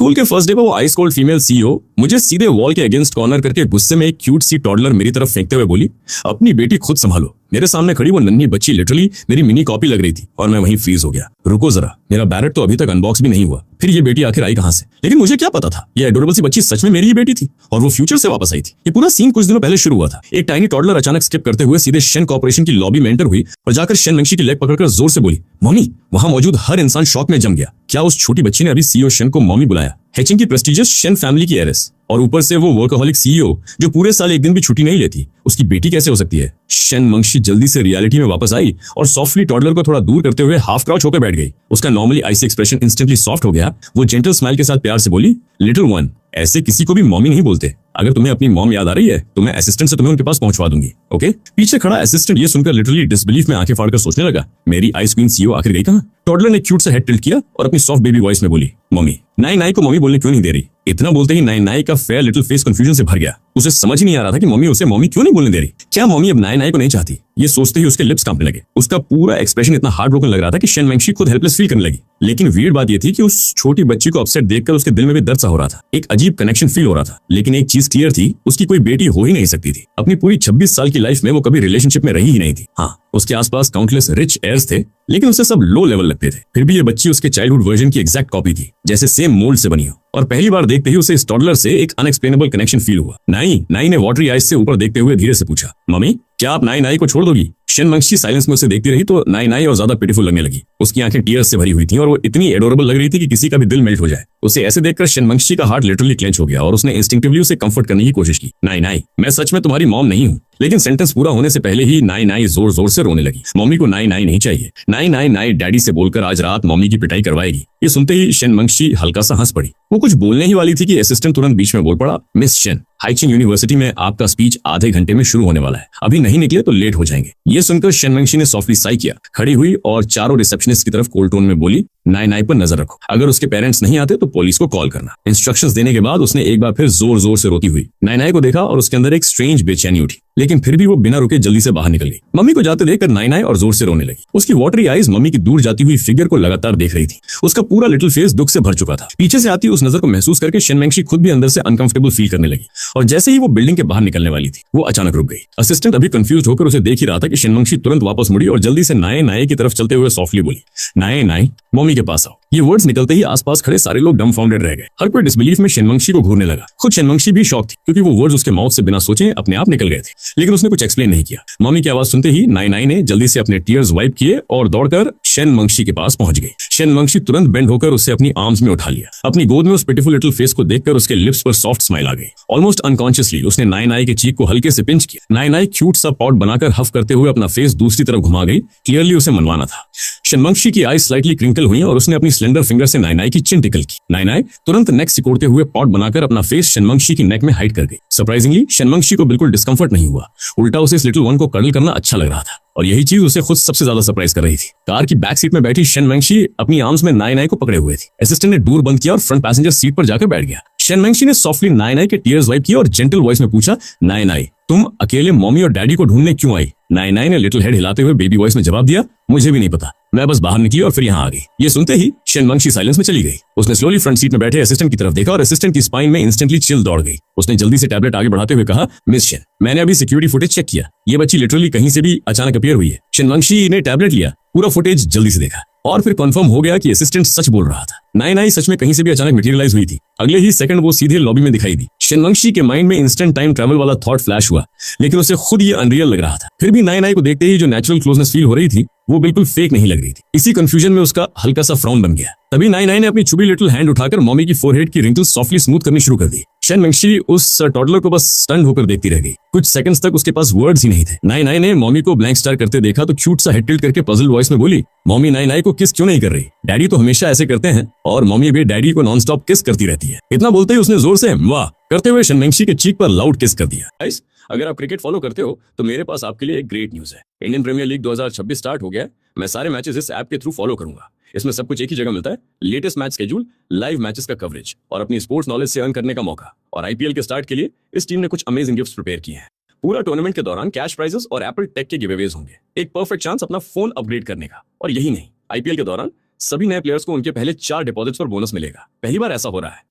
School के first day पर वो आइस कोल्ड फीमेल सीईओ मुझे सीधे वॉल के अगेंस्ट कॉर्नर करके गुस्से में एक क्यूट सी टॉडलर मेरी तरफ फेंकते हुए बोली, अपनी बेटी खुद संभालो। मेरे सामने खड़ी वो नन्ही बच्ची लिटरली मेरी मिनी कॉपी लग रही थी और मैं वहीं फ्रीज हो गया। रुको जरा, मेरा बैरेट तो अभी तक अनबॉक्स भी नहीं हुआ, फिर ये बेटी आखिर आई कहां से? लेकिन मुझे क्या पता था ये एडोरेबल सी बच्ची सच में मेरी ही बेटी थी और वो फ्यूचर से वापस आई थी। ये पूरा सीन कुछ दिनों पहले शुरू हुआ था। एक टाइनी टॉडलर अचानक स्किप करते हुए सीधे शेन कॉर्पोरेशन की लॉबी में एंटर हुई और जाकर शेन मेंगशी की लेग पकड़कर जोर से बोली, मम्मी। वहां मौजूद हर इंसान शॉक में जम गया। क्या उस छोटी बच्ची ने अभी सीईओ शेन को मम्मी बुलाया? हेचिंग की प्रेस्टिजियस शेन फैमिली की हेiress और ऊपर से वो वर्कहोलिक सीईओ जो पूरे साल एक दिन भी छुट्टी नहीं लेती, उसकी बेटी कैसे हो सकती है? शेन मेंगशी जल्दी से रियलिटी में वापस आई और सॉफ्टली टॉडलर को थोड़ा दूर करते हुए हाफ क्राउच होकर बैठ गई। उसका नॉर्मली आइसी एक्सप्रेशन इंस्टेंटली सॉफ्ट हो गया। वो जेंटल स्माइल के साथ प्यार से बोली, लिटिल वन, ऐसे किसी को भी मॉमी नहीं बोलते। अगर तुम्हें अपनी मॉम याद आ रही है तो मैं असिस्टेंट से तुम्हें उनके पास पहुंचवा दूंगी, ओके? पीछे खड़ा असिस्टेंट ये सुनकर लिटरली डिसबिलीफ में आंखें फाड़कर सोचने लगा, मेरी आइस क्वीन सीईओ आखिर गई कहां? टॉडलर ने क्यूट सा हेड टिल्ट किया और अपनी सॉफ्ट बेबी वॉइस में बोली, मम्मी। नाई नाई को मम्मी बोलने क्यों नहीं दे रही? इतना बोलते ही नाई नाई का फेयर लिटिल फेस कंफ्यूजन से भर गया। उसे समझ ही नहीं आ रहा था कि मम्मी उसे मम्मी क्यों नहीं बोलने दे रही। क्या मम्मी अब नाई नाई को नहीं चाहती? ये सोचते ही उसके लिप्स कांपने लगे। उसका पूरा एक्सप्रेशन इतना हार्ट ब्रोकन लग रहा था कि शेन मेंगशी खुद हेल्पलेस फील करने लगी। लेकिन वियर्ड बात ये थी कि उस छोटी बच्ची को अपसेट देखकर उसके दिल में भी दर्द सा हो रहा था। एक अजीब कनेक्शन फील हो रहा था। लेकिन एक चीज क्लियर थी, उसकी कोई बेटी हो ही नहीं सकती थी। अपनी पूरी 26 साल की लाइफ में वो कभी रिलेशनशिप में रही ही नहीं थी। हाँ, उसके आसपास काउंटलेस रिच एयर्स थे, लेकिन उसे सब लो लेवल लगते थे। फिर भी ये बच्ची उसके चाइल्डहुड वर्जन की एग्जैक्ट कॉपी थी, जैसे सेम मोल्ड से बनी हो। और पहली बार देखते ही उसे इस टॉडलर से एक अनएक्सप्लेनेबल कनेक्शन फील हुआ। नाई नाई ने वाटरी आइज से ऊपर देखते हुए धीरे से पूछा, मम्मी क्या आप नाई नाई को छोड़ दोगी? शेन मेंगशी साइलेंस में उसे देखती रही तो नाई नाई और ज्यादा पिटीफुल लगने लगी। उसकी आंखें टीयर्स से भरी हुई थी और वो इतनी एडोरेबल लग रही थी कि किसी का भी दिल मेल्ट हो जाए। उसे ऐसे देखकर शेन मेंगशी का हार्ट लिटरली क्लेंच हो गया और उसने इंस्टिंक्टिवली उसे कंफर्ट करने की कोशिश की। नाई नाई, मैं सच में तुम्हारी मॉम नहीं हूँ। लेकिन सेंटेंस पूरा होने से पहले ही नाई नाई जोर जोर से रोने लगी। मम्मी को नाई नाई नहीं चाहिए। नाई नाई नाई डैडी से बोलकर आज रात मम्मी की पिटाई करवाएगी। ये सुनते ही शेन मेंगशी हल्का सा हंस पड़ी। वो कुछ बोलने ही वाली थी कि असिस्टेंट तुरंत बीच में बोल पड़ा, मिस शेन, हाइचिंग यूनिवर्सिटी में आपका स्पीच आधे घंटे में शुरू होने वाला है। अभी नहीं निकले तो लेट हो जाएंगे। ये सुनकर शेन मेंगशी ने सॉफ्टली साई किया, खड़ी हुई और चारों रिसेप्शनिस्ट की तरफ कोल्ड टोन में बोली, नाई नाई पर नजर रखो। अगर उसके पेरेंट्स नहीं आते तो पुलिस को कॉल करना। इंस्ट्रक्शंस देने के बाद उसने एक बार फिर जोर जोर से रोती हुई नाई नाई को देखा और उसके अंदर एक स्ट्रेंज बेचैनी उठी। लेकिन फिर भी वो बिना रुके जल्दी से बाहर निकल गई। मम्मी को जाते देखकर नाई नाई और जोर से रोने लगी। उसकी वाटरी आईज मम्मी की दूर जाती हुई फिगर को लगातार देख रही थी। उसका पूरा लिटिल फेस दुख से भर चुका था। पीछे से आती उस नजर को महसूस करके शेन मेंगशी खुद भी अंदर से अनकंफर्टेबल फील करने लगी और जैसे ही वो बिल्डिंग के बाहर निकलने वाली थी वो अचानक रुक गई। असिस्टेंट अभी कंफ्यूज होकर उसे देख ही रहा था कि शेन मेंगशी तुरंत वापस मुड़ी और जल्दी से नाई नाई की तरफ चलते हुए सॉफ्टली बोली, नाई नाई मम्मी के पास आओ। ये वर्ड्स निकलते ही आसपास खड़े सारे लोग डम्फाउंडेड रह गए। हर कोई डिसबिलीफ में शेन मेंगशी को घूरने लगा। खुद शेन मेंगशी भी शॉक थी क्योंकि वो वर्ड्स उसके माउथ से बिना सोचे अपने आप निकल गए थे। लेकिन उसने कुछ एक्सप्लेन नहीं किया। मम्मी की आवाज सुनते ही नाई नाई ने जल्दी से अपने टीयर्स वाइप किए और दौड़कर शेन मेंगशी के पास पहुंच गई। शेन मेंगशी तुरंत बेंड होकर उसे अपनी आर्म्स में उठा लिया। अपनी गोद में उस पिटीफुल लिटिल फेस को देखकर उसके लिप्स पर सॉफ्ट स्माइल आ गई। ऑलमोस्ट अनकॉन्शियसली उसने नाई नाई के चीक को हल्के से पिंच किया। नाई नाई क्यूट सा पॉट बनाकर हफ करते हुए अपना फेस दूसरी तरफ घुमा गई। क्लियरली उसे मनवाना था। शेन मेंगशी की आईज स्लाइटली क्रिंकल हुई और उसने अपनी स्लेंडर फिंगर से नाई नाई की चिन टिकल की। नाई नाई तुरंत नेक सिकोड़ते हुए पॉट बनाकर अपना फेस शेन मेंगशी की नेक में हाइड कर गई। सरप्राइजिंगली शेन मेंगशी को बिल्कुल डिस्कंफर्ट नहीं हुआ। उल्टा उसे इस लिटिल वन को कर्ल करना अच्छा लग रहा था और यही चीज उसे खुद सबसे ज्यादा सरप्राइज कर रही थी। कार की बैक सीट में बैठी शेन मेंगशी अपनी आर्म्स में नाई नाई को पकड़े हुए थी। असिस्टेंट ने डोर बंद किया और फ्रंट पैसेंजर सीट पर जाकर बैठ गया। शेन मेंगशी ने सॉफ्टली नाई नाई के टीयर्स वाइप किए और जेंटल वॉइस में पूछा, नाई नाई तुम अकेले मम्मी और डैडी को ढूंढने क्यों आई? नाई नाई ने लिटिल हेड हिलाते हुए बेबी वॉइस में जवाब दिया, मुझे भी नहीं पता, मैं बस बाहर निकली और फिर यहाँ आ गई। ये सुनते ही शेन मेंगशी साइलेंस में चली गई। उसने स्लोली फ्रंट सीट में बैठे असिस्टेंट की तरफ देखा और असिस्टेंट की स्पाइन में इंस्टेंटली चिल दौड़ गई। उसने जल्दी से टैबलेट आगे बढ़ाते हुए कहा, मिस शेन, मैंने अभी सिक्योरिटी फुटेज चेक किया। ये बच्ची लिटरली कहीं से भी अचानक अपीयर हुई है। शेन मेंगशी ने टैबलेट लिया, पूरा फुटेज जल्दी से देखा और फिर कंफर्म हो गया कि असिस्टेंट सच बोल रहा था। नाई नाई सच में कहीं से भी अचानक मटेरियलाइज हुई थी। अगले ही सेकंड वो सीधे लॉबी में दिखाई दी। शेन मेंगशी के माइंड में इंस्टेंट टाइम ट्रैवल वाला थॉट फ्लैश हुआ, लेकिन उसे खुद ये अनरियल लग रहा था। फिर भी नाई नाई को देखते ही जो नेचुरल क्लोजनेस फील हो रही थी वो बिल्कुल फेक नहीं लग रही थी। इसी कंफ्यूजन में उसका हल्का सा फ्राउन बन गया। तभी नाई नाई ने अपनी चुबी लिटिल हैंड उठाकर मम्मी की फोरहेड की रिंकल्स सॉफ्टली स्मूथ करनी शुरू कर दी। शेन मेंगशी उस टॉडलर को बस स्टन्ड होकर देखती रह गई। कुछ सेकंड्स तक उसके पास वर्ड्स ही नहीं थे। नाई नाई ने मम्मी को ब्लैंक स्टार करते देखा तो क्यूट सा हेड टिल्ट करके पजल वॉइस में बोली, मम्मी नाई नाई को किस क्यों नहीं कर रही? डैडी तो हमेशा ऐसे करते हैं और मम्मी भी डैडी को नॉन स्टॉप किस करती रहती है। इतना बोलते ही उसने जोर से वाह करते हुए शेन मेंगशी के चीक पर लाउड किस कर दिया। गाइस, अगर आप क्रिकेट फॉलो करते हो तो मेरे पास आपके लिए एक ग्रेट न्यूज है। इंडियन प्रीमियर लीग 2026 स्टार्ट हो गया है। मैं सारे मैचेस इस ऐप के थ्रू फॉलो करूंगा। इसमें सब कुछ एक ही जगह मिलता है, latest match schedule, live matches का कवरेज और अपनी स्पोर्ट्स नॉलेज से अर्न करने का मौका। और आईपीएल के स्टार्ट के लिए इस टीम ने कुछ अमेजिंग गिफ्ट्स प्रिपेयर किए हैं। पूरा टूर्नामेंट के दौरान कैश प्राइजेस और एप्पल टेक के गिवअवेज होंगे। एक परफेक्ट चांस अपना फोन अपग्रेड करने का। और यही नहीं, आईपीएल के दौरान सभी नए प्लेयर्स को उनके पहले 4 डिपॉजिट्स पर बोनस मिलेगा। पहली बार ऐसा हो रहा है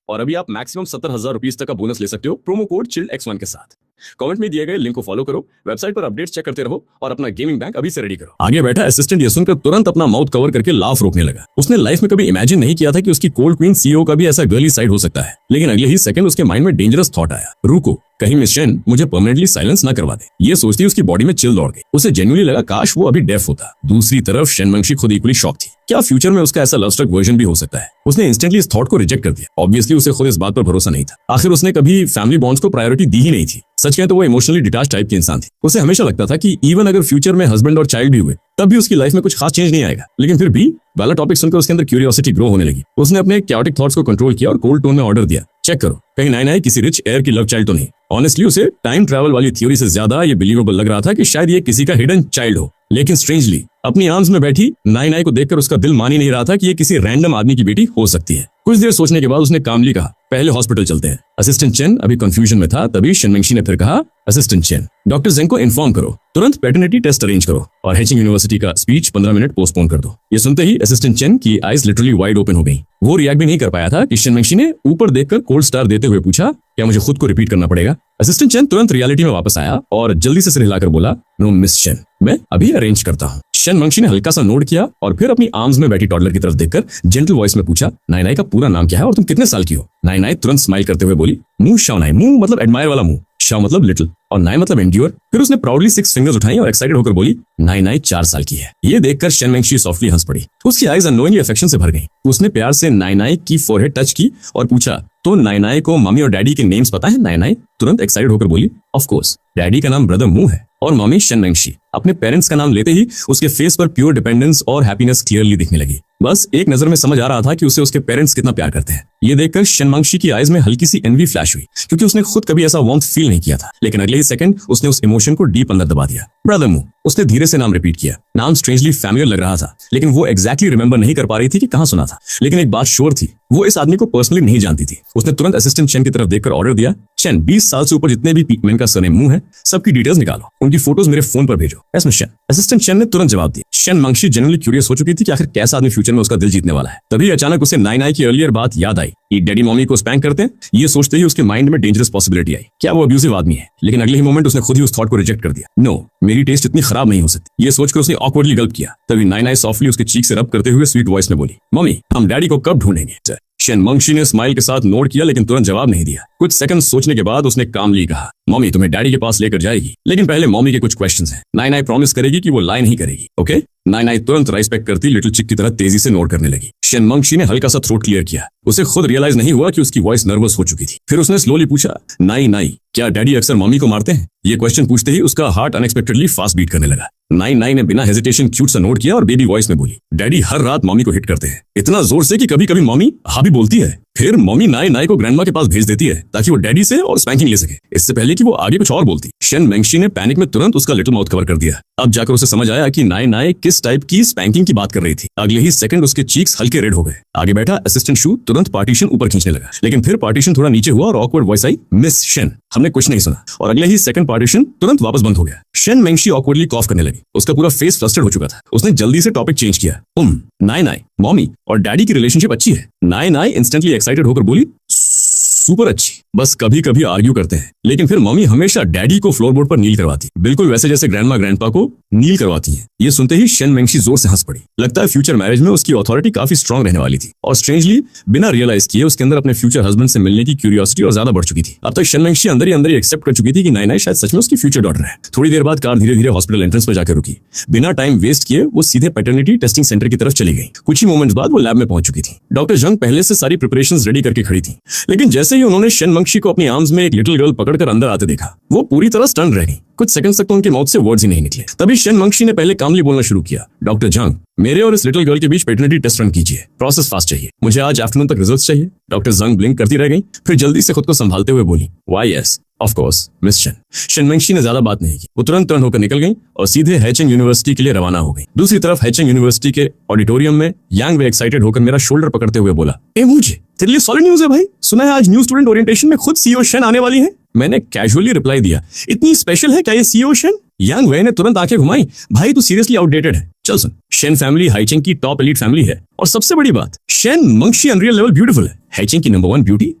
और अभी आप मैक्सिमम 70,000 रुपीज तक का बोनस ले सकते हो प्रोमो कोड CHILLED-X1 के साथ। कमेंट में दिए गए लिंक को फॉलो करो, वेबसाइट पर अपडेट्स चेक करते रहो और अपना गेमिंग बैंक अभी से रेडी करो। आगे बैठा असिस्टेंट ये सुनकर तुरंत अपना माउथ कवर करके लाफ रोकने लगा। उसने लाइफ में कभी इमेजिन नहीं किया था कि उसकी कोल्ड क्वीन सीईओ का भी ऐसा गर्ली साइड हो सकता है। लेकिन अगले ही सेकंड उसके माइंड में डेंजरस थॉट आया, रुको, कहीं मिस शेन मुझे परमानेंटली साइलेंस ना करवा दे। ये सोचती उसकी बॉडी में चिल दौड़ गई। उसे जेन्युइनली लगा काश वो अभी डेफ होता। दूसरी तरफ शेनमेंगशी खुद इक्वली शॉक थी। क्या फ्यूचर में उसका ऐसा लव स्ट्रक वर्जन भी हो सकता है? उसने इंस्टेंटली इस थॉट को रिजेक्ट कर दिया। ऑब्वियसली उसे खुद इस बात पर भरोसा नहीं था। आखिर उसने कभी फैमिली बॉन्ड्स को प्रायोरिटी दी ही नहीं थी। सच कहें तो वो इमोशनली डिटैच टाइप की इंसान थी। उसे हमेशा लगता था कि इवन अगर फ्यूचर में हस्बैंड और चाइल्ड भी हुए तब भी उसकी लाइफ में कुछ खास चेंज नहीं आएगा। लेकिन फिर भी वाला टॉपिक सुनकर उसके अंदर क्यूरियोसिटी ग्रो होने लगी। उसने अपने कैओटिक थॉट्स को कंट्रोल किया और कोल्ड टोन में ऑर्डर दिया, चेक करो कहीं 99 किसी रिच एयर की लव चाइल्ड तो नहीं। ऑनेस्टली उसे टाइम ट्रैवल वाली थ्योरी से ज्यादा ये बिलीवेबल लग रहा था कि शायद ये किसी का हिडन चाइल्ड हो। लेकिन स्ट्रेंजली अपनी आर्म्स में बैठी 99 को देखकर उसका दिल मान ही नहीं रहा था कि ये किसी रैंडम आदमी की बेटी हो सकती है। कुछ देर सोचने के बाद उसने कामली कहा, पहले हॉस्पिटल चलते हैं। असिस्टेंट चेन अभी कंफ्यूजन में था, तभी शेनमेंगशी ने फिर कहा, असिस्टेंट चेन डॉक्टर जेंग को इन्फॉर्म करो, तुरंत पैटर्निटी टेस्ट अरेंज करो और हेचिंग यूनिवर्सिटी का स्पीच 15 मिनट पोस्टपोन कर दो। ये सुनते ही असिस्टेंट चेन की आईज लिटरली वाइड ओपन हो गई। वो रिएक्ट भी नहीं कर पाया था कि शेनमेंगशी ने ऊपर देखकर कोल्ड स्टार देते हुए पूछा, क्या मुझे खुद को रिपीट करना पड़ेगा? असिस्टेंट चेन तुरंत रियलिटी में वापस आया और जल्दी से सिर हिलाकर बोला, नो मिस चेन, मैं अभी अरेंज करता हूँ। शेनमेंगशी ने हल्का सा नोट किया और फिर अपनी आर्म्स में बैठी टॉडलर की तरफ देखकर जेंटल वॉइस में पूछा, 99 का पूरा नाम क्या है और तुम कितने साल की हो? 99 तुरंत स्माइल करते हुए बोली, मू शाओनाई। मू मतलब एडमायर वाला मुंह, शाओ मतलब लिटिल और नाई मतलब एंड्योर। फिर उसने प्राउडली 6 फिंगर्स उठाई और एक्साइटेड होकर बोली, 99 4 साल की है। ये देखकर शेनमेंगशी सॉफ्टली हंस पड़ी। उसकी आईज अननोइंगली अफेक्शन से भर गई। उसने प्यार से 99 की फोरहेड टच की और पूछा, तो 99 को मम्मी और डैडी के नेम्स पता है? 99 तुरंत एक्साइटेड होकर बोली, ऑफ कोर्स, डैडी का नाम ब्रदर मू है और मम्मी शेनमेंगशी। अपने पेरेंट्स का नाम लेते ही उसके फेस पर प्योर डिपेंडेंस और हैप्पीनेस क्लियरली दिखने लगी। बस एक नजर में समझ आ रहा था कि उसे उसके पेरेंट्स कितना प्यार करते हैं। ये देखकर शेनमेंगशी की आईज में हल्की सी एनवी फ्लैश हुई, क्योंकि उसने खुद कभी ऐसा वार्मथ फील नहीं किया था। लेकिन अगले ही सेकंड उसने उस इमोशन को डीप अंदर दबा दिया। ब्रदर मू। उसने धीरे से नाम रिपीट किया। नाम स्ट्रेंजली फैमिलियर लग रहा था, लेकिन वो एग्जैक्टली रिमेंबर नहीं कर पा रही थी कि कहां सुना था। लेकिन एक बात श्योर थी, वो इस आदमी को पर्सनली नहीं जानती थी। उसने तुरंत असिस्टेंट चेन की तरफ देखकर ऑर्डर दिया, चेन 20 साल से ऊपर जितने भी पीकमैन का सरनेम मू है, सबकी डिटेल्स निकालो, उनकी फोटोज मेरे फोन पर भेजो। Yes miss chain. Assistant Chen ने तुरंत जवाब दिया। शेनमेंगशी जेन्युइनली क्यूरियस हो चुकी थी कि आखिर कैसा आदमी फ्यूचर में उसका दिल जीतने वाला है। तभी अचानक उसे 99 की अर्लियर बात याद आई कि डैडी मम्मी को स्पैंक करते हैं। ये सोचते ही उसके माइंड में डेंजरस पॉसिबिलिटी आई, क्या वो अब्यूसिव आदमी है? लेकिन अगले ही मोमेंट उसने खुद ही उस थॉट को रिजेक्ट कर दिया। नो, मेरी टेस्ट इतनी खराब नहीं हो सकती। ये सोचकर उसने ऑकवर्डली गल्प किया। तभी 99 सॉफ्टली उसके चीक से रब करते हुए स्वीट वॉइस में बोली, मम्मी हम डैडी को कब ढूंढेंगे? शेनमेंगशी ने स्माइल के साथ नोट किया, लेकिन तुरंत जवाब नहीं दिया। कुछ सेकंड सोचने के बाद उसने कामली कहा, मम्मी तुम्हें डैडी के पास लेकर जाएगी, लेकिन पहले मम्मी के कुछ क्वेश्चंस हैं। 99 प्रॉमिस करेगी कि वो लाई नहीं करेगी, ओके? 99 तुरंत राइस पैक करती लिटिल चिक की तरह तेजी से नोट करने लगी। शेनमेंगशी ने हल्का सा थ्रोट क्लियर किया। उसे खुद रियलाइज नहीं हुआ कि उसकी वॉइस नर्वस हो चुकी थी। फिर उसने स्लोली पूछा, 99 क्या डैडी अक्सर मम्मी को मारते हैं? ये क्वेश्चन पूछते ही उसका हार्ट अनएक्सपेक्टेडली फास्ट बीट करने लगा। 99 ने बिना हेजिटेशन क्यूट सा नोट किया और बेबी वॉइस में बोली, डैडी हर रात मम्मी को हिट करते हैं, इतना जोर से कि कभी कभी मम्मी हाँ भी बोलती है। फिर मम्मी 99 को ग्रैंडमा के पास भेज देती है ताकि वो डैडी से और स्पैंकिंग ले सके, इससे पहले कि वो आगे कुछ और बोलती। शेनमेंगशी ने पैनिक में तुरंत उसका लिटिल माउथ कवर कर दिया। अब जाकर उसे समझ आया कि 99 किस टाइप की स्पैंकिंग की बात कर रही थी। अगले ही सेकंड उसके चीक्स हल्के रेड हो गए। आगे बैठा असिस्टेंट शू तुरंत पार्टीशन ऊपर खींचने लगा, लेकिन फिर पार्टीशन थोड़ा नीचे हुआ और ऑकवर्ड वॉइस आई, मिस शेन हमने कुछ नहीं सुना। और अगले ही सेकंड पार्टीशन तुरंत वापस बंद हो गया। शेनमेंगशी ऑकवर्डली कॉफ करने लगी। उसका पूरा फेस फ्रस्ट्रेट हो चुका था। उसने जल्दी से टॉपिक चेंज किया। 99 मम्मी और डैडी की रिलेशनशिप अच्छी है? 99 इंस्टेंटली एक्साइटेड होकर बोली, सुपर अच्छी, बस कभी कभी आर्ग्यू करते हैं, लेकिन फिर मम्मी हमेशा डैडी को फ्लोरबोर्ड पर नील करवाती, बिल्कुल वैसे जैसे ग्रैंडमा ग्रैंडपा को नील करवाती हैं। ये सुनते ही शेनमेंगशी जोर से हंस पड़ी। लगता है फ्यूचर मैरिज में उसकी अथॉरिटी काफी स्ट्रांग रहने वाली थी और स्ट्रेंजली बिना रियलाइज किए उसके अंदर अपने फ्यूचर हस्बैंड से मिलने की क्यूरियोसिटी और ज्यादा बढ़ चुकी थी। अब तक शेनमेंगशी अंदर ही एक्सेप्ट कर चुकी थी कि 99 शायद सच में उसकी फ्यूचर डॉटर है। थोड़ी देर बाद कार धीरे धीरे हॉस्पिटल एंट्रेंस पर जाकर रुकी। बिना टाइम वेस्ट किए वो सीधे पैटर्निटी टेस्टिंग सेंटर की तरफ चली गई। कुछ ही मोमेंट्स बाद वो लैब में पहुंच चुकी थी। डॉक्टर जंग पहले से सारी प्रिपरेशंस रेडी करके खड़ी थी, लेकिन जैसे ही उन्होंने शेनमेंगशी को अपनी आर्म्स में एक लिटिल गर्ल पकड़कर अंदर आते देखा, वो पूरी तरह स्टन रह गई। कुछ सेकंड्स तक तो उनके माउथ से वर्ड्स ही नहीं निकले। तभी शेनमेंगशी ने पहले कामली बोलना शुरू किया, डॉक्टर जंग मेरे और इस लिटिल गर्ल के बीच पैटर्निटी टेस्ट रन कीजिए, प्रोसेस फास्ट चाहिए, मुझे आज आफ्टरनून तक रिजल्ट्स चाहिए। डॉक्टर जंग ब्लिंक करती रह गई, फिर जल्दी से खुद को संभालते हुए बोली, why yes of course miss Shen. Shen Mengshi ने ज्यादा बात नहीं की। वो तुरंत होकर निकल गई और सीधे हेचिंग यूनिवर्सिटी के लिए रवाना हो गई। दूसरी तरफ हेचिंग यूनिवर्सिटी के ऑडिटोरियम में यांग वे एक्साइटेड होकर मेरा शोल्डर पकड़ते हुए बोला, ए मुझे तेरे लिए सॉलिड न्यूज है भाई, सुना है आज न्यू स्टूडेंट ओरिएंटेशन में खुद सीईओ शेन आने वाली है। मैंने कैजुअली रिप्लाई दिया, इतनी स्पेशल है क्या ये सीईओ शेन? यांग वे ने तुरंत आंखें घुमाई, भाई तू सीरियसली आउटडेटेड है। चल सुन, शेन फैमिली हाइचिंग की टॉप एलीट फैमिली है और सबसे बड़ी बात, शेन मंगशी अनरियल लेवल ब्यूटीफुल है, हाइचिंग की नंबर 1 ब्यूटी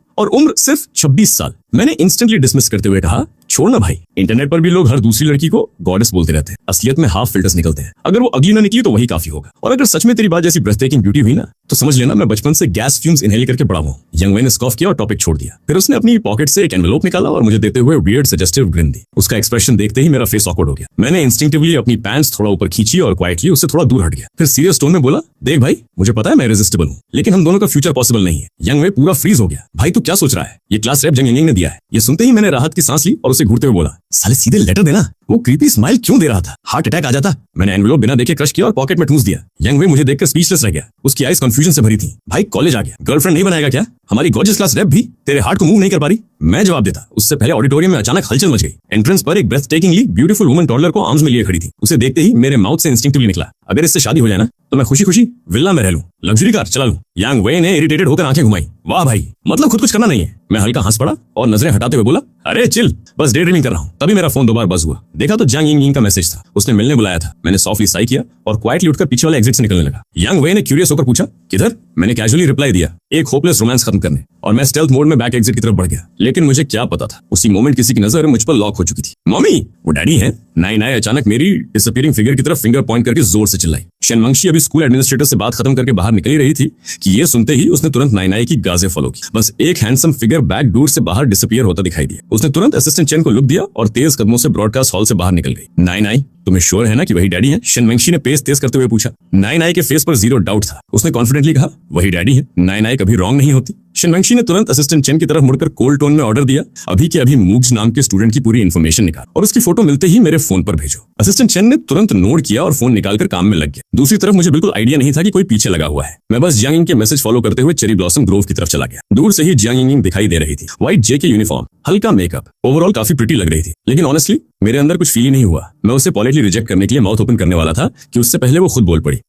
और उम्र सिर्फ 26 साल। मैंने इंस्टेंटली डिसमिस करते हुए कहा, छोड़ना भाई, इंटरनेट पर भी लोग हर दूसरी लड़की को गॉडेस बोलते रहते हैं, असलियत में हाफ फिल्टर्स निकलते हैं। अगर वो अगली ना निकली तो वही काफी होगा। और अगर सच में तेरी बात जैसी ब्रेथटेकिंग ब्यूटी हुई ना, तो समझ लेना मैं बचपन से गैस फ्यूम्स इनहेल करके बड़ा हूँ। यंग वैन ने स्कॉफ किया और टॉपिक छोड़ दिया। फिर उसने अपनी पॉकेट से एक एनवेलप निकाला और मुझे देते हुए वियर्ड सजेस्टिव ग्रिन दी। उसका एक्सप्रेशन देखते ही मेरा फेस ऑकवर्ड हो गया। मैंने इंस्टिंक्टिवली अपनी पैंट्स थोड़ा ऊपर खींची और क्वाइटली उससे थोड़ा दूर हट गया। फिर सीरियस टोन में बोला, देख भाई, मुझे पता है मैं इरेजिस्टिबल हूँ, लेकिन हम दोनों का फ्यूचर पॉसिबल नहीं है। यंग वे पूरा फ्रीज हो गया। भाई तू क्या सोच रहा है? ये क्लास रैप जंग यंग ने दिया है। ये सुनते ही मैंने राहत की सांस ली और उसे घूरते हुए बोला, साले सीधे लेटर देना। वो क्रीपी स्माइल क्यों दे रहा था? हार्ट अटैक आ जाता। मैंने एनवेलप बिना देखे क्रश किया और पॉकेट में ठूस दिया। यंग वे मुझे देखकर स्पीचलेस रह गया। उसकी आईज कंफ्यूजन से भरी थी। भाई कॉलेज आ गया, गर्लफ्रेंड नहीं बनाएगा क्या? हमारी गॉर्जियस क्लास रैप भी तेरे हार्ट को मूव नहीं कर पा रही। मैं जवाब देता, उससे पहले ऑडिटोरियम में अचानक हलचल मच गई। एंट्रेंस पर एक ब्रेथटेकिंगली ब्यूटीफुल वुमन टॉडलर को आर्म्स में लिए खड़ी थी। उसे देखते ही मेरे माउथ से इंस्टिंक्टिवली निकला, अगर इससे शादी हो जाए ना तो मैं खुशी खुशी विला में रह लूं, लग्जरी कार चला लूं। यांग वे ने इरिटेटेड होकर आंखें घुमाई। वाह भाई, मतलब खुद कुछ करना नहीं है। मैं हल्का हंस पड़ा और नजरें हटाते हुए बोला, अरे चिल, बस डे ड्रीमिंग कर रहा हूँ। तभी मेरा फोन 2 बार बज हुआ। देखा तो जांग यिंग का मैसेज था। उसने मिलने बुलाया था। मैंने सॉफ्टली साई किया और क्वाइटली उठकर पीछे वाले एग्जिट से निकलने लगा। यांग वे ने क्यूरियस होकर पूछा, किधर? मैंने कैजुअली रिप्लाई दिया, एक होपलेस रोमांस खत्म करने, और मैं स्टेल्थ मोड में बैक एग्जिट की तरफ बढ़ गया। लेकिन मुझे क्या पता था, उसी मोमेंट किसी की नजर मुझ पर लॉक हो चुकी थी। मम्मी, वो डैडी है। नाई नाई अचानक मेरी डिसअपीयरिंग फिगर की तरफ फिंगर पॉइंट करके जोर से चिल्लाई। शेन मंगशी अभी स्कूल एडमिनिस्ट्रेटर से बात खत्म करके बाहर निकल ही रही थी कि ये सुनते ही उसने तुरंत नाई नाई की गाजें फॉलो की। बस एक हैंडसम फिगर बैक डोर से बाहर डिसअपीयर होता दिखाई दिया। उसने तुरंत असिस्टेंट चेन को लुक दिया और तेज कदमों से ब्रॉडकास्ट हॉल से बाहर निकल गई। नाई नाई, तुम्हें श्योर है ना कि वही डैडी है? शेन मंगशी ने पेस तेज करते हुए पूछा। नाई नाई के फेस पर जीरो डाउट था। उसने कॉन्फिडेंटली कहा, वही डैडी है। नाई नाई कभी रॉन्ग नहीं होती। शेन मंगशी ने तुरंत असिस्टेंट चेन की तरफ मुड़कर कोल्ड टोन में ऑर्डर दिया, अभी के अभी मूग्स नाम के स्टूडेंट की पूरी इन्फॉर्मेशन निकाल और उसकी फोटो मिलते ही मेरे फोन पर भेजो। असिस्टेंट चेन ने तुरंत नोट किया और फोन निकालकर काम में लग गया। दूसरी तरफ मुझे बिल्कुल आइडिया नहीं था कि कोई पीछे लगा हुआ है। मैं बस जियांग यिंग के मैसेज फॉलो करते हुए चेरी ब्लॉसम ग्रोव की तरफ चला गया। दूर से ही जियांग यिंग दिखाई दे रही थी। व्हाइट जे के यूनिफॉर्म, हल्का मेकअप, ओवरऑल काफी प्रिटी लग रही थी। लेकिन ऑनेस्टली मेरे अंदर कुछ फील ही नहीं हुआ। मैं उसे पॉलिटली रिजेक्ट करने के लिए माउथ ओपन करने वाला था कि उससे पहले वो खुद बोल पड़ी,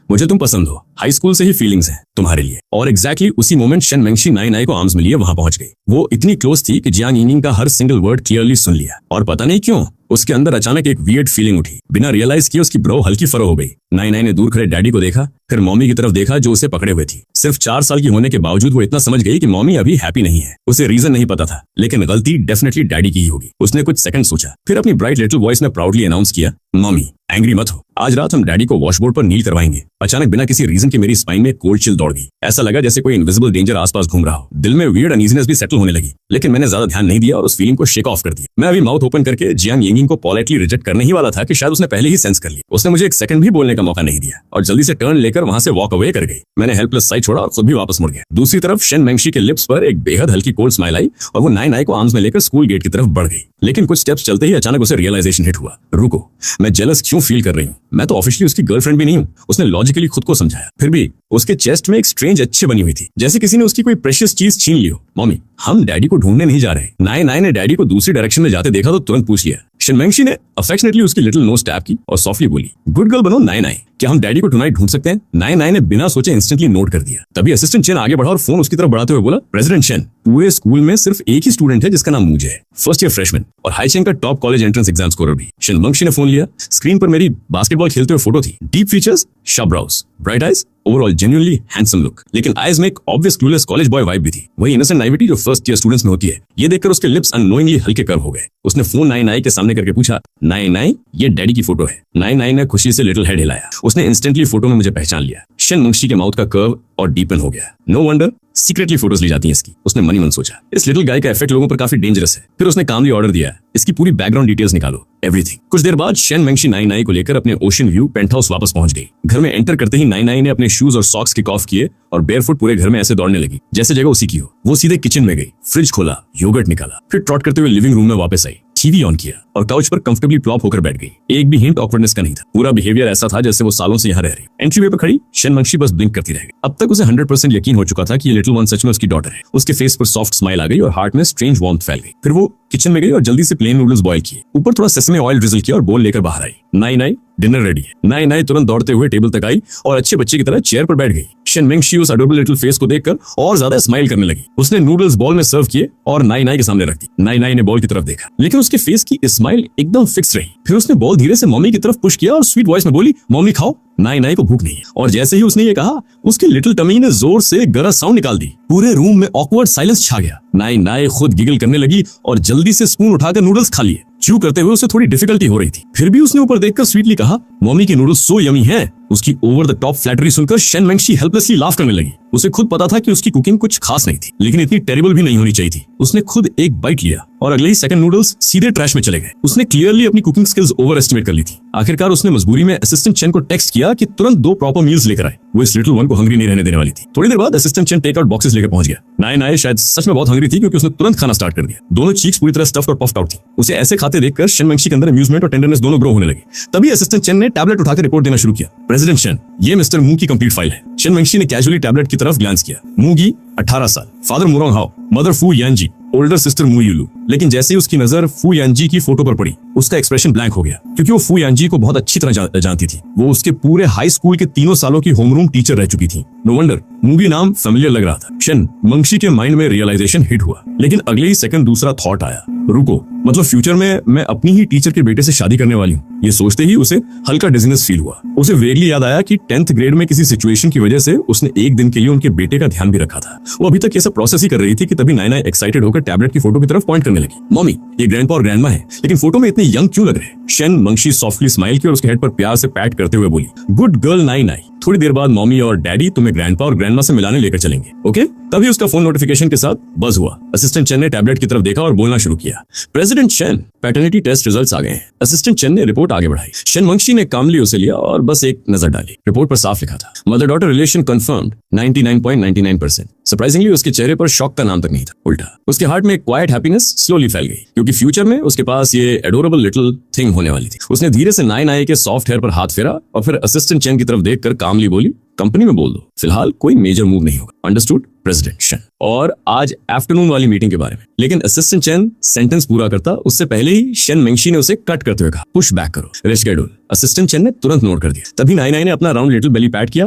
मुझे तुम पसंद हो। हाई स्कूल से ही फीलिंग्स हैं तुम्हारे लिए। और एग्जैक्टली उसी मोमेंट शेन मंगशी नाई नाई को आर्म्स में लिए वहां पहुंच गई। वो इतनी क्लोज थी कि जियांग यिंग का हर सिंगल वर्ड क्लियरली सुन लिया। और पता नहीं क्यों उसके अंदर अचानक एक वियर्ड फीलिंग उठी। बिना रियलाइज किए उसकी ब्रो हल्की फरो हो गई। नाई नाई ने दूर खड़े डैडी को देखा, फिर मॉमी की तरफ देखा जो उसे पकड़े हुए थी। सिर्फ 4 साल की होने के बावजूद वो इतना समझ गई कि मॉमी अभी हैप्पी नहीं है। उसे रीजन नहीं पता था, लेकिन गलती डेफिनेटली डैडी की ही होगी। उसने कुछ सेकंड सोचा, फिर अपनी ब्राइट लिटिल वॉइस में प्राउडली अनाउंस किया, मॉमी एंग्री मत हो, आज रात हम डैडी को वॉशबोर्ड पर नील करवाएंगे। अचानक बिना किसी रीजन के मेरी स्पाइन में कोल्ड चिल दौड़ गई। ऐसा लगा जैसे कोई इनविजिबल डेंजर आसपास घूम रहा हो। दिल में वियर्ड अनईजीनेस भी सेटल होने लगी, लेकिन मैंने ज्यादा ध्यान नहीं दिया और उस फीलिंग को शेक ऑफ कर दिया। मैं अभी माउथ ओपन करके जियांग यिंग को पोलाइटली रिजेक्ट करने ही वाला था कि शायद उसने पहले ही सेंस कर लिया। उसने मुझे एक सेकंड भी बोलने का मौका नहीं दिया और जल्दी से टर्न लेकर वहां से वॉक अवे कर गई। मैंने हेल्पलेस साइड छोड़ा और खुद भी वापस मुड़ गया। दूसरी तरफ शेन मंगशी के लिप्स पर एक बेहद हल्की कोल्ड स्माइल आई और वो नाई नाई को आर्म्स में लेकर स्कूल गेट की तरफ बढ़ गई। लेकिन कुछ स्टेप्स चलते ही अचानक उसे रियलाइजेशन हिट हुआ, रुको, मैं जेलस क्यों फील कर रही हूँ? मैं तो ऑफिशियली उसकी गर्लफ्रेंड भी नहीं हूँ। उसने लॉजिकली खुद को समझाया। फिर भी उसके चेस्ट में एक स्ट्रेंज अच्छे बनी हुई थी, जैसे किसी ने उसकी कोई प्रेशियस चीज छीन ली हो। मम्मी, हम डैडी को ढूंढने नहीं जा रहे। नाई नाई ने डैडी को दूसरी डायरेक्शन में जाते देखा तो तुरंत पूछ लिया। शेन मंगशी ने अफेक्शनेटली उसकी लिटिल नोज टैप की और सॉफ्टली बोली, गुड गर्ल बनो नाई नाई, क्या हम डैडी को टुनाइट ढूंढ सकते हैं? नाई नाई ने बिना सोचे इंस्टेंटली नोट कर दिया। तभी असिस्टेंट चेन आगे बढ़ा और फोन उसकी तरफ बढ़ाते हुए बोला, प्रेसिडेंट चेन, पूरे स्कूल में सिर्फ एक ही स्टूडेंट है जिसका नाम मुझे है, फर्स्ट ईयर फ्रेशमैन और हाईचेंग का top college entrance exam scorer भी। शेन मंगशी ने फोन लिया। स्क्रीन पर मेरी बास्केटबॉल खेलते हुए फोटो थी। Deep features, sharp brows, bright eyes, overall genuinely handsome look, लेकिन आईज में एक obvious clueless college boy vibe भी थी। वही इनोसेंट नाइविटी जो फर्स्ट ईयर स्टूडेंट्स में होती है। ये देखकर उसके लिप्स अननोइंगली हल्के कर्व हो गए। उसने फोन नाई नाई के सामने करके पूछा, नाई नाई, ये डैडी की फोटो है। नाई नाई ने खुशी से लिटिल हेड हिलाया। उसने इंस्टेंटली फोटो में मुझे पहचान लिया। शेन मंगशी के माउथ का कर्व और डीपन हो गया। नो वंडर सीक्रेटली फोटोज ली जाती हैं इसकी। उसने मनी मन सोचा, इस लिटिल गाय का इफेक्ट लोगों पर काफी डेंजरस है। फिर उसने कामली ऑर्डर दिया, इसकी पूरी बैकग्राउंड डिटेल्स निकालो, एवरीथिंग। कुछ देर बाद शेन मंगशी नाई नाई को लेकर अपने ओशन व्यू पेंट हाउस वापस पहुंच गई। घर में एंटर करते ही नाई नाई ने अपने शूज और सॉक्स किक ऑफ किए और बेयरफुट पूरे घर में ऐसे दौड़ने लगी जैसे जगह उसी की हो। वो सीधे किचन में गई, फ्रिज खोला, योगर्ट निकाला, फिर ट्रॉट करते हुए लिविंग रूम में वापस आई, टीवी ऑन किया और काउच पर कंफर्टेबली प्लॉप होकर बैठ गई। एक भी हिंट ऑकवर्डनेस का नहीं था। पूरा बिहेवियर ऐसा था जैसे वो सालों से यहाँ रह रही। एंट्री वे पर खड़ी शेन मंगशी बस ब्लिंक करती रह गई। अब तक उसे 100% यकीन हो चुका था कि ये लिटिल वन सच में उसकी डॉटर है। उसके फेस पर सॉफ्ट स्माइल आ गई और हार्ट में स्ट्रेंज वार्मथ फैल गई। फिर वो किचन में गई और जल्दी से प्लेन नूडल्स बॉयल किए, ऊपर थोड़ा सेसमे ऑयल ड्रिजल किया और बोल लेकर बाहर आई। नाई नाई, डिनर रेडी है। नाई नाई तुरंत दौड़ते हुए टेबल तक आई और अच्छे बच्चे की तरह चेयर पर बैठ गई। शेन मेंगशी उस अडोरेबल लिटिल फेस को देखकर और ज्यादा स्माइल करने लगी। उसने नूडल्स बॉल में सर्व किए और नाई नाई के सामने रख दी। नाई नाई ने बॉल की तरफ देखा, लेकिन उसके फेस की स्माइल एकदम फिक्स रही। फिर उसने बॉल धीरे से मम्मी की तरफ पुश किया और स्वीट वॉइस में बोली, मम्मी खाओ, नाई नाई को भूख नहीं है। और जैसे ही उसने ये कहा, उसकी लिटिल टमी ने जोर से गरज साउंड निकाल दी। पूरे रूम में ऑकवर्ड साइलेंस छा गया। नाई नाई खुद गिगल करने लगी और जल्दी से स्पून उठाकर नूडल्स खा लिए। च्यू करते हुए उसे थोड़ी डिफिकल्टी हो रही थी, फिर भी उसने ऊपर देखकर स्वीटली कहा, मम्मी की नूडल्स सो यमी हैं। उसकी ओवर द टॉप फ्लैटरी सुनकर शेन मेंगशी हेल्पलेसली लाफ करने लगी। उसे खुद पता था कि उसकी कुकिंग कुछ खास नहीं थी, लेकिन इतनी टेरिबल भी नहीं होनी चाहिए थी। उसने खुद एक बाइट लिया और अगले ही सेकंड नूडल्स सीधे ट्रैश में चले गए। उसने क्लियरली अपनी कुकिंग स्किल्स ओवर एस्टिमेट कर ली थी। आखिरकार उसने मजबूरी में असिस्टेंट चेन को टेक्स्ट किया कि तुरंत 2 प्रॉपर मील्स लेकर आए। वो इस लिटिल वन को हंग्री नहीं रहने देने वाली थी। थोड़ी देर बाद assistant Chen take out boxes लेकर पहुंच गया। नाई नाई शायद सच में बहुत हंग्री थी, क्योंकि उसने तुरंत खाना स्टार्ट कर दिया। दोनों चीक्स पूरी तरह स्टफ्ड और पफ्ड आउट थी। उसे ऐसे खाते देखकर शेन मेंगशी के अंदर अम्यूजमेंट और टेंडरनेस दोनों ग्रो होने लगी। तभी असिस्टेंट चेन ने टैबलेट उठाकर रिपोर्ट देना शुरू किया। प्रेसिडेंट शेन, ये मिस्टर मू की कंप्लीट फाइल है। शेन मेंगशी ने कैजुअली टैबलेट की तरफ ग्लांस किया। मूगी 18 साल, फादर मुरोंग हाओ, मदर फू यांजी, ओल्डर सिस्टर मू युलू। लेकिन जैसे ही उसकी नजर फू यांजी की फोटो पर पड़ी, उसका एक्सप्रेशन ब्लैंक हो गया, क्योंकि वो फू यांजी को बहुत अच्छी तरह जानती थी। वो उसके पूरे हाई स्कूल के 3 सालों की होमरूम टीचर रह चुकी थी। नो वंडर मूवी नाम फेमिलियर लग रहा था। शेन मेंगशी के माइंड में रियलाइजेशन हिट हुआ, लेकिन अगले ही सेकंड दूसरा थॉट आया, रुको, मतलब फ्यूचर में मैं अपनी ही टीचर के बेटे से शादी करने वाली हूँ। ये सोचते ही उसे हल्का डिजीनेस फील हुआ। उसे वेगली याद आया कि 10th ग्रेड में किसी सिचुएशन की वजह से उसने एक दिन के लिए उनके बेटे का ध्यान भी रखा था। वो अभी तक ये सब प्रोसेस ही कर रही थी कि तभी नाई नाई एक्साइटेड होकर टैबलेट की फोटो की तरफ पॉइंट करने लगी। मम्मी, ये ग्रैंडपा और ग्रैंडमा है, लेकिन फोटो में इतने यंग क्यों लग रहे हैं? शेन मेंगशी सॉफ्टली स्माइल की और उसके हेड पर प्यार से पैट करते हुए बोली, गुड गर्ल नाई नाई, थोड़ी देर बाद मम्मी और डैडी तुम्हें ग्रैंडपा और ग्रैंडमा से मिलाने लेकर चलेंगे, ओके? तभी उसका फोन नोटिफिकेशन के साथ बज हुआ। असिस्टेंट चेन ने टैबलेट की तरफ देखा और बोलना शुरू किया, president Shen, paternity test results आ गए हैं। असिस्टेंट चेन ने रिपोर्ट आगे बढ़ाई। शेन मेंगशी ने कामली उसे लिया और बस एक नजर डाली। रिपोर्ट पर साफ लिखा था, mother daughter relation confirmed 99.99%। Surprisingly उसके चेहरे पर शॉक का नाम तक नहीं था। उल्टा उसके हार्ट में एक क्वाइट हैप्पीनेस स्लोली फैल गई, क्योंकि फ्यूचर में उसके पास ये एडोरेबल लिटिल थिंग होने वाली थी। उसने धीरे से नाई नाई के सॉफ्ट हेयर पर हाथ फेरा और फिर असिस्टेंट चेन की तरफ देखकर कामली बोली, कंपनी में बोल दो, फिलहाल कोई मेजर मूव नहीं होगा, अंडरस्टूड प्रेसिडेंट शेन। और आज आफ्टरनून वाली मीटिंग के बारे में। लेकिन असिस्टेंट चेन सेंटेंस पूरा करता उससे पहले ही शेन मेंगशी ने उसे कट करते हुए कहा, पुश बैक करो, रिस्केड्यूल। असिस्टेंट चेन ने तुरंत नोट कर दिया। तभी नाई नाई ने अपना राउंड लिटिल बेली पैट किया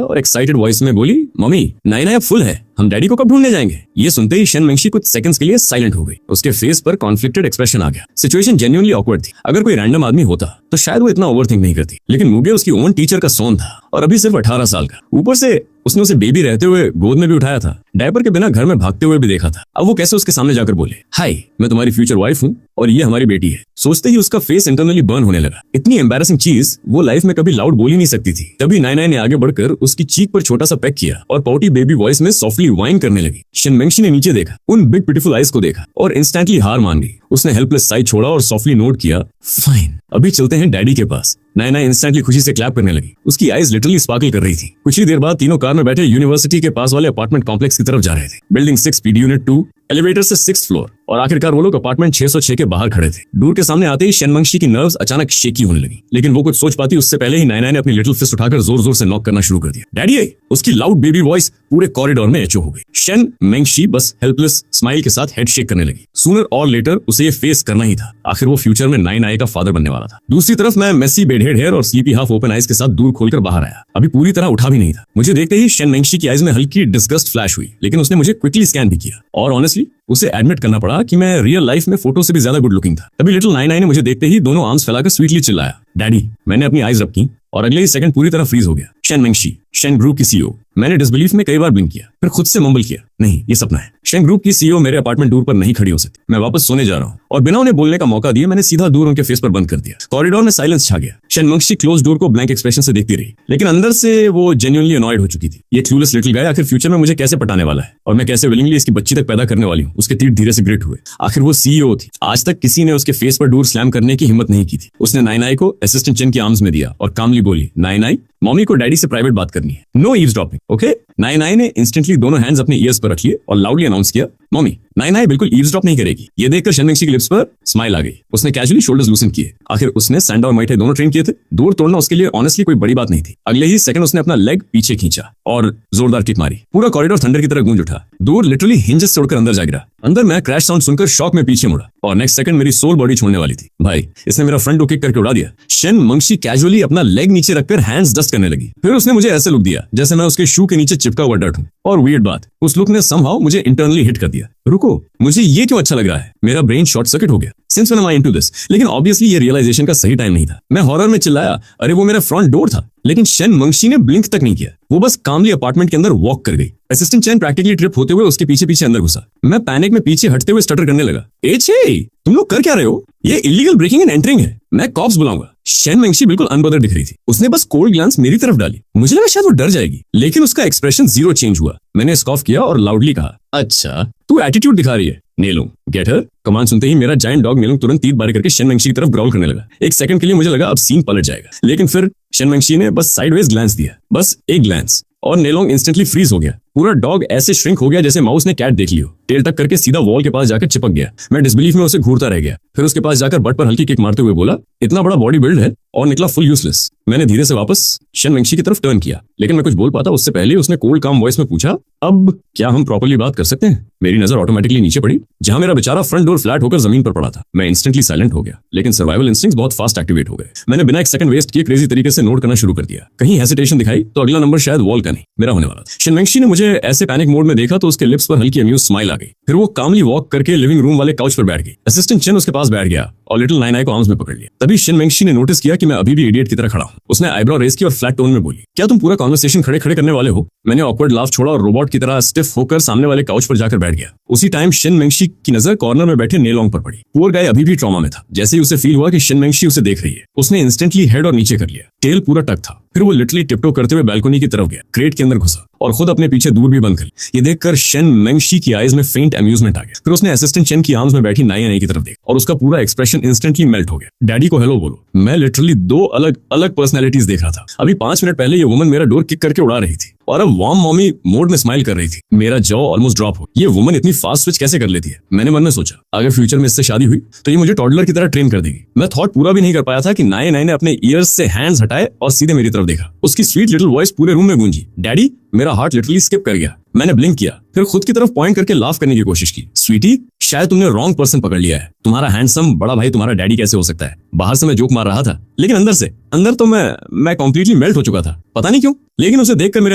और एक्साइटेड वॉइस में बोली, मम्मी, नाई नाई अब फुल है, हम डैडी को कब ढूंढने जाएंगे? ये सुनते ही शेन मेंगशी कुछ सेकंड्स के लिए साइलेंट हो गई। उसके फेस पर कॉन्फ्लिक्टेड एक्सप्रेशन आ गया। सिचुएशन जेन्युइनली ऑकवर्ड थी। अगर कोई रैंडम आदमी होता तो शायद वो इतना ओवरथिंक नहीं करती, लेकिन मुगे उसकी ओन टीचर का सोन था और अभी सिर्फ 18 साल का। ऊपर से उसने उसे बेबी रहते हुए गोद में भी उठाया था, डायपर के बिना घर में भागते हुए भी देखा था। अब वो कैसे उसके सामने जाकर बोले, हाय, मैं तुम्हारी फ्यूचर वाइफ हूँ और ये हमारी बेटी है? सोचते ही उसका फेस इंटरनली बर्न होने लगा। इतनी एम्बैरेसिंग चीज वो लाइफ में कभी लाउड बोल ही नहीं सकती थी। तभी नाई नाई ने आगे बढ़कर उसकी चीक पर छोटा सा पेक किया और पॉटी बेबी वॉइस में सॉफ्टली वाइन करने लगी। शेन मेंगशी ने नीचे देखा, उन बिग ब्यूटीफुल आईज को देखा और इंस्टेंटली हार मान गई। उसने हेल्पलेस साइड छोड़ा और सॉफ्टली नोट किया, फाइन, अभी चलते हैं डैडी के पास। नाई नाई इंस्टेंटली खुशी से क्लैप करने लगी। उसकी आईज लिटरली स्पार्कल कर रही थी। कुछ ही देर बाद तीनों कार में बैठे यूनिवर्सिटी के पास वाले अपार्टमेंट कॉम्प्लेक्स की तरफ जा रहे थे। बिल्डिंग 6 पीडी यूनिट 2, एलिवेटर से 6th फ्लोर, और आखिरकार वो लोग अपार्टमेंट 606 के बाहर खड़े थे। डोर के सामने आते ही शेन मेंगशी की नर्व्स अचानक शेकी होने लगी, लेकिन वो कुछ सोच पाती उससे पहले ही नाई नाई ने अपनी लिटिल फिस्ट उठाकर जोर जोर से नॉक करना शुरू कर दिया। डैडी, उसकी लाउड बेबी वॉइस पूरे कॉरिडोर में एचो हो गई। शेन मेंगशी बस हेल्पलेस स्माइल के साथ हेड शेक करने लगी। सूनर और लेटर उसे ये फेस करना ही था। आखिर वो फ्यूचर में नाई नाई का फादर बनने वाला था। दूसरी तरफ मैं मेसी बेडहेड हेयर और स्लीपी हाफ ओपन आइज के साथ दूर खोलकर बाहर आया। अभी पूरी तरह उठा भी नहीं था। मुझे देखते ही शेन मेंगशी की आइज में हल्की डिस्गस्ट फ्लैश हुई, लेकिन उसने मुझे क्विकली स्कैन भी किया और ऑनेस्टली उसे एडमिट करना पड़ा कि मैं रियल लाइफ में फोटो से भी ज्यादा गुड लुकिंग था। तभी लिटिल नाई नाई ने मुझे देखते ही दोनों आर्म्स फैलाकर स्वीटली चिल्लाया, डैडी। मैंने अपनी आइज रब की और अगले ही सेकंड पूरी तरह फ्रीज हो गया। शेन मेंगशी, शेन ग्रुप की सीईओ। मैंने डिसबिलीफ में कई बार ब्लिंक किया, फिर खुद से मम्बल किया, नहीं, ये सपना है। शेन ग्रुप की सीईओ मेरे अपार्टमेंट डोर पर नहीं खड़ी हो सकती। मैं वापस सोने जा रहा हूँ। और बिना उन्हें बोलने का मौका दिए मैंने सीधा दूर उनके फेस पर बंद कर दिया। कॉरिडोर में साइलेंस छा गया। शेन मेंगशी क्लोज डोर को ब्लैंक एक्सप्रेशन से देखती रही, लेकिन अंदर से वो जेन्युइनली अनॉयड हो चुकी थी। ये क्लूलेस लिटिल गाय आखिर फ्यूचर में मुझे कैसे पटाने वाला है और मैं कैसे विलिंगली इसकी बच्ची तक पैदा करने वाली हूँ। उसके तीर धीरे से ग्रिट हुए। आखिर वो सीईओ थी। आज तक किसी ने उसके फेस पर डोर स्लैम करने की हिम्मत नहीं की थी। उसने नाई नाई को असिस्टेंट चेन की आर्म्स में दिया और कामली बोली, नाई नाई, मम्मी को डैडी से प्राइवेट बात करनी है, नो ईव्सड्रॉपिंग, ओके? नाई नाई ने इंस्टेंटली दोनों हैंड्स अपने ईयर्स पर रख लिए और लाउडली अनाउंस किया, मम्मी नाई बिल्कुल ईव्सड्रॉप नहीं करेगी। ये देखकर शनमेंशी की लिप्स पर स्माइल आ गई। उसने कैजुअली शोल्डर्स लूसन किए। आखिर उसने सैंडा और माइटे दोनों ट्रेन किए थे। डोर तोड़ना उसके लिए ऑनेस्टली कोई बड़ी बात नहीं थी। अगले ही सेकंड उसने अपना लेग पीछे खींचा और जोरदार किक मारी। पूरा कॉरिडोर थंडर की तरह गूंज उठा। डोर लिटरली हिंजेस तोड़कर अंदर जा गिरा। अंदर मैं क्रैश साउंड सुनकर शॉक में पीछे मुड़ा और नेक्स्ट सेकंड मेरी सोल बॉडी छोड़ने वाली थी। भाई इसने मेरा फ्रंट को किक करके उड़ा दिया। शनमेंशी कैजुअली अपना लेग नीचे रखकर हैंड्स डस्ट करने लगी। फिर उसने मुझे ऐसे लुक दिया जैसे मैं उसके शू के नीचे चिपका हुआ डर्ट हूं। और वियर्ड बात, उस लुक ने समहाउ मुझे इंटरनली हिट कर दिया। रुको, मुझे ये क्यों अच्छा लग रहा है? मेरा ब्रेन शॉर्ट सर्किट हो गया। Since when am I into this? लेकिन ऑब्वियसली ये रियलाइजेशन का सही टाइम नहीं था। मैं हॉरर में चिल्लाया, अरे वो मेरा फ्रंट डोर था। लेकिन शनमेंशी ने ब्लिंक तक नहीं किया। वो बस कामली अपार्टमेंट के अंदर वॉक कर गई। असिस्टेंट चैन प्रैक्टिकली ट्रिप होते हुए उसके पीछे पीछे अंदर घुसा। मैं पैनिक में पीछे हटते हुए स्टटर करने लगा। ए छे, तुम लोग कर क्या रहे हो? ये इलीगल ब्रेकिंग एंड एंटरिंग है। मैं कॉप्स बुलाऊंगा। शनमेंशी बिल्कुल अनबॉदर्ड दिख रही थी। उसने बस कोल्ड ग्लांस मेरी तरफ डाली। मुझे लगा शायद वो डर जाएगी, लेकिन उसका एक्सप्रेशन जीरो चेंज हुआ। मैंने स्कॉफ किया और लाउडली कहा, अच्छा तू एटीट्यूड दिखा रही है। Nelong get her. कमांड सुनते ही मेरा जायंट डॉग नेलोंग तुरंत तीर बारी करके शनमेंशी की तरफ ग्राउल करने लगा। एक सेकंड के लिए मुझे लगा अब सीन पलट जाएगा, लेकिन फिर शनमेंशी ने बस साइडवेज ग्लांस दिया, बस एक ग्लांस, और नेलोंग इंस्टेंटली फ्रीज हो गया। पूरा डॉग ऐसे श्रिंक हो गया जैसे माउस ने कैट देख लियो। टेल टक करके सीधा वॉल के पास जाकर चिपक गया। मैं डिसबिलीफ में उसे घूरता रह गया। फिर उसके पास जाकर बट पर हल्की किक मारते हुए बोला, इतना बड़ा बॉडी बिल्ड है और निकला फुल यूजलेस। मैंने धीरे से वापस शनमेंशी की तरफ टर्न किया, लेकिन मैं कुछ बोल पाता उससे पहले उसने कोल्ड काम वॉइस में पूछा, अब क्या हम प्रॉपर्ली बात कर सकते हैं? मेरी नजर ऑटोमेटिकली नीचे पड़ी जहां मेरा बेचारा फ्रंट डोर फ्लैट होकर जमीन पर पड़ा था। मैं इंस्टेंटली साइलेंट हो गया, लेकिन सर्वाइवल इंस्टिंक्ट्स बहुत फास्ट एक्टिवेट हो गए। मैंने बिना एक सेकंड वेस्ट किए क्रेजी तरीके से नोट करना शुरू कर दिया। कहीं हेसिटेशन दिखाई तो अगला नंबर शायद वॉल का नहीं, मेरा होने वाला था। शनमेंशी ने मुझे ऐसे पैनिक मोड में देखा तो उसके लिप्स पर हल्की अम्यूज स्माइल आ गई। फिर वो कामली वॉक करके लिविंग रूम वाले काउच पर बैठ गई। असिस्टेंट चेन उसके पास बैठ गया और लिटिल नाई को आर्म्स में पकड़ लिया। तभी शनमेंशी ने नोटिस किया कि मैं अभी भी इडियट की तरह खड़ा हूं। उसने आईब्रो रेज की और फ्लैट टोन में बोली, क्या तुम पूरा कॉन्वर्सेशन खड़े खड़े करने वाले हो? मैंने ऑकवर्ड लाफ छोड़ा और रोबोट की तरह स्टिफ होकर सामने वाले काउच पर जाकर बैठ गया। उसी टाइम शनमेंशी की नजर कॉर्नर में बैठे नेलोंग पर पड़ी। पुअर गाय अभी भी ट्रॉमा में था। जैसे ही उसे फील हुआ कि शनमेंशी उसे देख रही है, उसने इंस्टेंटली हेड और नीचे कर लिया। टेल पूरा टक था। फिर वो लिटरली टिपटो करते हुए बैल्कनी की तरफ गया, क्रेट के अंदर घुसा और खुद अपने पीछे दूर भी बंद कर ली। ये देखकर शनमेंशी की आईज में फेंट अम्यूजमेंट आ गया। फिर उसने असिस्टेंट चेन की आर्म्स में बैठी नाई की तरफ देखा और उसका पूरा एक्सप्रेशन इंस्टेंटली मेल्ट हो गया। डैडी को हेलो बोलो। मैं लिटरली दो अलग अलग पर्सनैलिटीज देख रहा था। अभी 5 मिनट पहले ये वुमन मेरा डोर किक करके उड़ा रही थी और अब वार्म मॉमी मोड में स्माइल कर रही थी। मेरा जॉ ऑलमोस्ट ड्रॉप हो। ये वुमन इतनी फास्ट स्विच कैसे कर लेती है? मैंने मन में सोचा, अगर फ्यूचर में इससे शादी हुई तो ये मुझे टॉडलर की तरह ट्रेन कर देगी। मैं थॉट पूरा भी नहीं कर पाया था कि नाई ने अपने ईयर्स से हैंड्स हटाए और सीधे मेरी तरफ देखा। उसकी स्वीट लिटिल वॉइस पूरे रूम में गूंजी, डैडी। मेरा हार्ट लिटरली स्किप कर गया। मैंने ब्लिंक किया, फिर खुद की तरफ पॉइंट करके लाफ करने की कोशिश की। स्वीटी, शायद तुमने रॉन्ग पर्सन पकड़ लिया है। तुम्हारा हैंडसम बड़ा भाई तुम्हारा डैडी कैसे हो सकता है? बाहर से मैं जोक मार रहा था, लेकिन अंदर तो मैं कंप्लीटली मेल्ट हो चुका था, पता नहीं क्यों। लेकिन उसे देखकर मेरे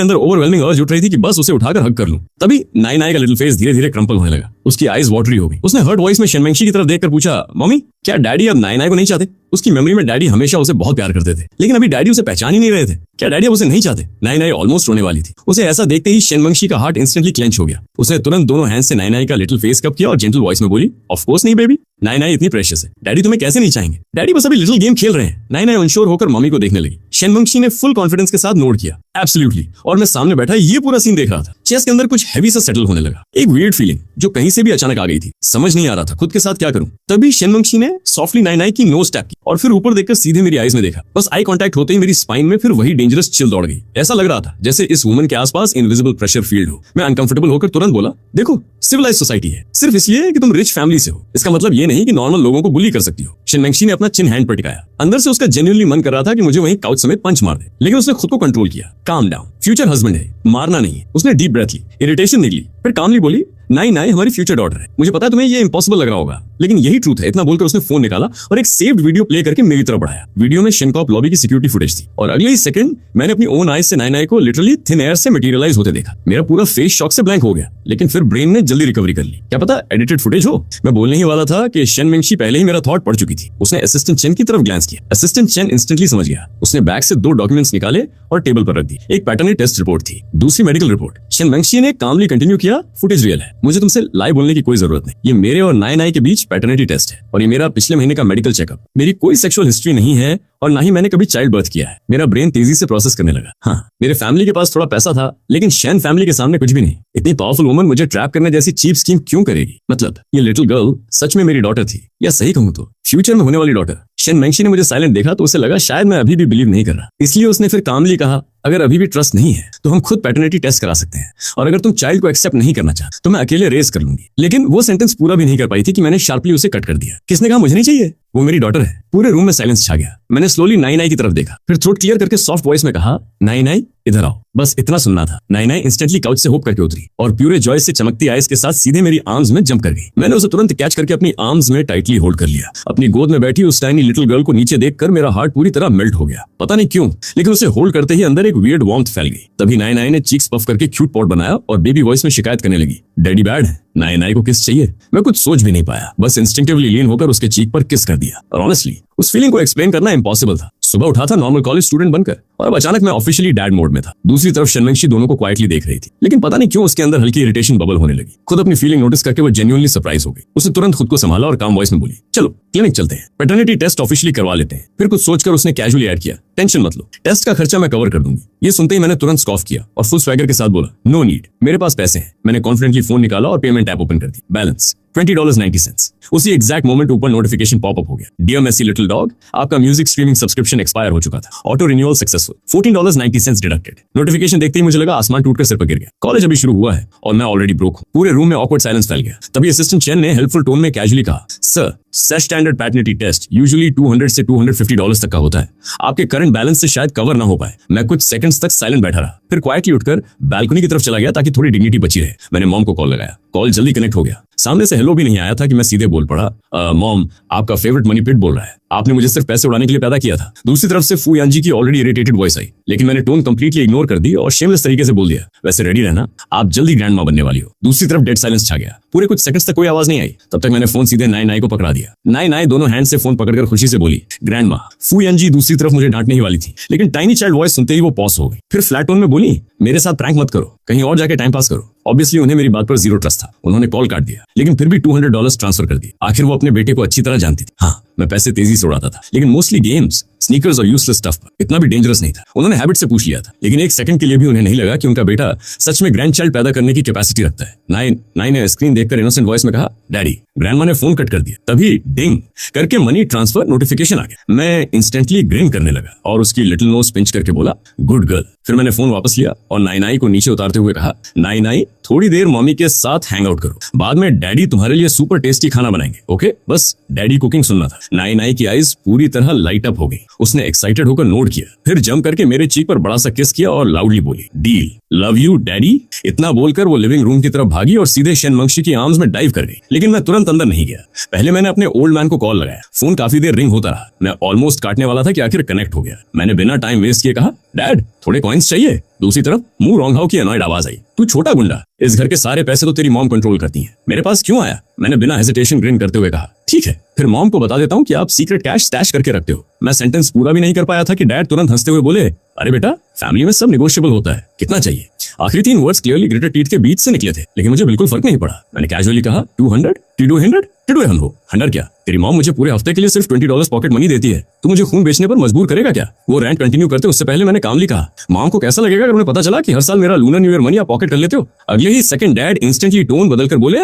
अंदर ओवरवेलमिंग अर्ज उठ रही थी कि बस उसे उठाकर हग कर लूं। तभी नाई का लिटिल फेस धीरे धीरे क्रम्पल होने लगा। उसकी आईज वाटरी हो गई। उसने हर्ट वॉइस में शनमेंशी की तरफ देखकर पूछा, मम्मी क्या डैडी अब नाई को नहीं चाहते? उसकी मेमोरी में डैडी हमेशा उसे बहुत प्यार करते थे, लेकिन अभी डैडी उसे पहचान ही नहीं रहे थे। क्या डैडी अब उसे नहीं चाहते? नाई ऑलमोस्ट रोने वाली थी। उसे ऐसा देखते ही शनमेंशी का हार्ट इंस्टेंटली क्लेंच हो गया। उसने तुरंत दोनों हैंड से नाई का लिटिल फेस कप किया और जेंटल वॉइस में बोली, ऑफ कोर्स नहीं बेबी, नाई इतनी प्रेशियस है। डैडी तुम्हें कैसे नहीं चाहेंगे? डैडी बस अभी लिटिल गेम खेल रहे हैं। नाई अनश्योर होकर मम्मी को देखने लगी। शनमेंशी ने फुल कॉन्फिडेंस के साथ नोट किया, एब्सोल्युटली। और मैं सामने बैठा ये पूरा सीन देख रहा था। चेस्ट के अंदर कुछ हैवी सा सेटल होने लगा। एक वियर्ड फीलिंग जो कहीं से भी अचानक आ गई थी। समझ नहीं आ रहा था खुद के साथ क्या करूं। तभी शनमेंशी ने सॉफ्टली नाई की नोज टैप की और फिर ऊपर देखकर सीधे मेरी आईज में देखा। बस आई कांटेक्ट होते ही मेरी स्पाइन में फिर वही डेंजरस चिल दौड़ गई। ऐसा लग रहा था जैसे इस वुमन के आसपास इनविजिबल प्रेशर फील्ड हो। मैं अनकंफर्टेबल होकर तुरंत बोला, देखो सिविलाइज सोसाइटी है, सिर्फ इसलिए कि तुम रिच फैमिली से हो इसका मतलब ये नहीं कि नॉर्मल लोगों को बुली कर सकती हो। शनमेंशी ने अपना चिन हैंड पर टिकाया। अंदर से उसका जेन्युइनली मन कर रहा था कि मुझे वहीं काउच समेत पंच मार दे, लेकिन उसने खुद को कंट्रोल किया। काम डाउन, फ्यूचर हस्बैंड है, मारना नहीं है। उसने डीप ब्रेथ ली, इरिटेशन निकली, फिर कामली बोली, नाई हमारी फ्यूचर डॉटर है। मुझे पता है तुम्हें ये इंपॉसिबल लग रहा होगा, लेकिन यही ट्रूथ है। इतना बोलकर उसने फोन निकाला और एक सेव्ड वीडियो प्ले करके मेरी तरफ बढ़ाया। वीडियो में शेनकॉप लॉबी की सिक्योरिटी फुटेज थी और अगले ही सेकंड मैंने अपनी ओन आईज से नाई को लिटरली थिन एयर से मटेरियलाइज होते देखा। मेरा पूरा फेस शॉक से ब्लैंक हो गया, लेकिन फिर ब्रेन ने जल्दी रिकवरी कर ली। क्या पता एडिटेड फुटेज हो। मैं बोलने ही वाला था कि शनमेंशी पहले ही मेरा थॉट पढ़ चुकी थी। उसने असिस्टेंट चेन की तरफ ग्लांस किया। असिस्टेंट चेन इंस्टेंटली समझ गया। उसने बैग से 2 डॉक्यूमेंट्स निकाले और टेबल पर रख दी। एक पैटर्नरी टेस्ट रिपोर्ट थी, दूसरी मेडिकल रिपोर्ट। शनमेंशी ने कामली कंटिन्यू किया, फुटेज रियल है, मुझे तुमसे लाइव बोलने की कोई जरूरत नहीं। ये मेरे और नाई के बीच पैटर्निटी टेस्ट है और ये मेरा पिछले महीने का मेडिकल चेकअप। मेरी कोई सेक्सुअल हिस्ट्री नहीं है और ना ही मैंने कभी चाइल्ड बर्थ किया है। मेरा ब्रेन तेजी से प्रोसेस करने लगा। हाँ, मेरे फैमिली के पास थोड़ा पैसा था, लेकिन शैन फैमिली के सामने कुछ भी नहीं। इतनी पावरफुल वुमन मुझे ट्रैप करने जैसी चीप स्कीम क्यों करेगी? मतलब ये लिटिल गर्ल सच में मेरी डॉटर थी, या सही कहूं तो फ्यूचर में होने वाली डॉटर। शेन मैंगशी ने मुझे साइलेंट देखा तो उसे लगा शायद मैं अभी भी बिलीव नहीं कर रहा, इसलिए उसने फिर कामली कहा, अगर अभी भी ट्रस्ट नहीं है तो हम खुद पैटर्निटी टेस्ट करा सकते हैं, और अगर तुम चाइल्ड को एक्सेप्ट नहीं करना चाहते तो मैं अकेले रेस कर लूंगी। लेकिन वो सेंटेंस पूरा भी नहीं कर पाई थी कि मैंने शार्पली उसे कट कर दिया। किसने कहा मुझे नहीं चाहिए, वो मेरी डॉटर है। पूरे रूम में साइलेंस छा गया। मैंने स्लोली नाई नाई की तरफ देखा, फिर थ्रोट क्लियर करके सॉफ्ट वॉइस में कहा, नाई नाई इधर आओ। बस इतना सुनना था। नाई नाई इंस्टेंटली काउच से होप करके उतरी और प्यूरे जॉय से चमकती आईज के साथ सीधे मेरी आर्म्स में जंप कर गई। मैंने उसे तुरंत कैच करके अपनी आर्म्स में टाइटली होल्ड कर लिया। अपनी गोद में बैठी उस टाइनी लिटिल गर्ल को नीचे देखकर मेरा हार्ट पूरी तरह मेल्ट हो गया। पता नहीं क्यों, लेकिन उसे होल्ड करते ही अंदर एक वियर्ड वार्मथ फैल गई। तभी नाई नाई ने चीक्स पफ करके क्यूट पॉट बनाया और बेबी वॉइस में शिकायत करने लगी, डैडी बैड है, नाई नाई को किस चाहिए। मैं कुछ सोच भी नहीं पाया, बस इंस्टिंक्टिवली लीन होकर उसके चीक पर किस कर दिया। और ऑनेस्टली उस फीलिंग को एक्सप्लेन करना इम्पॉसिबल था। सुबह उठा था नॉर्मल कॉलेज स्टूडेंट बनकर और अब अचानक मैं ऑफिशियली डैड मोड में था। दूसरी तरफ शेन मैंगशी दोनों को क्वाइटली देख रही थी, लेकिन पता नहीं क्यों उसके अंदर हल्की इरिटेशन बबल होने लगी। खुद अपनी फीलिंग नोटिस करके वो जेन्युइनली सरप्राइज हो गई। उसने तुरंत खुद को संभाला और काम वॉइस में बोली, चलो क्लिनिक चलते हैं, पैटर्निटी टेस्ट ऑफिशियली करवा लेते हैं। फिर कुछ सोचकर उसने कैजुअली ऐड किया, टेंशन मत लो, टेस्ट का खर्चा मैं कवर कर दूंगी। ये सुनते ही मैंने तुरंत स्कॉफ किया और फुल स्वैगर के साथ बोला, नो नीड, मेरे पास पैसे हैं। मैंने कॉन्फिडेंटली फोन निकाला और पेमेंट ऐप ओपन कर दी। बैलेंस $20.90। उसी एग्जैक्ट मोमेंट ऊपर नोटिफिकेशन पॉपअप हो गया, डियर मेसी लिटिल डॉग, आपका म्यूजिक स्ट्रीमिंग सब्सक्रिप्शन एक्सपायर हो चुका था, auto renewal successful, $14.90 deducted. Notification देखते ही मुझे लगा आसमान टूटकर सिर पर गिर गया। कॉलेज अभी शुरू हुआ है और मैं ऑलरेडी ब्रोक हूं। पूरे रूम में ऑकवर्ड साइलेंस फैल गया। तभी असिस्टेंट चेन ने हेल्पफुल टोन में कैजुअली कहा, sir set standard paternity test usually $200 से $250 तक का होता है, आपके करंट बैलेंस से शायद कवर ना हो पाए। मैं कुछ सेकंड्स तक साइलेंट बैठा रहा, फिर क्वाइटली उठकर बालकनी की तरफ चला गया ताकि थोड़ी डिग्निटी बची रहे। मैंने मॉम को कॉल लगाया, कॉल जल्दी कनेक्ट हो गया। सामने से हेलो भी नहीं आया था कि मैं सीधे बोल पड़ा, मॉम आपका फेवरेट मनी पिट बोल रहा है, आपने मुझे सिर्फ पैसे उड़ाने के लिए पैदा किया था। दूसरी तरफ से फू यानजी की ऑलरेडी इरिटेटेड वॉइस आई, लेकिन मैंने टोन कंप्लीटली इग्नोर कर दी और शेमलेस तरीके से बोल दिया, वैसे रेडी रहना, आप जल्दी ग्रैंड मां बनने वाली हो। दूसरी तरफ डेड साइलेंस छा गया। पूरे कुछ सेकंड्स तक कोई आवाज नहीं आई। तब तक मैंने फोन सीधे नाई नाई को पकड़ा दिया। नाई नाई दोनों हैंड से फोन पकड़कर खुशी से बोली, ग्रैंड मां। फू यानजी दूसरी तरफ मुझे डांटने ही वाली थी, लेकिन टाइनी चाइल्ड वॉइस सुनते ही वो पॉज हो गई। फिर फ्लैट टोन में बोली, मेरे साथ प्रैंक मत करो, कहीं और जाके टाइम पास करो। ऑब्वियसली उन्हें मेरी बात पर जीरो ट्रस्ट था। उन्होंने कॉल काट दिया, लेकिन फिर भी $200 ट्रांसफर कर दिए। आखिर वो अपने बेटे को अच्छी तरह जानती थी। हाँ, मैं पैसे तेजी से उड़ाता था, लेकिन मोस्टली गेम्स, स्नीकर्स और यूजलेस स्टफ पर। इतना भी डेंजरस नहीं था। उन्होंने हैबिट से पूछ लिया था, लेकिन एक सेकंड के लिए भी उन्हें नहीं लगा कि उनका बेटा सच में ग्रैंड चाइल्ड पैदा करने की कैपेसिटी रखता है। नाई ने स्क्रीन देखकर इनोसेंट वॉइस में कहा, डैडी। ग्रैंडमा ने फोन कट कर दिया। तभी डिंग करके मनी ट्रांसफर नोटिफिकेशन आ गया। मैं इंस्टेंटली ग्रिन करने लगा और उसकी लिटिल नोज पिंच करके बोला, गुड गर्ल। फिर मैंने फोन वापस लिया और नाई नाई को नीचे उतारते हुए कहा, नाई नाई थोड़ी देर मम्मी के साथ हैंग आउट करो, बाद में डैडी तुम्हारे लिए सुपर टेस्टी खाना बनाएंगे, ओके? बस डैडी कुकिंग सुनना था। नाई नाई की आईज पूरी तरह लाइट अप हो गई। उसने एक्साइटेड होकर नोट किया, फिर जंप करके मेरे चीक पर बड़ा सा किस किया और लाउडली बोली, डील, लव यू डैडी। इतना बोलकर वो लिविंग रूम की तरफ भागी और सीधे शेन मैंगशी की आर्म्स में डाइव कर गई। लेकिन मैं तुरंत अंदर नहीं गया। पहले मैंने अपने ओल्ड मैन को कॉल लगाया। फोन काफी देर रिंग होता रहा। मैं ऑलमोस्ट काटने वाला था कि आखिर कनेक्ट हो गया। मैंने बिना टाइम वेस्ट किए कहा, डैड थोड़े कॉइन्स चाहिए। दूसरी तरफ मुंह रॉन्ग हाउ की अनॉयड आवाज आई, तू छोटा गुंडा, इस घर के सारे पैसे तो तेरी मॉम कंट्रोल करती है, मेरे पास क्यों आया? मैंने बिना हेजिटेशन ग्रिन करते हुए कहा, ठीक है, फिर मॉम को बता देता हूँ कि आप सीक्रेट कैश स्टैश करके रखते हो। मैं सेंटेंस पूरा भी नहीं कर पाया था कि डैड तुरंत हंसते हुए बोले, अरे बेटा फैमिली में सब निगोशिएबल होता है, कितना चाहिए? आखिरी 3 वर्ड्स क्लियरली ग्रेटेड टीथ के बीच से निकले थे, लेकिन मुझे बिल्कुल फर्क नहीं पड़ा। मैंने कैजुअली कहा, 200, 200, 100 क्या? तेरी मॉम मुझे पूरे हफ्ते के लिए सिर्फ $20 पॉकेट मनी देती है, तू मुझे खून बेचने पर मजबूर करेगा क्या? वो रैंट कंटिन्यू करते उससे पहले मैंने कामली कहा, मॉम को कैसा लगेगा अगर उन्हें पता चला कि हर साल मेरा लूनर न्यू ईयर मनी आप पॉकेट कर लेते हो? अगले ही सेकंड डैड इंस्टेंटली टोन बदलकर बोले,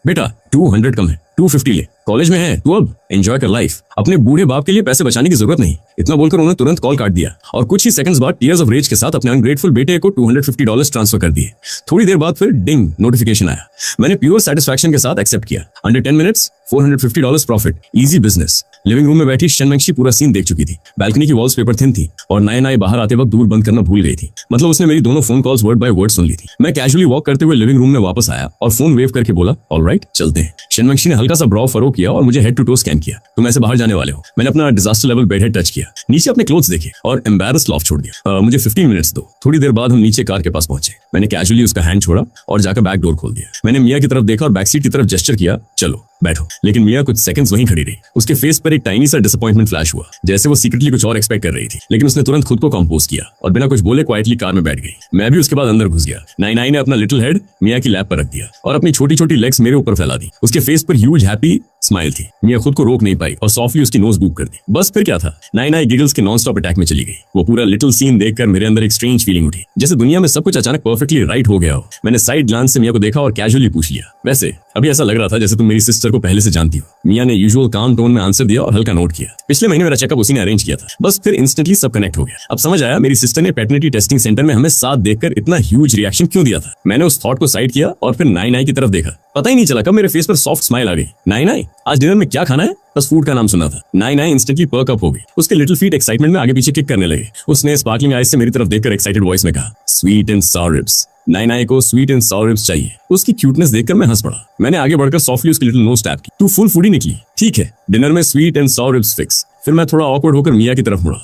बेटा 200 कम है, 250 ले, कॉलेज में है तू, अब एंजॉय कर लाइफ, अपने बूढ़े बाप के लिए पैसे बचाने की जरूरत नहीं। इतना बोलकर उन्होंने तुरंत कॉल काट दिया और कुछ ही सेकंड्स बाद टीयर्स ऑफ रेज के साथ अपने अनग्रेटफुल बेटे को $250 ट्रांसफर कर दिए। थोड़ी देर बाद फिर डिंग नोटिफिकेशन आया। मैंने प्योर सेटिस्फैक्शन के साथ एक्सेप्ट किया। Under 10 minutes $450 profit, easy business. Living room में बैठी शेन मैंगशी पूरा सीन देख चुकी थी। बालकनी की वॉल्स पेपर थिन थी और नए बाहर आते वक्त दूर बंद करना भूल गई थी। मतलब उसने मेरी दोनों phone calls word by word सुन ली थी। मैं कैजुअली वॉक करते हुए लिविंग रूम में वापस आया और फोन वेव करके बोला, ऑलराइट चलते हैं। शेन मैंगशी ने हल्का सा ब्रॉ फरो किया और मुझे हेड टू टो स्कैन किया। तुम ऐसे बाहर जाने वाले हो? मैंने अपना disaster level bed head touch किया, नीचे अपने क्लोथ्स देखे और एम्बैरस लॉफ्ट छोड़ दिया। मुझे 15 मिनट्स दो। थोड़ी देर बाद हम नीचे कार के पास पहुंचे। मैंने कैजुअली उसका हैंड छोड़ा और जाकर बैक डोर खोल दिया। मैंने मिया की तरफ देखा और बैक सीट की तरफ जेस्चर किया, चलो बैठो। लेकिन मिया कुछ सेकंड्स वहीं खड़ी रही। उसके फेस पर एक टाइनी सा डिसअपॉइंटमेंट फ्लैश हुआ, जैसे वो सीक्रेटली कुछ और एक्सपेक्ट कर रही थी। लेकिन उसने तुरंत खुद को कंपोज किया और बिना कुछ बोले क्वाइटली कार में बैठ गई। मैं भी उसके बाद अंदर घुस गया। नाई ने अपना लिटिल हेड मिया की लैप पर रख दिया और अपनी छोटी छोटी लेग्स मेरे ऊपर फैला दी। उसके फेस पर ह्यूज हैप्पी स्माइल थी। मिया खुद को रोक नहीं पाई और सॉफ्टली उसकी नोज बुक कर दी। बस फिर क्या था, नाई गिगल्स के नॉन स्टॉप अटैक में चली गई। वो पूरा लिटिल सीन देखकर मेरे अंदर एक स्ट्रेंज फीलिंग उठी, जैसे दुनिया में सब कुछ अचानक परफेक्टली राइट हो गया हो। मैंने साइड ग्लांस से मिया को देखा और कैजुअली पूछ लिया, वैसे अभी ऐसा लग रहा था जैसे तुम मेरी सिस्टर को पहले से जानती हो। मिया ने यूजुअल काम टोन में आंसर दिया और हल्का नोट किया। पिछले महीने मेरा चेकअप उसी ने अरेंज किया था। बस फिर इंस्टेंटली सब कनेक्ट हो गया। अब समझ आया मेरी सिस्टर ने पैटर्निटी टेस्टिंग सेंटर में हमें साथ देखकर इतना ह्यूज रिएक्शन क्यों दिया था। मैंने उस थॉट को साइड किया और फिर नाई नाई की तरफ देखा। पता ही नहीं चला कब मेरे फेस पर सॉफ्ट स्माइल आ गई। नाई नाई, आज डिनर में क्या खाना है? बस फूड का नाम सुना था। नाई नाई इंस्टेंटली पर्क अप हो गई। उसके लिटिल फीट एक्साइटमेंट में आगे पीछे किक करने लगे। उसने स्पार्कलिंग आईज से मेरी तरफ देखकर एक्साइटेड वॉइस में कहा, स्वीट एंड सॉर रिब्स। नाई नाई को स्वीट एंड सॉर रिब्स चाहिए। उसकी क्यूटनेस देखकर मैं हंस पड़ा। मैंने आगे बढ़कर सॉफ्टली उसकी लिटिल नोज टैप की। तू फुल फूडी निकली। ठीक है, डिनर में sweet and sour ribs fix. फिर मैं थोड़ा ऑकवर्ड होकर मिया की तरफ मुड़ा।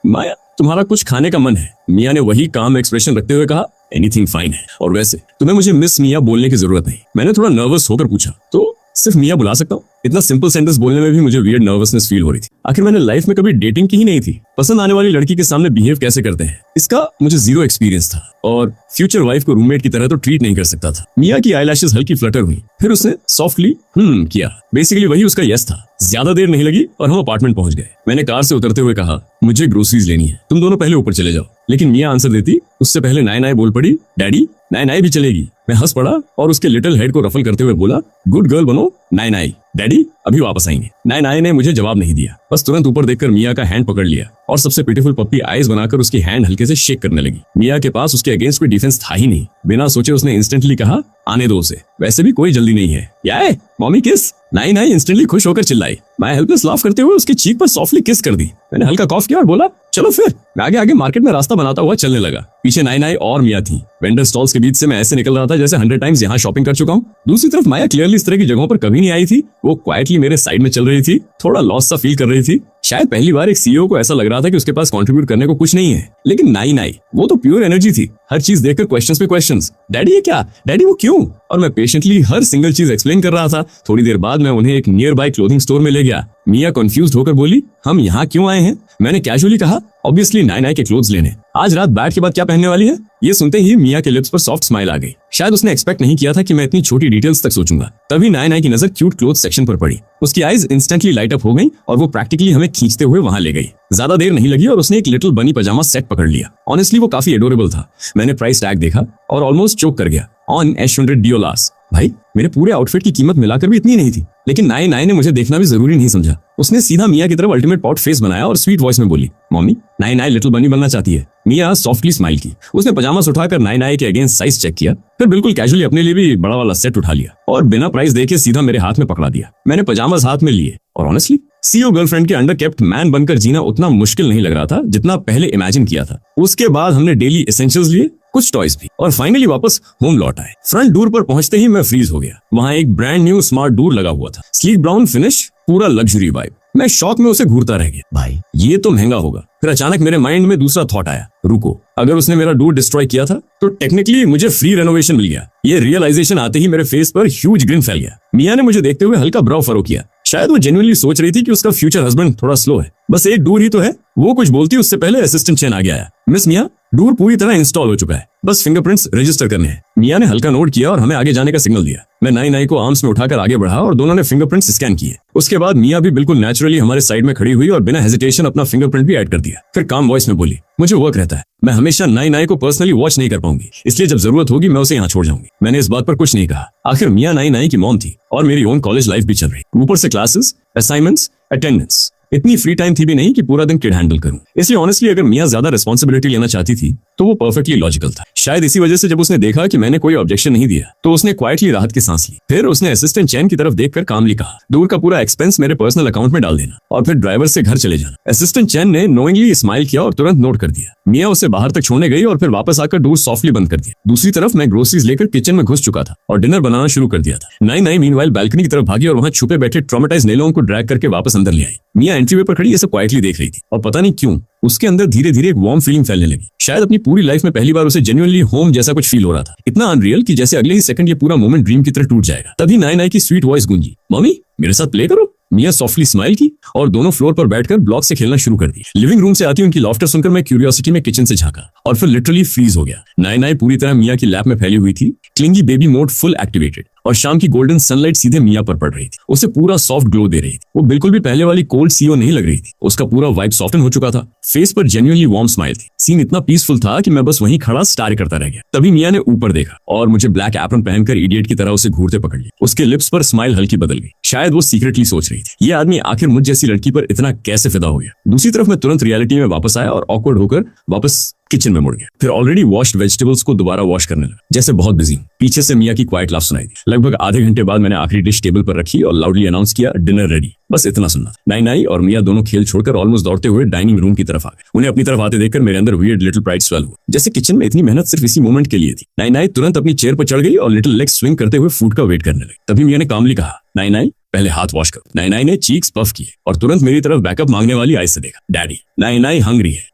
माया, तुम्हारा कुछ खाने का मन है? मिया ने वही काम एक्सप्रेशन रखते हुए कहा, एनीथिंग फाइन है। और वैसे तुम्हें मुझे मिस मिया बोलने की जरूरत नहीं। मैंने थोड़ा नर्वस होकर पूछा, तो सिर्फ मिया बुला सकता हूँ? इतना सिंपल सेंटेंस बोलने में भी मुझे वियर्ड नर्वसनेस फील हो रही थी। आखिर मैंने लाइफ में कभी डेटिंग की ही नहीं थी। पसंद आने वाली लड़की के सामने बिहेव कैसे करते हैं, इसका मुझे जीरो एक्सपीरियंस था और फ्यूचर वाइफ को रूममेट की तरह तो ट्रीट नहीं कर सकता था। मिया की आईलैशेस हल्की फ्लटर हुई। फिर उसने सॉफ्टली किया। बेसिकली वही उसका यस था। ज्यादा देर नहीं लगी और हम अपार्टमेंट पहुंच गए। मैंने कार से उतरते हुए कहा, मुझे ग्रोसरीज लेनी है, तुम दोनों पहले ऊपर चले जाओ। लेकिन मिया आंसर देती उससे पहले नाई नाई बोल पड़ी, डैडी नाई नाई भी चलेगी। मैं हंस पड़ा और उसके लिटिल हेड को रफल करते हुए बोला, गुड गर्ल बनो नाई नाई, डैडी अभी वापस आएंगे। नाई नाई ने मुझे जवाब नहीं दिया, बस तुरंत ऊपर देखकर मिया का हैंड पकड़ लिया और सबसे ब्यूटीफुल पप्पी आईज बनाकर उसकी हैंड हल्के से शेक करने लगी। मिया के पास उसके अगेंस्ट कोई डिफेंस था ही नहीं। बिना सोचे उसने इंस्टेंटली कहा, आने दो उसे, वैसे भी कोई जल्दी नहीं है। यार मॉमी किस। नाई नाई इंस्टेंटली खुश होकर चिल्लाई। मैं हेल्पलेस लाफ करते हुए उसकी चीक पर सॉफ्टली किस कर दी। मैंने हल्का कॉफ किया और बोला, चलो फिर। मैं आगे आगे मार्केट में रास्ता बनाता हुआ चलने लगा। पीछे नाई नाई और मिया थी। वेंडर स्टॉल्स के बीच से मैं ऐसे निकल रहा था जैसे 100 टाइम्स यहाँ शॉपिंग कर चुका हूँ। दूसरी तरफ माया क्लियरली इस तरह की जगहों पर कभी नहीं आई थी। वो क्वाइटली मेरे साइड में चल रही थी, थोड़ा लॉस सा फील कर रही थी। शायद पहली बार एक सीईओ को ऐसा लग रहा था कि उसके पास कंट्रीब्यूट करने को कुछ नहीं है। लेकिन नाई नाई वो तो प्योर एनर्जी थी। हर चीज देखकर क्वेश्चंस पे क्वेश्चंस। डैडी ये क्या, डैडी वो क्यों? और मैं पेशेंटली हर सिंगल चीज एक्सप्लेन कर रहा था। थोड़ी देर बाद मैं उन्हें एक नियर बाय क्लोथिंग स्टोर में ले गया। मिया कंफ्यूज्ड होकर बोली, हम यहाँ क्यों आए हैं? मैंने कैजुअली कहा, ऑब्वियसली नाई नाई के क्लोथ्स लेने। आज रात बैट के बाद क्या पहनने वाली है? ये सुनते ही मिया के लिप्स पर सॉफ्ट स्माइल आ गई। शायद उसने एक्सपेक्ट नहीं किया था कि मैं इतनी छोटी डिटेल्स तक सोचूंगा। तभी नाई नाई की नजर क्यूट क्लोथ सेक्शन पर पड़ी। उसकी आईज इंस्टेंटली लाइट अप हो गई और वो प्रैक्टिकली हमें खींचते हुए वहां ले गई। ज्यादा देर नहीं लगी और उसने एक लिटिल बनी पजामा सेट पकड़ लिया। ऑनेस्टली वो काफी एडोरेबल था। मैंने प्राइस टैग देखा और ऑलमोस्ट चोक कर गया। ऑन $800। भाई मेरे पूरे आउटफिट की कीमत मिलाकर भी इतनी नहीं थी। लेकिन नाई नाई ने मुझे देखना भी जरूरी नहीं समझा। उसने सीधा मिया की तरफ अल्टीमेट पॉट फेस बनाया और स्वीट वॉइस में बोली, मम्मी नाई नाई लिटिल बनी बनना चाहती है। मिया सॉफ्टली स्माइल की। उसने पजामास उठाकर नाई नाई के अगेंस्ट साइज चेक किया, फिर बिल्कुल कैजुअली अपने लिए भी बड़ा वाला सेट उठा लिया और बिना प्राइस देके सीधा मेरे हाथ में पकड़ा दिया। मैंने पजामास हाथ में लिए और ऑनेस्टली सीईओ गर्लफ्रेंड के अंडर केप्ट मैन बनकर जीना उतना मुश्किल नहीं लग रहा था जितना पहले इमेजिन किया था। उसके बाद हमने डेली एसेंशियल्स लिए, कुछ टॉयज भी, और फाइनली वापस होम लौट आए। फ्रंट डोर पर पहुंचते ही मैं फ्रीज हो गया। वहां एक ब्रांड न्यू स्मार्ट डोर लगा हुआ था, स्लीक ब्राउन फिनिश, पूरा लग्जरी वाइब। मैं शॉक में उसे घूरता रह गया। भाई ये तो महंगा होगा। फिर अचानक मेरे माइंड में दूसरा थॉट आया, रुको, अगर उसने मेरा डोर डिस्ट्रॉय किया था तो टेक्निकली मुझे फ्री रेनोवेशन मिल गया। ये रियलाइजेशन आते ही मेरे फेस पर ह्यूज ग्रिन फैल गया। मिया ने मुझे देखते हुए हल्का ब्राउ फरो किया। शायद वो जेन्युइनली सोच रही थी कि उसका फ्यूचर हस्बैंड थोड़ा स्लो है, बस एक डोर ही तो है। वो कुछ बोलती उससे पहले असिस्टेंट चैन आगे आया। मिस मिया, डोर पूरी तरह इंस्टॉल हो चुका है, बस फिंगरप्रिंट्स रजिस्टर करने हैं। मिया ने हल्का नोट किया और हमें आगे जाने का सिग्नल दिया। मैं नाई नाई को आर्म्स में उठाकर आगे बढ़ा और दोनों ने फिंगरप्रिंट्स स्कैन किए। उसके बाद मिया भी बिल्कुल नेचुरली हमारे साइड में खड़ी हुई और बिना हेजिटेशन अपना फिंगरप्रिंट भी ऐड कर दिया। फिर काम वॉइस में बोली, मुझे वर्क रहता है, मैं हमेशा नाई नाई को पर्सनली वॉच नहीं कर पाऊंगी, इसलिए जब जरूरत होगी मैं उसे यहाँ छोड़ जाऊंगी। मैंने इस बात पर कुछ नहीं कहा। आखिर मिया नाई नाई की मॉम थी और मेरी ओन कॉलेज लाइफ भी चल रही, ऊपर से क्लासेस, असाइनमेंट्स, अटेंडेंस। इतनी फ्री टाइम थी भी नहीं कि पूरा दिन किड हैंडल करूं। इसलिए ऑनेस्टली अगर मिया ज्यादा रिस्पॉन्सिबिलिटी लेना चाहती थी तो वो परफेक्टली लॉजिकल था। शायद इसी वजह से जब उसने देखा कि मैंने कोई ऑब्जेक्शन नहीं दिया तो उसने क्वाइटली राहत की सांस ली। फिर उसने असिस्टेंट चैन की तरफ देखकर कामली कहा, डोर का पूरा एक्सपेंस मेरे पर्सनल अकाउंट में डाल देना और फिर ड्राइवर से घर चले जाना। असिस्टेंट चैन ने नोइंगली स्माइल किया और तुरंत नोट कर दिया। मिया उसे बाहर तक छोड़ने गई और फिर वापस आकर डोर सॉफ्टली बंद कर दिया। दूसरी तरफ मैं ग्रोसरीज लेकर किचन में घुस चुका था और डिनर बनाना शुरू कर दिया था। नाई नाई मीनवाइल बालकनी की तरफ भागी और वहां छुपे बैठे ट्रॉमेटाइज नेलों को ड्रैग करके वापस अंदर ले आई। मिया एंट्रीवे पर खड़ी ये सब क्वाइटली देख रही थी और पता नहीं क्यों उसके अंदर धीरे धीरे एक वार्म फीलिंग फैलने लगी। शायद अपनी पूरी लाइफ में पहली बार उसे जेन्युइनली होम जैसा कुछ फील हो रहा था। इतना अनरियल कि जैसे अगले ही सेकंड ये पूरा मोमेंट ड्रीम की तरह टूट जाएगा। तभी नाई नाई की स्वीट वॉइस गूंजी, मम्मी मेरे साथ प्ले करो। मिया सॉफ्टली स्माइल की और दोनों फ्लोर पर बैठकर ब्लॉक से खेलना शुरू कर दी। लिविंग रूम से आती उनकी लॉफ्टर सुनकर मैं क्यूरियोसिटी में किचन से झांका और फिर लिटरली फ्रीज हो गया। नाई नाई पूरी तरह मिया की लैप में फैली हुई थी, clingy baby mode full activated और शाम की गोल्डन सनलाइट सीधे मिया पर पड़ रही थी, उसे पूरा सॉफ्ट ग्लो दे रही थी। वो बिल्कुल भी पहले वाली कोल्ड सीओ नहीं लग रही थी, उसका पूरा वाइब सॉफ्टन हो चुका था। फेस पर जेन्युइनली वार्म स्माइल थी। सीन इतना पीसफुल था कि मैं बस वहीं खड़ा स्टार करता रह गया। तभी मिया ने ऊपर देखा और मुझे ब्लैक एप्रन पहनकर इडियट की तरह उसे घूरते पकड़ लिया। उसके लिप्स पर स्माइल हल्की बदल गई, शायद वो सीक्रेटली सोच रही थी, ये आदमी आखिर मुझ जैसी लड़की पर इतना कैसे फिदा हो गया। दूसरी तरफ मैं तुरंत रियलिटी में वापस आया और ऑकवर्ड होकर वापस किचन में मुड़ गया। फिर ऑलरेडी वॉश्ड वेजिटेबल्स को दोबारा वॉश करने लगा, जैसे बहुत बिजी। पीछे से मिया की क्वाइट लाफ सुनाई दी। लगभग आधे घंटे बाद मैंने आखिरी डिश टेबल पर रखी और लाउडली अनाउंस किया, डिनर रेडी। बस इतना सुनना। नाई नाई और मिया दोनों खेल छोड़कर ऑलमोस्ट दौड़ते हुए डाइनिंग रूम की तरफ आ गए। उन्हें अपनी तरफ आते देखकर मेरे अंदर वियर्ड लिटिल प्राइड स्वेल हुआ, जैसे किचन में इतनी मेहनत सिर्फ इसी मोमेंट के लिए थी। नाई नाई तुरंत अपनी चेयर पर चढ़ गई और लिटिल लेग स्विंग करते हुए फूड का वेट करने लगी। तभी मिया ने कामली कहा, नाई नाई पहले हाथ वॉश करो। नाई नाई ने चीक्स पफ किए और तुरंत मेरी तरफ बैकअप मांगने वाली आई से देखा। डैडी। नाई नाई हंग्री है।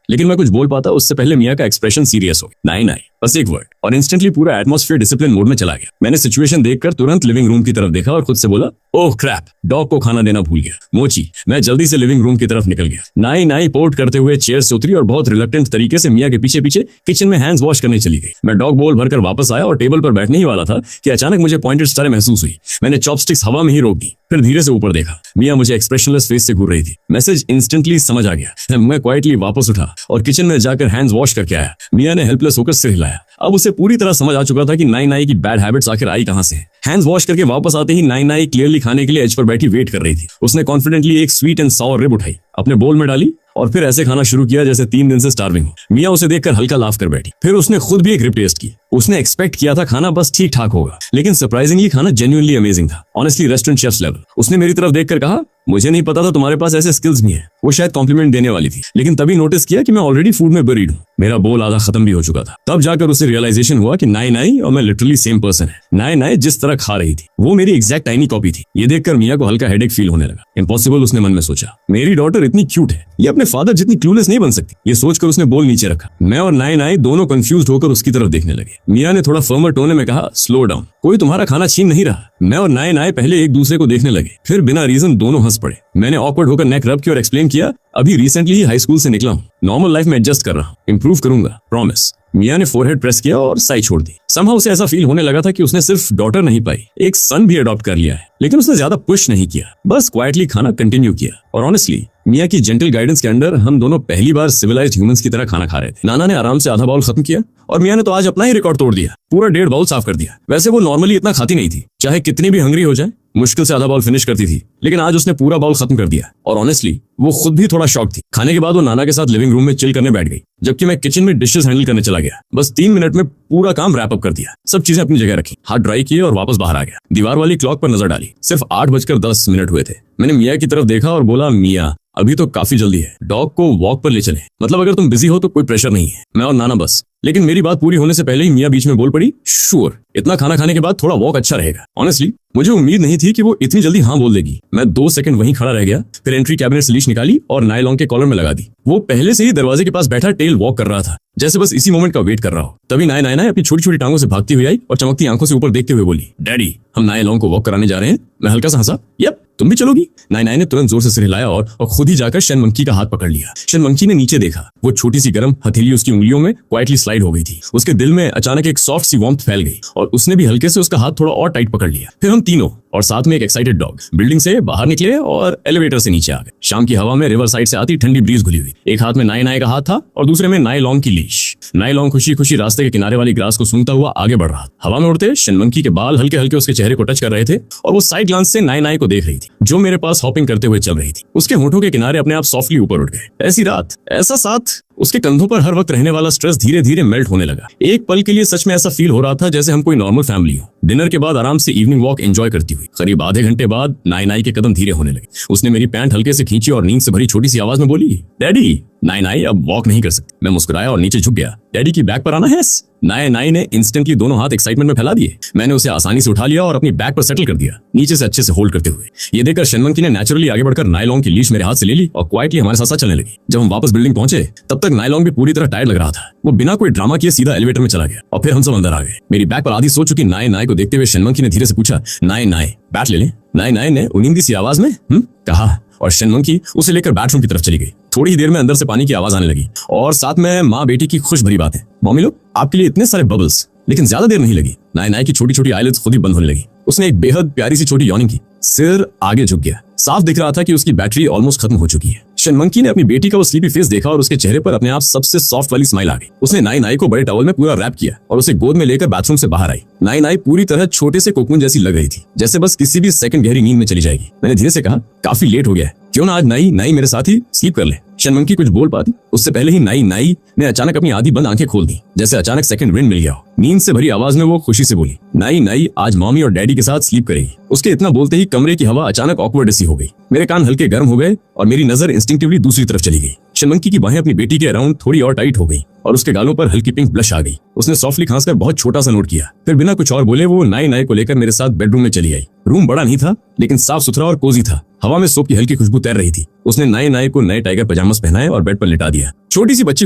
लेकिन मैं कुछ बोल पाता उससे पहले मिया का एक्सप्रेशन सीरियस हो गया। नाई नाई बस एक वर्ड, और इंस्टेंटली पूरा एटमॉस्फेयर डिसिप्लिन मोड में चला गया। मैंने सिचुएशन देखकर तुरंत लिविंग रूम की तरफ देखा और खुद से बोला, ओह क्रैप, डॉग को खाना देना भूल गया। मोची। मैं जल्दी से लिविंग रूम की तरफ निकल गया। नाई नाई पोर्ट करते हुए चेयर से उतरी और बहुत रिलक्टेंट तरीके से मिया के पीछे पीछे किचन में हैंड्स वॉश करने चली गई। मैं डॉग बोल भरकर वापस आया और टेबल पर बैठने ही वाला था कि अचानक मुझे पॉइंटेड स्टार महसूस हुई। मैंने चॉपस्टिक्स हवा में ही रोक दी, फिर धीरे से ऊपर देखा। मिया मुझे एक्सप्रेशनलेस फेस से घूर रही थी। मैसेज इंस्टेंटली समझ आ गया। मैं क्वाइटली वापस उठा और किचन में जाकर हैंड्स वॉश करके आया। मिया ने हेल्पलेस होकर सिर हिलाया। अब उसे पूरी तरह समझ आ चुका था कि नाई नाई की बैड हैबिट्स आखिर आई कहां से हैं। हैंड्स वॉश करके वापस आते ही नाई नाई क्लियरली खाने के लिए एज पर बैठी वेट कर रही थी। उसने कॉन्फिडेंटली एक स्वीट एंड सॉर रिब उठाई, अपने बोल में डाली और फिर ऐसे खाना शुरू किया जैसे 3 दिन से स्टार्विंग हो। मिया उसे देखकर हल्का लाफ कर बैठी। फिर उसने खुद भी एक रिब टेस्ट की। उसने एक्सपेक्ट किया था खाना बस ठीक ठाक होगा, लेकिन सरप्राइजिंगली खाना जेन्युइनली अमेजिंग था। Honestly restaurant chefs level. उसने मेरी तरफ देखकर कहा, मुझे नहीं पता था तुम्हारे पास ऐसे स्किल्स भी हैं। वो शायद कॉम्प्लीमेंट देने वाली थी, लेकिन तभी नोटिस किया कि मैं ऑलरेडी फूड में बरीड हूँ। मेरा बोल आधा खत्म भी हो चुका था। तब जाकर उसे रियलाइजेशन हुआ कि नाई नाई और मैं लिटरली सेम पर्सन है। नाई नाई जिस तरह खा रही थी वो मेरी एग्जैक्ट टाइनी कॉपी थी। ये देखकर मिया को हल्का हेडेक फील होने लगा। इम्पॉसिबल, उसने मन में सोचा। मेरी डॉटर इतनी क्यूट है, ये अपने फादर जितनी क्लूलेस नहीं बन सकती। ये सोचकर उसने बोल नीचे रखा। मैं और नाई नाई दोनों कंफ्यूज होकर उसकी तरफ देखने लगे। मिया ने थोड़ा फर्मर टोन में कहा, स्लो डाउन, कोई तुम्हारा खाना छीन नहीं रहा। मैं और नाई नाई पहले एक दूसरे को देखने लगे, फिर बिना रीजन दोनों हंस पड़े। मैंने ऑकवर्ड होकर नेक रब किया और एक्सप्लेन किया, अभी रिसेंटली ही हाई स्कूल से निकला हूँ, नॉर्मल लाइफ में एडजस्ट कर रहा हूँ, इंप्रूव करूंगा, प्रॉमिस। मिया ने फोरहेड प्रेस किया और साई छोड़ दी। समहाउ उसे ऐसा फील होने लगा था कि उसने सिर्फ डॉटर नहीं पाई, एक सन भी अडॉप्ट कर लिया है। लेकिन उसने ज्यादा पुश नहीं किया, बस क्वाइटली खाना कंटिन्यू किया। और ऑनेस्टली मिया की जेंटल गाइडेंस के अंडर हम दोनों पहली बार सिविलाइज्ड ह्यूमंस की तरह खाना खा रहे थे। नाना ने आराम से आधा बाउल खत्म किया और मिया ने तो आज अपना ही रिकॉर्ड तोड़ दिया, पूरा 1.5 बाउल साफ कर दिया। वैसे वो नॉर्मली इतना खाती नहीं थी, चाहे कितनी भी हंग्री हो जाए मुश्किल से आधा बाउल फिनिश करती थी, लेकिन आज उसने पूरा बाउल खत्म कर दिया। और ऑनेस्टली वो खुद भी थोड़ा शॉक थी। खाने के बाद वो नाना के साथ लिविंग रूम में चिल करने बैठ गई, जबकि मैं किचन में डिशेस हैंडल करने चला गया। बस 3 मिनट में पूरा काम रैप अप कर दिया, सब चीजें अपनी जगह रखी, हाथ ड्राई किए और वापस बाहर आ गया। दीवार वाली क्लॉक पर नजर डाली, सिर्फ 8:10 हुए थे। मैंने मिया की तरफ देखा और बोला, मिया अभी तो काफी जल्दी है, डॉग को वॉक पर ले चले, मतलब अगर तुम बिजी हो तो कोई प्रेशर नहीं है, मैं और नाना बस। लेकिन मेरी बात पूरी होने से पहले ही मिया बीच में बोल पड़ी, श्योर, इतना खाना खाने के बाद थोड़ा वॉक अच्छा रहेगा। ऑनेस्टली मुझे उम्मीद नहीं थी कि वो इतनी जल्दी हाँ बोल देगी। मैं 2 सेकंड वहीं खड़ा रह गया, फिर एंट्री कैबिनेट से लीश निकाली और नायलॉन के कॉलर में लगा दी। वो पहले से ही दरवाजे के पास बैठा टेल वॉक कर रहा था, जैसे बस इसी मोमेंट का वेट कर रहा हो। तभी नाय नाय नाय अपनी छोटी छोटी टांगों से भागती हुई आई और चमकती आंखों से ऊपर देखते हुए बोली, डैडी हम नायलॉन को वॉक कराने जा रहे हैं। मैं हल्का सा हंसा, यप तुम भी चलोगी? नाय नाय ने तुरंत जोर से सिर हिलाया और खुद ही जाकर शन मंकी का हाथ पकड़ लिया। शन मंकी ने नीचे देखा, वो छोटी सी गर्म हथेली उसकी उंगलियों में क्वाइटली स्लाइड हो गई थी। उसके दिल में अचानक एक सॉफ्ट सी वार्मथ फैल गई और उसने भी हल्के से उसका हाथ थोड़ा और टाइट पकड़ लिया। फिर हम तीनों और साथ में एक एक्साइटेड डॉग बिल्डिंग से बाहर निकले और एलिवेटर से नीचे आ गए। शाम की हवा में रिवर साइड से आती ठंडी ब्रीज घुली हुई। एक हाथ में नाय नाय का हाथ था और दूसरे में नाय लॉन्ग की लीश। नाय लॉन्ग खुशी खुशी रास्ते के किनारे वाली ग्रास को सूंघता हुआ आगे बढ़ रहा था। हवा में उड़ते शन मंकी के बाल हल्के हल्के उसके चेहरे को टच कर रहे थे और वो साइड ग्लांस से नाय नाय को देख रही थी, जो मेरे पास हॉपिंग करते हुए चल रही थी। उसके होठों के किनारे अपने आप सॉफ्टली ऊपर उठ गए। ऐसी रात, ऐसा साथ, उसके कंधों पर हर वक्त रहने वाला स्ट्रेस धीरे धीरे मेल्ट होने लगा। एक पल के लिए सच में ऐसा फील हो रहा था जैसे हम कोई नॉर्मल फैमिली हो। डिनर के बाद आराम से इवनिंग वॉक एंजॉय करती हुई करीब आधे घंटे बाद नाय नाय के कदम धीरे होने लगे। उसने मेरी पैंट हल्के से खींची और नींद से भरी छोटी सी आवाज में बोली, डैडी। नाय नाय अब वॉक नहीं कर सकती। मैं मुस्कुराया और नीचे झुक गया। डैडी की बैग पर आना है? नाय नाय ने इंस्टेंटली दोनों हाथ एक्साइटमेंट में फैला दिए। मैंने उसे आसानी से उठा लिया और अपनी बैग पर सेटल कर दिया, नीचे से अच्छे से होल्ड करते हुए। ये देखकर शनमंकी ने नेचुरली आगे बढ़कर नायलॉन्ग की लीश मेरे हाथ से ले ली और क्वाइटली हमारे साथ चलने लगी। जब हम वापस बिल्डिंग पहुंचे तब तक नायलॉन्ग भी पूरी तरह टायर्ड लग रहा था। वो बिना कोई ड्रामा किए सीधा एलिवेटर में चला गया और फिर हम सब अंदर आ गए। मेरी बैग पर आधी सो चुकी नाय नाय को देखते हुए शनमंकी ने धीरे से पूछा, नाय नाय बैट ले ले? नाय नाय ने उनींदी सी आवाज में कहा और शनमंकी उसे लेकर बेडरूम की तरफ चली गई। थोड़ी ही देर में अंदर से पानी की आवाज आने लगी और साथ में माँ बेटी की खुश भरी बातें। मम्मी लोग आपके लिए इतने सारे बबल्स। लेकिन ज्यादा देर नहीं लगी, नाय नाय की छोटी छोटी आईलिड्स खुद ही बंद होने लगी। उसने एक बेहद प्यारी सी छोटी यॉर्निंग की, सिर आगे झुक गया। साफ दिख रहा था कि उसकी बैटरी ऑलमोस्ट खत्म हो चुकी है। शनमंकी ने अपनी बेटी का वो स्लीपी फेस देखा और उसके चेहरे पर अपने आप सबसे सॉफ्ट वाली स्माइल आ गई। उसने नाई नाई को बड़े टॉवल में पूरा रैप किया और उसे गोद में लेकर बाथरूम से बाहर आई। नाई नाई पूरी तरह छोटे से कोकून जैसी लग रही थी, जैसे बस किसी भी सेकंड गहरी नींद में चली जाएगी। मैंने धीरे से कहा, काफी लेट हो गया है, क्यों ना आज नाई नाई मेरे साथ ही स्लीप कर ले। शनमंकी कुछ बोल पाती उससे पहले ही नाई नाई ने अचानक अपनी आधी बंद आंखें खोल दी, जैसे अचानक सेकंड विंड मिल गया हो। नींद से भरी आवाज में वो खुशी से बोली, नाई नाई आज मम्मी और डैडी के साथ स्लीप करेगी। उसके इतना बोलते ही कमरे की हवा अचानक ऑकवर्ड सी हो गई। मेरे कान हल्के गर्म हो गए और मेरी नजर इंस्टिंक्टिवली दूसरी तरफ चली गई। शनमंकी की बाहें अपनी बेटी के अराउंड थोड़ी और टाइट हो गई और उसके गालों पर हल्की पिंक ब्लश आ गई। उसने सॉफ्टली खांसकर बहुत छोटा सा नोट किया, फिर बिना कुछ और बोले वो नाई नाई को लेकर मेरे साथ बेडरूम में चली आई। रूम बड़ा नहीं था, लेकिन साफ सुथरा और कोजी था। हवा में सोप की हल्की खुशबू तैर रही थी। उसने नाई नाई को नए टाइगर पजामास पहनाए और बेड पर लिटा दिया। छोटी सी बच्ची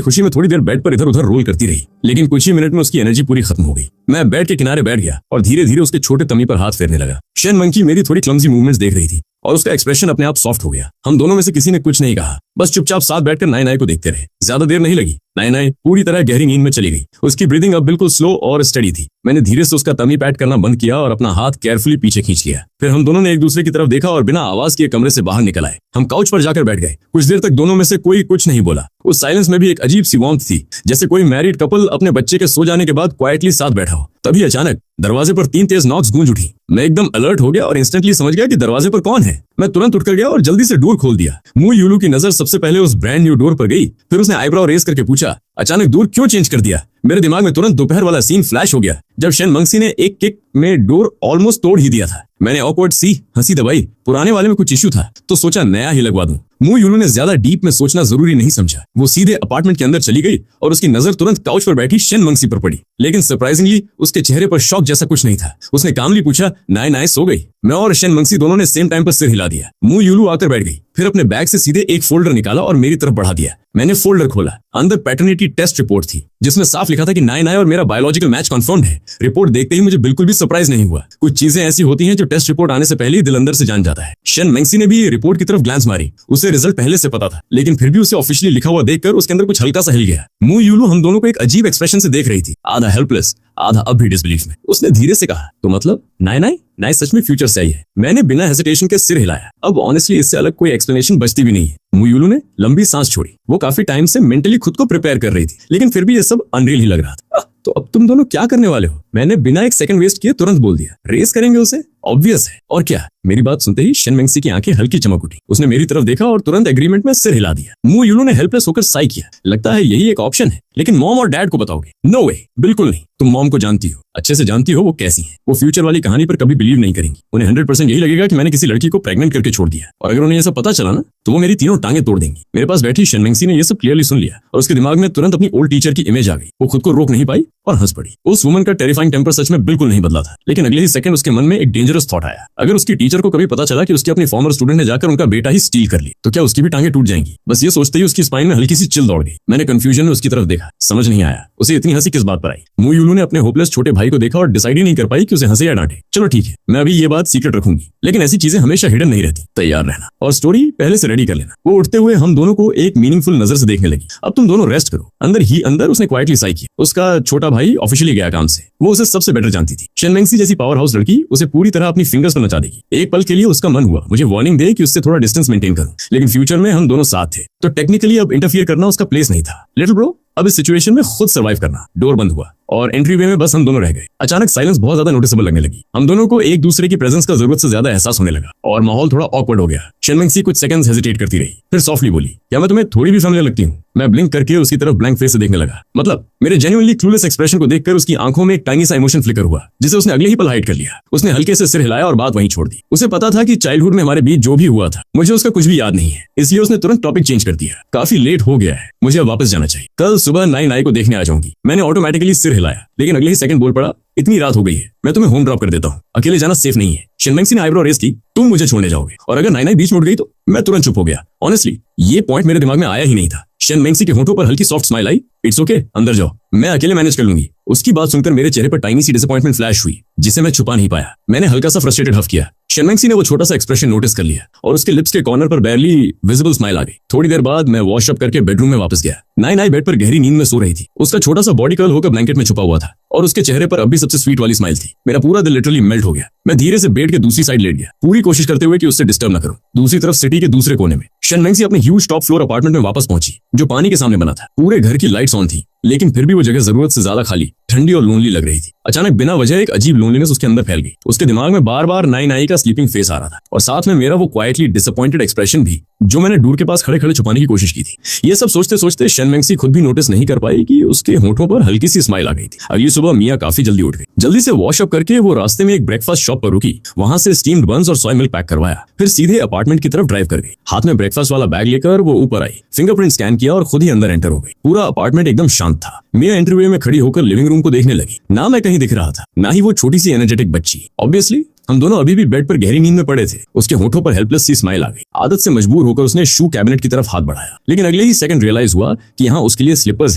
खुशी में थोड़ी देर बेड पर इधर उधर रोल करती रही, लेकिन कुछ ही मिनट में उसकी एनर्जी पूरी खत्म हो गई। मैं बेड के किनारे बैठ गया और धीरे धीरे उसके छोटे तमी पर हाथ फेरने लगा। शनमंकी मेरी थोड़ी क्लमजी मूवमेंट्स देख रही थी और उसका एक्सप्रेशन अपने आप सॉफ्ट हो गया। हम दोनों में से किसी ने कुछ नहीं कहा, बस चुपचाप साथ बैठकर नाई नाई को देखते रहे। ज्यादा देर नहीं लगी, नाई नाई पूरी तरह गहरी नींद में चली गई। उसकी ब्रीदिंग अब बिल्कुल स्लो और स्टडी थी। मैंने धीरे से उसका तमी पैट करना बंद किया और अपना हाथ केयरफुली पीछे खींच लिया। फिर हम दोनों ने एक दूसरे की तरफ देखा और बिना आवाज किए कमरे से बाहर निकल आए। हम काउच पर जाकर बैठ गए। कुछ देर तक दोनों में से कोई कुछ नहीं बोला। उस साइलेंस में भी एक अजीब सी वार्मथ थी, जैसे कोई मैरिड कपल अपने बच्चे के सो जाने के बाद क्वाइटली साथ बैठा हो। तभी अचानक दरवाजे पर 3 तेज नॉक्स गूंज उठी। मैं एकदम अलर्ट हो गया और इंस्टेंटली समझ गया कि दरवाजे पर कौन है। मैं तुरंत उठकर गया और जल्दी से डोर खोल दिया। मु यूलू की नजर सबसे पहले उस ब्रांड न्यू डोर पर गई, फिर उसने आईब्रो रेज करके पूछा, अचानक डोर क्यों चेंज कर दिया? मेरे दिमाग में तुरंत दोपहर वाला सीन फ्लैश हो गया, जब शनमंकी ने एक किक में डोर ऑलमोस्ट तोड़ ही दिया था। मैंने ऑकवर्ड सी हंसी दबाई। पुराने वाले में कुछ इश्यू था तो सोचा नया ही लगवा दूं। मु यूलू ने ज्यादा डीप में सोचना जरूरी नहीं समझा। वो सीधे अपार्टमेंट के अंदर चली गई और उसकी नजर तुरंत काउच पर बैठी शनमंकी पर पड़ी। लेकिन सरप्राइजिंगली उसके चेहरे पर शॉक जैसा कुछ नहीं था। उसने कामली पूछा, नाई नाई सो गई? मैं और शनमंकी दोनों ने सेम टाइम पर सिर हिला दिया। मु यूलू आकर बैठ गई, फिर अपने बैग से सीधे एक फोल्डर निकाला और मेरी तरफ बढ़ा दिया। मैंने फोल्डर खोला। अंदर पैटर्निटी टेस्ट रिपोर्ट थी, जिसमें साफ लिखा था कि नाई नाई और मेरा बायोलॉजिकल मैच कंफर्म्ड है। रिपोर्ट देखते ही मुझे बिल्कुल भी सरप्राइज नहीं हुआ। कुछ चीजें ऐसी होती हैं जो टेस्ट रिपोर्ट आने से पहले ही दिल अंदर से जान जाता है। शनमंकी ने भी रिपोर्ट की तरफ ग्लांस मारी। उसे रिजल्ट पहले से पता था, लेकिन फिर भी उसे ऑफिशियली लिखा हुआ देखकर उसके अंदर कुछ हल्का सा हिल गया। मु यूलू हम दोनों को एक अजीब एक्सप्रेशन से देख रही थी, आधा हेल्पलेस, आधा अब भी डिसबिलीफ में। उसने धीरे से कहा, तो मतलब नाई नाई नाई सच में फ्यूचर से आई है? मैंने बिना हेजिटेशन के सिर हिलाया। अब ऑनेस्टली इससे अलग कोई एक्सप्लेनेशन बचती भी नहीं है। मु यूलू ने लंबी सांस छोड़ी। वो काफी टाइम से मेंटली खुद को प्रिपेयर कर रही थी, लेकिन फिर भी ये सब अनरियल ही लग रहा था। तो अब तुम दोनों क्या करने वाले हो? मैंने बिना एक सेकंड वेस्ट किए तुरंत बोल दिया, रेस करेंगे उसे? ऑब्वियस है, और क्या? मेरी बात सुनते ही शनमंकी की आंखें हल्की चमक उठी। उसने मेरी तरफ देखा और तुरंत एग्रीमेंट में सिर हिला दिया। मु यूलू ने हेल्पलेस होकर साई किया, लगता है यही एक ऑप्शन है, लेकिन मॉम और डैड को बताओगे? नो वे, बिल्कुल नहीं। तुम मॉम को जानती हो, अच्छे से जानती हो वो कैसी हैं। वो फ्यूचर वाली कहानी पर कभी बिलीव नहीं करेंगी। उन्हें 100% यही लगेगा कि मैंने किसी लड़की को प्रेग्नेंट करके छोड़ दिया, और अगर उन्हें ये सब पता चला ना, तो वो मेरी तीनों टांगे तोड़ देंगी। मेरे पास बैठी शनमंकी ने ये सब क्लियरली सुन लिया और उसके दिमाग में तुरंत अपनी ओल्ड टीचर की इमेज आ गई। वो खुद को रोक नहीं पाई और हंस पड़ी। उस वुमन का टेरिफाइंग टेम्पर सच में बिल्कुल नहीं बदला था, लेकिन अगले ही सेकंड उसके मन में एक डेंजरस थॉट आया। अगर उसकी टीचर को कभी पता चला कि उसके अपने फॉर्मर स्टूडेंट ने जाकर उनका बेटा ही स्टील कर ली, तो क्या उसकी भी टांगे टूट जाएंगी? बस ये सोचते ही उसकी स्पाइन में हल्की सी चिल दौड़ गई। मैंने कंफ्यूजन में उसकी तरफ देखा, समझ नहीं आया उसे इतनी हंसी किस बात पर आई। मु यूलू ने अपने होपलेस छोटे भाई को देखा और डिसाइड ही नहीं कर पाई कि उसे हंसे या डांटे। चलो ठीक है, मैं अभी ये बात सीक्रेट रखूंगी, लेकिन ऐसी चीजें हमेशा हिडन नहीं रहती। तैयार रहना और स्टोरी पहले से रेडी कर लेना। वो उठते हुए हम दोनों को एक मीनिंगफुल नजर से देखने लगी। अब तुम दोनों रेस्ट करो। अंदर ही अंदर उसने क्वाइटली साई किया। उसका छोटा भाई ऑफिशियली गया काम से। वो उसे सबसे बेटर जानती थी। शनमंकी जैसी पावर हाउस लड़की उसे पूरी तरह अपनी फिंगर्स पर नचा देगी। एक पल के लिए उसका मन हुआ मुझे वार्निंग दे कि उससे थोड़ा डिस्टेंस मेंटेन करूं, लेकिन फ्यूचर में हम दोनों साथ थे, तो टेक्निकली अब इंटरफियर करना उसका प्लेस नहीं था। लिटिल ब्रो, अब इस सिचुएशन में खुद सर्वाइव करना। डोर बंद हुआ और एंट्री वे में बस हम दोनों रह गए। अचानक साइलेंस बहुत ज्यादा नोटिसेबल लगने लगी। हम दोनों को एक दूसरे की प्रेजेंस का जरूरत से ज्यादा एहसास होने लगा और माहौल थोड़ा ऑकवर्ड हो गया। शनमंकी कुछ सेकंड्स हेजिटेट करती रही, फिर सॉफ्टली बोली, क्या मैं तुम्हें थोड़ी भी फैमिलियर लगती हूँ? मैं ब्लिंक करके उसकी तरफ ब्लैंक फेस से देखने लगा। मतलब मेरे जेन्युइनली क्लूलेस एक्सप्रेशन को देखकर उसकी आंखों में एक टाइनी सा इमोशन फ्लिकर हुआ, जिसे उसने अगले ही पल हाइड कर लिया। उसने हल्के से सिर हिलाया और बात वहीं छोड़ दी। उसे पता था कि चाइल्डहुड में हमारे बीच जो भी हुआ था, मुझे उसका कुछ भी याद नहीं है, इसलिए उसने तुरंत टॉपिक चेंज कर दिया। काफी लेट हो गया है, मुझे अब वापस जाना चाहिए। कल सुबह नाई नाई को देखने आ जाऊंगी। मैंने ऑटोमेटिकली सिर हिलाया, लेकिन अगले ही सेकंड बोल पड़ा, इतनी रात हो गई है, मैं तुम्हें होम ड्रॉप कर देता हूँ, अकेले जाना सेफ नहीं है। शनमंकी ने आईब्रो रेज की, तुम मुझे छोड़ने जाओगे? और अगर नाई नाई बीच में उठ गई तो? मैं तुरंत चुप हो गया। ऑनेस्टली ये पॉइंट मेरे दिमाग में आया ही नहीं था। शनमंकी के होंठों पर हल्की soft smile I. It's okay, अंदर जाओ, मैं अकेले मैनेज कर लूंगी। उसकी बात सुनकर मेरे चेहरे पर टाइनी सी डिसअपॉइंटमेंट फ्लैश हुई, जिसे मैं छुपा नहीं पाया। मैंने हल्का सा फ्रस्ट्रेटेड हफ किया। शनमंकी ने वो छोटा सा एक्सप्रेशन नोटिस कर लिया और उसके लिप्स के कॉर्नर पर बैरली विजिबल स्माइल आ गई। थोड़ी देर बाद मैं वॉश अप करके बेडरूम में वापस गया। नाई नाई बेड पर गहरी नींद में सो रही थी। उसका छोटा सा बॉडी कर्ल होकर ब्लैंकेट में छुपा हुआ था। और उसके चेहरे पर अब भी सबसे स्वीट वाली स्माइल थी। मेरा पूरा दिल लिटरली मेल्ट हो गया। मैं धीरे से बेड के दूसरी साइड लेट गया, पूरी कोशिश करते हुए कि उससे डिस्टर्ब न करूं। दूसरी तरफ सिटी के दूसरे कोने में शनमेंगसी अपने ह्यूज टॉप फ्लोर अपार्टमेंट में वापस पहुंची, जो पानी के सामने बना था। पूरे घर की लाइट्स ऑन थी, लेकिन फिर भी वो जगह जरूरत से ज्यादा खाली, ठंडी और लोनली लग रही थी। अचानक बिना वजह एक अजीब लोनलीनेस उसके अंदर फैल गई। उसके दिमाग में बार बार नाई नाई का स्लीपिंग फेस आ रहा था, और साथ में मेरा वो क्वाइटली डिसअपॉइंटेड एक्सप्रेशन भी, जो मैंने डोर के पास खड़े खड़े छुपाने की कोशिश की थी। ये सब सोचते सोचते शनमेंगसी खुद भी नोटिस नहीं कर पाई कि उसके होठों पर हल्की सी स्माइल आ गई थी। अगली सुबह मिया काफी जल्दी उठ गई। जल्दी से वॉश अप करके वो रास्ते में एक ब्रेकफास्ट शॉप पर रुकी, वहां से स्टीम्ड बन्स और सोय मिल्क पैक करवाया, फिर सीधे अपार्टमेंट की तरफ ड्राइव कर गई। हाथ में ब्रेकफास्ट वाला बैग लेकर वो ऊपर आई, फिंगरप्रिंट स्कैन किया और खुद ही अंदर एंटर हो गई। पूरा अपार्टमेंट एकदम शांत था। मिया एंट्रीवे में खड़ी होकर लिविंग रूम को देखने लगी। ना मैं कहीं दिख रहा था, ना ही वो छोटी सी एनर्जेटिक बच्ची। ऑब्वियसली हम दोनों अभी भी बेड पर गहरी नींद में पड़े थे। उसके होठों पर हेल्पलेस सी स्माइल आ गई। आदत से मजबूर होकर उसने शू कैबिनेट की तरफ हाथ बढ़ाया, लेकिन अगले ही सेकंड रियलाइज हुआ कि यहाँ उसके लिए स्लीपर्स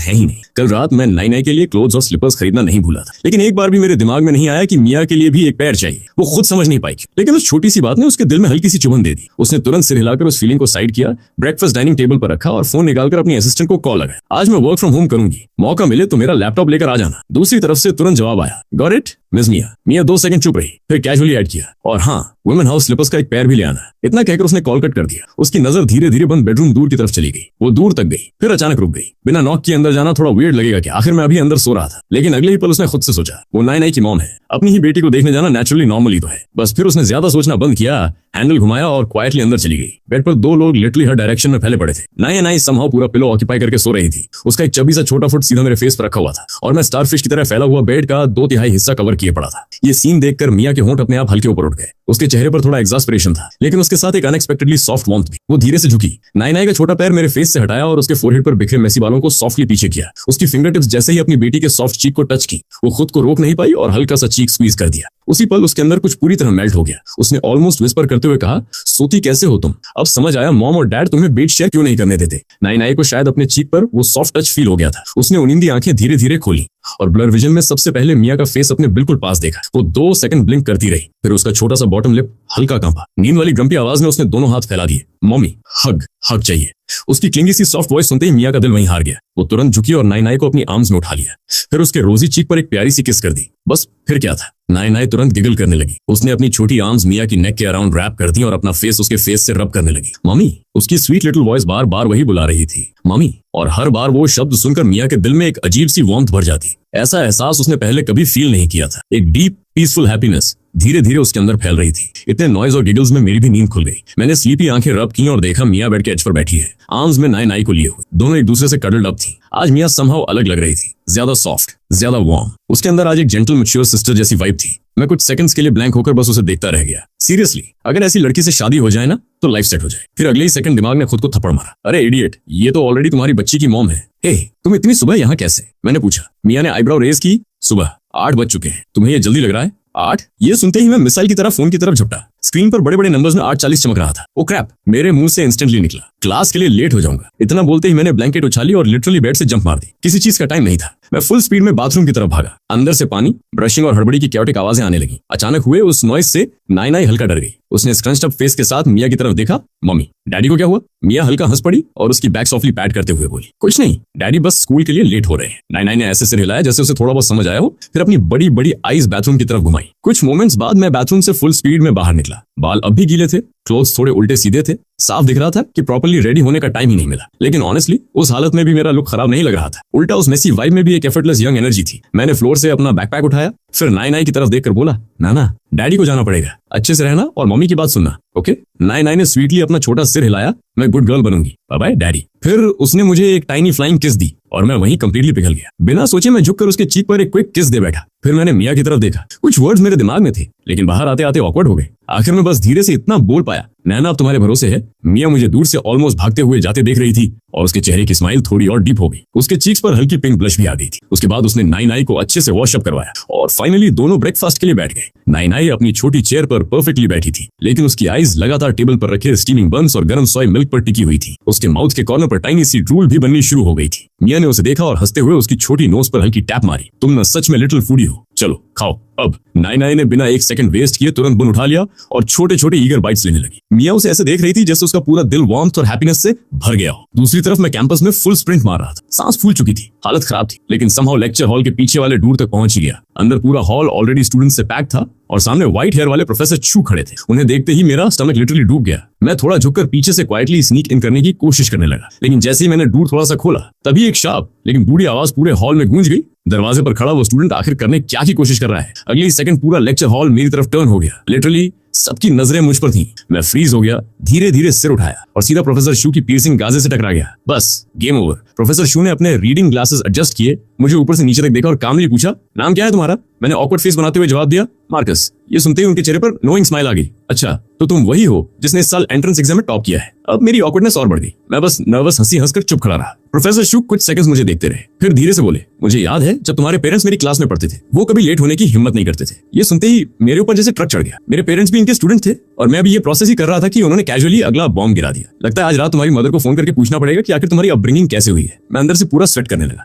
हैं ही नहीं। कल रात मैं नाई नाई के लिए क्लोथ्स और स्लीपर्स खरीदना नहीं भूला था, लेकिन एक बार भी मेरे दिमाग में नहीं आया कि मिया के लिए भी एक पैर चाहिए। वो खुद समझ नहीं पाई, लेकिन उस छोटी सी बात ने उसके दिल में हल्की सी चुभन दे दी। उसने तुरंत सिर हिलाकर उस फीलिंग को साइड किया, ब्रेकफास्ट डाइनिंग टेबल पर रखा और फोन निकालकर अपनी असिस्टेंट को कॉल लगाया। आज मैं वर्क फ्रॉम होम करूंगी, मौका मिले तो मेरा लैपटॉप लेकर आ जाना। दूसरी तरफ से तुरंत जवाब आया, got it miss Mia. Mia 2 second चुप रही, फिर कैजुअली ऐड किया, और हाँ, वुमेन हाउस स्लीपर्स का एक पैर भी ले आना। इतना कहकर उसने कॉल कट कर दिया। उसकी नजर धीरे धीरे बंद बेडरूम दूर की तरफ चली गई। वो दूर तक गई, फिर अचानक रुक गई। बिना नॉक के अंदर जाना थोड़ा वियर्ड लगेगा कि आखिर मैं अभी अंदर सो रहा था, लेकिन अगले ही पल उसने खुद से सोचा, वो नाई नाई की मॉम है, अपनी ही बेटी को देखने जाना नेचुरली नॉर्मल ही तो है। बस फिर उसने ज्यादा सोचना बंद किया, हैंडल घुमाया और क्वाइटली अंदर चली गई। बेड पर 2 लोग लिटरली हर डायरेक्शन में फैले पड़े थे। नाई नाई समहाउ पूरा पिलो ऑक्यूपाई करके सो रही थी। उसका एक चबी सा छोटा फुट सीधा मेरे फेस पर रखा हुआ था, और मैं स्टारफिश की तरह फैला हुआ बेड का 2/3 हिस्सा कवर किए पड़ा था। ये सीन देखकर मिया के होंठ अपने आप हल्के ऊपर उठ गए। उसके चेहरे पर थोड़ा एग्जास्परेशन था, लेकिन उसके साथ एक अनएक्सपेक्टेडली सॉफ्ट वार्मथ भी। वो धीरे से झुकी, नाई नाई का छोटा पैर मेरे फेस से हटाया और उसके फोरहेड पर बिखरे मेसी बालों को सॉफ्टली पीछे किया। उसकी फिंगरटिप्स जैसे ही अपनी बेटी के सॉफ्ट चीक को टच की, वो खुद को रोक नहीं पाई और हल्का सा चीक स्क्वीज कर दिया। उसी पल उसके अंदर कुछ पूरी तरह मेल्ट हो गया। उसने ऑलमोस्ट विस्पर करते हुए कहा, सोती कैसे हो तुम? अब समझ आया मॉम और डैड तुम्हें बेड शेयर क्यों नहीं करने देते। नाई नाई को शायद अपने चीक पर वो सॉफ्ट टच फील हो गया था। उसने उनिंदी आंखें धीरे धीरे खोली और ब्लर विजन में सबसे पहले मिया का फेस अपने बिल्कुल पास देखा। वो 2 सेकंड ब्लिंक करती रही, फिर उसका छोटा सा बॉटम लिप हल्का कांपा। नींद वाली ग्रम्पी आवाज में उसने दोनों हाथ फैला दिए। मम्मी, हग हग चाहिए। उसकी क्लिंगी सी सॉफ्ट वॉइस सुनते ही मिया का दिल वहीं हार गया। वो तुरंत झुकी और नाई नाई को अपनी आर्म्स में उठा लिया, फिर उसके रोजी चीक पर एक प्यारी सी किस कर दी। बस फिर क्या था, नाई नाई तुरंत गिगल करने लगी। उसने अपनी छोटी आर्म्स मिया की नेक के अराउंड रैप कर दी और अपना फेस उसके फेस से रब करने लगी। मम्मी, उसकी स्वीट लिटिल वॉइस बार बार वही बुला रही थी, मम्मी। और हर बार वो शब्द सुनकर मिया के दिल में एक अजीब सी वार्मथ भर जाती। ऐसा एहसास उसने पहले कभी फील नहीं किया था। एक डीप पीसफुल हैप्पीनेस धीरे धीरे उसके अंदर फैल रही थी। इतने नॉइज और गिगल्स में मेरी भी नींद खुल गई। मैंने स्लीपी आंखें रब की और देखा मिया बेड के एज पर बैठी है, आर्म्स में नाई नाई को लिए हुए। दोनों एक दूसरे से कडल्ड अप थी। आज मिया समहाउ अलग लग रही थी, ज्यादा सॉफ्ट, ज्यादा वार्म। उसके अंदर आज एक जेंटल मैच्योर सिस्टर जैसी वाइब थी। मैं कुछ सेकंड्स के लिए ब्लैंक होकर बस उसे देखता रह गया। सीरियसली, अगर ऐसी लड़की से शादी हो जाए ना तो लाइफ सेट हो जाए। फिर अगले ही सेकंड दिमाग ने खुद को थप्पड़ मारा, अरे इडियट, ये तो ऑलरेडी तुम्हारी बच्ची की मॉम है। हे, तुम इतनी सुबह यहाँ कैसे? मैंने पूछा। मिया ने आईब्राउ रेज की। सुबह 8 बज चुके हैं, तुम्हें ये जल्दी लग रहा है? 8? ये सुनते ही मैं मिसाइल की तरह फोन की तरफ झपटा। स्क्रीन पर बड़े बड़े नंबर्स में 8:40 चमक रहा था। ओ क्रैप, मेरे मुंह से इंस्टेंटली निकला, क्लास के लिए लेट हो जाऊंगा। इतना बोलते ही मैंने ब्लैंकेट उछाली और लिटरली बेड से जंप मार दी। किसी चीज का टाइम नहीं था। मैं फुल स्पीड में बाथरूम की तरफ भागा। अंदर से पानी, ब्रशिंग और हड़बड़ी की कैओटिक आवाजें आने लगी। अचानक हुए उस नॉइस से नाई नाई हल्का डर गई। उसने स्क्रंच्ड अप फेस के साथ मिया की तरफ देखा। मम्मी, डैडी को क्या हुआ? मिया हल्का हंस पड़ी और उसकी बैक सॉफ्टली पैट करते हुए बोली, कुछ नहीं, डैडी बस स्कूल के लिए लेट हो रहे हैं। नाई नाई ने ऐसे सिर हिलाया जैसे उसे थोड़ा बहुत समझ आया हो, फिर अपनी बड़ी बड़ी आईज बाथरूम की तरफ घुमाई। कुछ मोमेंट्स बाद मैं बाथरूम से फुल स्पीड में बाहर निकला। बाल अब भी गीले थे, क्लोथ्स थोड़े उल्टे सीधे थे। साफ दिख रहा था कि प्रॉपर्ली रेडी होने का टाइम ही नहीं मिला। लेकिन ऑनेस्टली उस हालत में भी मेरा लुक खराब नहीं लग रहा था। उल्टा उस मेसी वाइब में भी एक एफर्टलेस यंग एनर्जी थी। मैंने फ्लोर से अपना बैकपैक उठाया, फिर नाई नाई की तरफ देखकर बोला, नाना, डैडी को जाना पड़ेगा, अच्छे से रहना और मम्मी की बात सुनना, ओके? नाई नाई ने स्वीटली अपना छोटा सिर हिलाया। मैं गुड गर्ल बनूंगी, बाय बाय डैडी। फिर उसने मुझे एक टाइनी फ्लाइंग किस दी और मैं वहीं कंप्लीटली पिघल गया। बिना सोचे मैं झुककर उसके चीक पर एक क्विक किस दे बैठा। फिर मैंने मिया की तरफ देखा। कुछ वर्ड्स मेरे दिमाग में थे, लेकिन बाहर आते आते ऑकवर्ड हो गए। आखिर में बस धीरे से इतना बोल पाया, नैना अब तुम्हारे भरोसे है। मिया मुझे दूर से ऑलमोस्ट भागते हुए जाते देख रही थी और उसके चेहरे की स्माइल थोड़ी और डीप हो गई। उसके चीक्स पर हल्की पिंक ब्लश भी आ गई थी। उसके बाद उसने नाई नाई को अच्छे से वॉश अप करवाया और फाइनली दोनों ब्रेकफास्ट के लिए बैठ गए। नाई नाई अपनी छोटी चेयर पर परफेक्टली बैठी थी, लेकिन उसकी आईज लगातार टेबल पर रखे स्टीमिंग बन्स और गर्म सोय मिल्क पर टिकी हुई थी। उसके माउथ के कॉर्नर पर टाइनी सी ड्रूल भी बननी शुरू हो गई थी। मिया ने उसे देखा और हंसते हुए उसकी छोटी नोज पर हल्की टैप मारी। तुम न सच में लिटिल फूडी हो। चलो खाओ। अब नाई नाई ने बिना एक सेकंड वेस्ट किए तुरंत बुन उठा लिया और छोटे छोटे ईगर बाइट्स लेने लगी। मिया उसे ऐसे देख रही थी जैसे उसका पूरा दिल वार्मथ और हैप्पीनेस से भर गया हो। दूसरी तरफ मैं कैंपस में फुल स्प्रिंट मार रहा था। सांस फूल चुकी थी, हालत खराब थी, लेकिन समहाउ लेक्चर हॉल के पीछे वाले दूर तक पहुंच ही गया। अंदर पूरा हॉल ऑलरेडी स्टूडेंट से पैक था और सामने व्हाइट हेयर वाले प्रोफेसर चू खड़े थे। उन्हें देखते ही मेरा स्टमक लिटरली डूब गया। मैं थोड़ा झुककर पीछे से क्वाइटली स्नीक इन करने की कोशिश करने लगा, लेकिन जैसे ही मैंने दूर थोड़ा सा खोला तभी एक शार्प लेकिन बूढ़ी आवाज पूरे हॉल में गूंज गई। दरवाजे पर खड़ा वो स्टूडेंट आखिर करने क्या की कोशिश कर रहा है। अगली सेकंड पूरा लेक्चर हॉल मेरी तरफ टर्न हो गया। लिटरली सबकी नजरें मुझ पर थीं। मैं फ्रीज हो गया, धीरे धीरे सिर उठाया और सीधा प्रोफेसर शू की piercing गाजे से टकरा गया। बस गेम ओवर। प्रोफेसर शू ने अपने रीडिंग ग्लासेस एडजस्ट किए, मुझे ऊपर से नीचे तक देखा और कामली पूछा, नाम क्या है तुम्हारा? मैंने ऑकवर्ड फेस बनाते हुए जवाब दिया, मार्कस। ये सुनते ही उनके चेहरे पर नोइंग स्माइल आ गई। अच्छा, तो तुम वही हो जिसने इस साल एंट्रेंस एग्जाम में टॉप किया है। अब मेरी ऑकवर्डनेस और बढ़ गई। मैं बस नर्वस हंसी हंसकर चुप खड़ा रहा। प्रोफेसर शू कुछ सेकंड्स मुझे देखते रहे, फिर धीरे से बोले, मुझे याद है जब तुम्हारे पेरेंट्स मेरी क्लास में पढ़ते थे, वो कभी लेट होने की हिम्मत नहीं करते थे। ये सुनते ही मेरे ऊपर जैसे ट्रक चढ़ गया। मेरे पेरेंट्स भी इनके स्टूडेंट थे और मैं अभी ये प्रोसेस ही कर रहा था कि उन्होंने कैजुअली अगला बॉम्ब गिरा दिया। लगता है आज रात तुम्हारी मदर को फोन करके पूछना पड़ेगा कि आखिर तुम्हारी अपब्रिंगिंग कैसे हुई है। मैं अंदर से पूरा स्वेट करने लगा।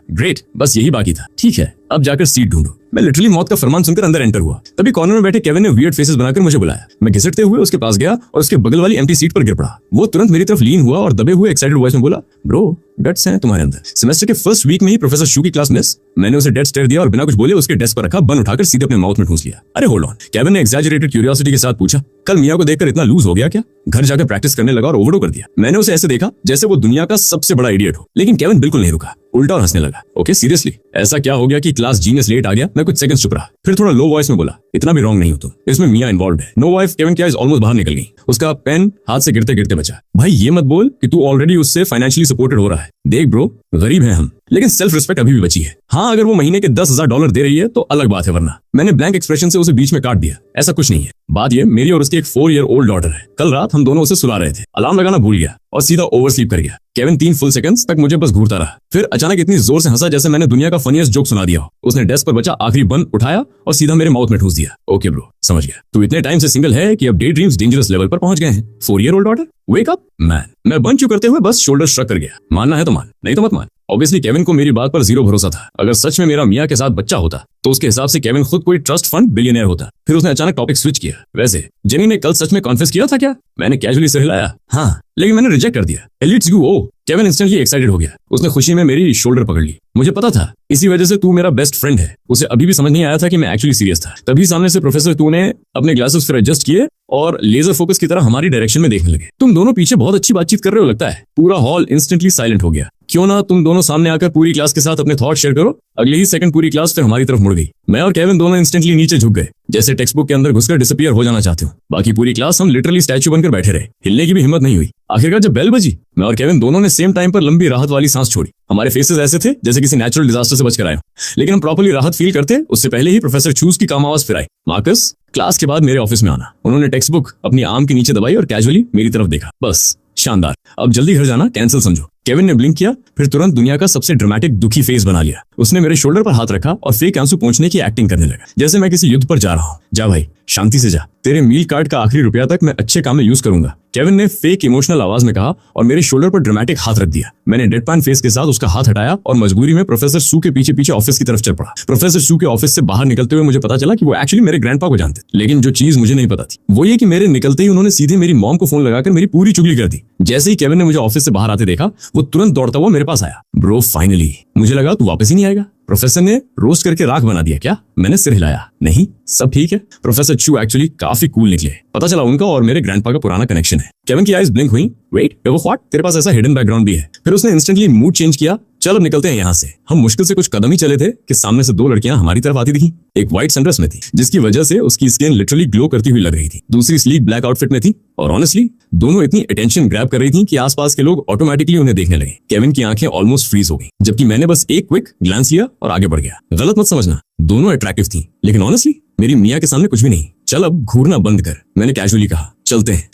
ग्रेट, बस यही बाकी था। ठीक है, अब जाकर सीट ढूंढो। मैं लिटरली मौत का फरमान सुनकर अंदर एंटर हुआ। तभी कॉर्नर में बैठे केविन ने वियर्ड फेसेस बनाकर मुझे बुलाया। मैं घिसटते हुए उसके पास गया और उसके बगल वाली एम्प्टी सीट पर गिर पड़ा। वो तुरंत मेरी तरफ लीन हुआ और दबे हुए एक्साइटेड वॉइस में बोला, ब्रो गट्स हैं तुम्हारे अंदर। सेमेस्टर के फर्स्ट वीक में ही प्रोफेसर शू की क्लास मिस। मैंने उसे डेड स्टेयर दिया और बिना कुछ बोले उसके डेस्क पर रखा बन उठाकर सीधे अपने माउथ में ठूंस लिया। अरे होल्ड ऑन। केविन ने एग्जैजरेटेड क्यूरियोसिटी के साथ पूछा, कल मिया को देखकर इतना लूज हो गया क्या? घर जाकर प्रैक्टिस करने लगा और ओवरडो कर दिया। मैंने उसे ऐसे देखा जैसे वो दुनिया का सबसे बड़ा इडियट हो, लेकिन केविन बिल्कुल नहीं रुका, उल्टा और हंसने लगा। ओके सीरियसली, ऐसा क्या हो गया कि क्लास जीनियस लेट आ गया? मैं कुछ सेकंड्स चुप रहा, फिर थोड़ा लो वॉइस में बोला, इतना भी रॉन्ग नहीं हो तुम, इसमें मिया इन्वॉल्व है। No wife. केविन की आइज ऑलमोस्ट बाहर निकल गई। उसका पेन हाथ से गिरते गिरते बचा। भाई ये मत बोल कि तू ऑलरेडी उससे फाइनेंशियली सपोर्टेड हो रहा है। देख ब्रो, गरीब है हम, लेकिन सेल्फ रिस्पेक्ट अभी भी बची है। हाँ, अगर वो महीने के $10,000 दे रही है तो अलग बात है, वरना। मैंने ब्लैंक एक्सप्रेशन से उसे बीच में काट दिया। ऐसा कुछ नहीं है। बात ये, मेरी और उसकी एक 4-year-old डॉटर है। कल रात हम दोनों उसे सुला रहे थे, अलार्म लगाना भूल गया और सीधा ओवर स्लीप कर गया। केविन 3 फुल सेकंड्स तक मुझे बस घूरता रहा, फिर अचानक इतनी जोर से हंसा जैसे मैंने दुनिया का फनीएस्ट जोक सुना दिया हो। उसने डेस्क पर बचा आखिरी बन उठाया और सीधा मेरे माउथ में ठूस दिया। ओके ब्रो, समझ गया। तू इतने टाइम से सिंगल है कि अब डे ड्रीम्स डेंजरस लेवल पर पहुंच गए हैं। 4-year-old daughter, wake up man. मैं बन चुप करते हुए बस शोल्डर श्रग कर गया। मानना है तो मान, नहीं तो मत मान। ऑब्वियसली केविन को मेरी बात पर जीरो भरोसा था। अगर सच में मेरा मिया के साथ बच्चा होता तो उसके हिसाब से केविन खुद कोई ट्रस्ट फंड बिलियनर होता। फिर उसने अचानक टॉपिक स्विच किया। वैसे जेनी ने कल सच में कॉन्फेस किया था क्या? मैंने कैजुअली सिर हिलाया, हाँ, लेकिन मैंने रिजेक्ट कर दिया। एलिट्स यू ओ। केविन इंस्टेंटली एक्साइटेड हो गया। उसने खुशी में मेरी शोल्डर पकड़ ली। मुझे पता था इसी वजह से तू मेरा बेस्ट फ्रेंड है। उसे अभी भी समझ नहीं आया था कि मैं एक्चुअली सीरियस था। तभी सामने से प्रोफेसर तू ने अपने ग्लासेस फिर एडजस्ट किए और लेजर फोकस की तरह हमारी डायरेक्शन में देखने लगे। तुम दोनों पीछे बहुत अच्छी बातचीत कर रहे हो लगता है। पूरा हॉल इंस्टेंटली साइलेंट हो गया। क्यों ना तुम दोनों सामने आकर पूरी क्लास के साथ अपने थॉट शेयर करो। अगले ही सेकंड पूरी क्लास फिर हमारी तरफ मुड़ गई। मैं और केविन दोनों इंस्टेंटली नीचे झुक गए, जैसे टेक्स्ट बुक के अंदर घुसकर डिसअपीयर हो जाना चाहते हो। बाकी पूरी क्लास हम लिटरली स्टैच्यू बनकर बैठे रहे, हिलने की भी हिम्मत नहीं हुई। आखिरकार जब बेल बजी, मैं और केविन दोनों ने सेम टाइम पर लंबी राहत वाली सांस छोड़ी। हमारे फेसेस ऐसे थे जैसे किसी नेचुरल डिजास्टर से बचकर आए हो, लेकिन हम प्रॉपर्ली राहत फील करते उससे पहले ही प्रोफेसर चूज की काम आवाज फिर आई, मार्कस क्लास के बाद मेरे ऑफिस में आना। उन्होंने टेक्स्ट बुक अपनी आर्म के नीचे दबाई और कैजुअली मेरी तरफ देखा। बस शानदार, अब जल्दी घर जाना, कैंसिल समझो। केविन ने ब्लिंक किया, फिर तुरंत दुनिया का सबसे ड्रामेटिक दुखी फेस बना लिया। उसने मेरे शोल्डर पर हाथ रखा और फेक आंसू पहुंचने की एक्टिंग करने लगा, जैसे मैं किसी युद्ध पर जा रहा हूँ। जा भाई, शांति से जा, तेरे मील कार्ड का आखिरी रुपया तक मैं अच्छे काम में यूज करूंगा, केविन ने फेक इमोशनल आवाज में कहा और मेरे शोल्डर पर ड्रामेटिक हाथ रख दिया। मैंने डेडपैन फेस के साथ उसका हाथ हटाया और मजबूरी में प्रोफेसर सू के पीछे पीछे ऑफिस की तरफ चल पड़ा। प्रोफेसर सू के ऑफिस से बाहर निकलते हुए मुझे पता चला कि वो एक्चुअली मेरे ग्रैंडपा को जानते, लेकिन जो चीज मुझे नहीं पता थी वो ये कि मेरे निकलते ही उन्होंने सीधे मेरी मॉम को फोन लगाकर मेरी पूरी चुगली कर दी। जैसे ही केविन ने मुझे ऑफिस से बाहर आते देखा, वो तुरंत दौड़ता हुआ मेरे पास आया। ब्रो फाइनली, मुझे लगा तू वापस ही नहीं आएगा। प्रोफेसर ने रोस्ट करके राख बना दिया क्या? मैंने सिर हिलाया, नहीं सब ठीक है। प्रोफेसर चू एक्चुअली काफी कूल निकले। पता चला उनका और मेरे ग्रैंडपा का पुराना कनेक्शन है। केविन की आईज ब्लिंक हुई। Wait, what? तेरे पास ऐसा हिडन बैकग्राउंड भी है? फिर उसने इंस्टेंटली मूड चेंज किया। चल अब निकलते हैं यहाँ से। हम मुश्किल से कुछ कदम ही चले थे कि सामने से 2 लड़कियां हमारी तरफ आती दिखी। एक व्हाइट सनड्रेस में थी जिसकी वजह से उसकी स्किन लिटरली ग्लो करती हुई लग रही थी। दूसरी स्लीक ब्लैक आउटफिट में थी और ऑनेस्टली दोनों इतनी अटेंशन ग्रैब कर रही थी कि आसपास के लोग ऑटोमेटिकली उन्हें देखने लगे। केविन की आंखें ऑलमोस्ट फ्रीज हो गई, जबकि मैंने बस एक क्विक ग्लांस लिया और आगे बढ़ गया। गलत मत समझना, दोनों अट्रैक्टिव थी, लेकिन ऑनेस्टली मेरी मिया के सामने कुछ भी नहीं। चल अब घूरना बंद कर, मैंने कैजुअली कहा। चलते हैं।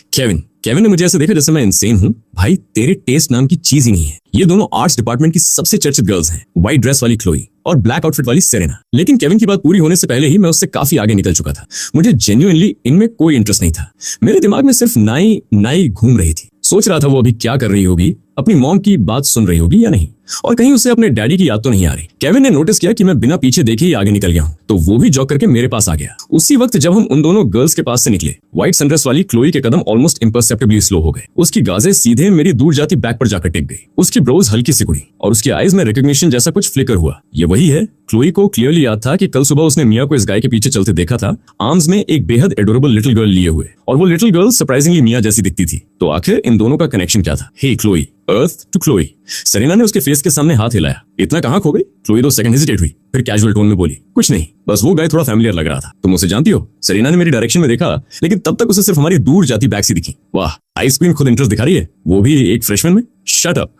केविन ने मुझे ऐसे देखा जैसे मैं इंसेन हूँ। भाई तेरे टेस्ट नाम की चीज ही नहीं है। ये दोनों आर्ट्स डिपार्टमेंट की सबसे चर्चित गर्ल्स हैं, व्हाइट ड्रेस वाली क्लोई और ब्लैक आउटफिट वाली सेरेना। लेकिन केविन की बात पूरी होने से पहले ही मैं उससे काफी आगे निकल चुका था। मुझे जेन्युइनली इनमें कोई इंटरेस्ट नहीं था। मेरे दिमाग में सिर्फ नाई घूम रही थी। सोच रहा था वो अभी क्या कर रही होगी, अपनी मॉम की बात सुन रही होगी या नहीं। और कहीं उसे अपने डैडी की याद तो नहीं आ रही। केविन ने नोटिस किया कि मैं बिना पीछे देखे ही आगे निकल गया हूँ, तो वो भी जॉग करके मेरे पास आ गया। उसी वक्त जब हम उन दोनों गर्ल्स के पास से निकले, व्हाइट सनड्रेस वाली क्लोई के कदम ऑलमोस्ट इम्परसेप्टिबली स्लो हो गए। उसकी गाजें सीधे मेरी दूर जाती बैक पर जाकर टिक गई। उसकी ब्रोज हल्की सिकुड़ी और उसकी आईज में रिकॉग्निशन जैसा कुछ फ्लिकर हुआ। ये वही है। क्लोई को क्लियरली याद था कि कल सुबह उसने मिया को इस गाय के पीछे चलते देखा था, आर्म्स में एक बेहद एडोरेबल लिटिल गर्ल लिए हुए, और वो लिटिल गर्ल सरप्राइजिंगली मिया जैसी दिखती थी। तो आखिर इन दोनों का कनेक्शन क्या था? Hey Chloe, earth to Chloe. Serena ने उसके फेस के सामने हाथ हिलाया। इतना कहाँ खो गई? क्लोई 2 सेकंड हेजिटेट हुई, फिर कैजुअल टोन में बोली, कुछ नहीं, बस वो गाय थोड़ा फैमिलियर लग रहा था। तुम उसे जानती हो? सेरेना ने मेरी डायरेक्शन में देखा, लेकिन तब तक उसे सिर्फ हमारी दूर जाती बैक सी दिखी। वाह, आइसक्रीम खुद इंटरेस्ट दिखा रही है, वो भी एक फ्रेशमैन में। Shut up.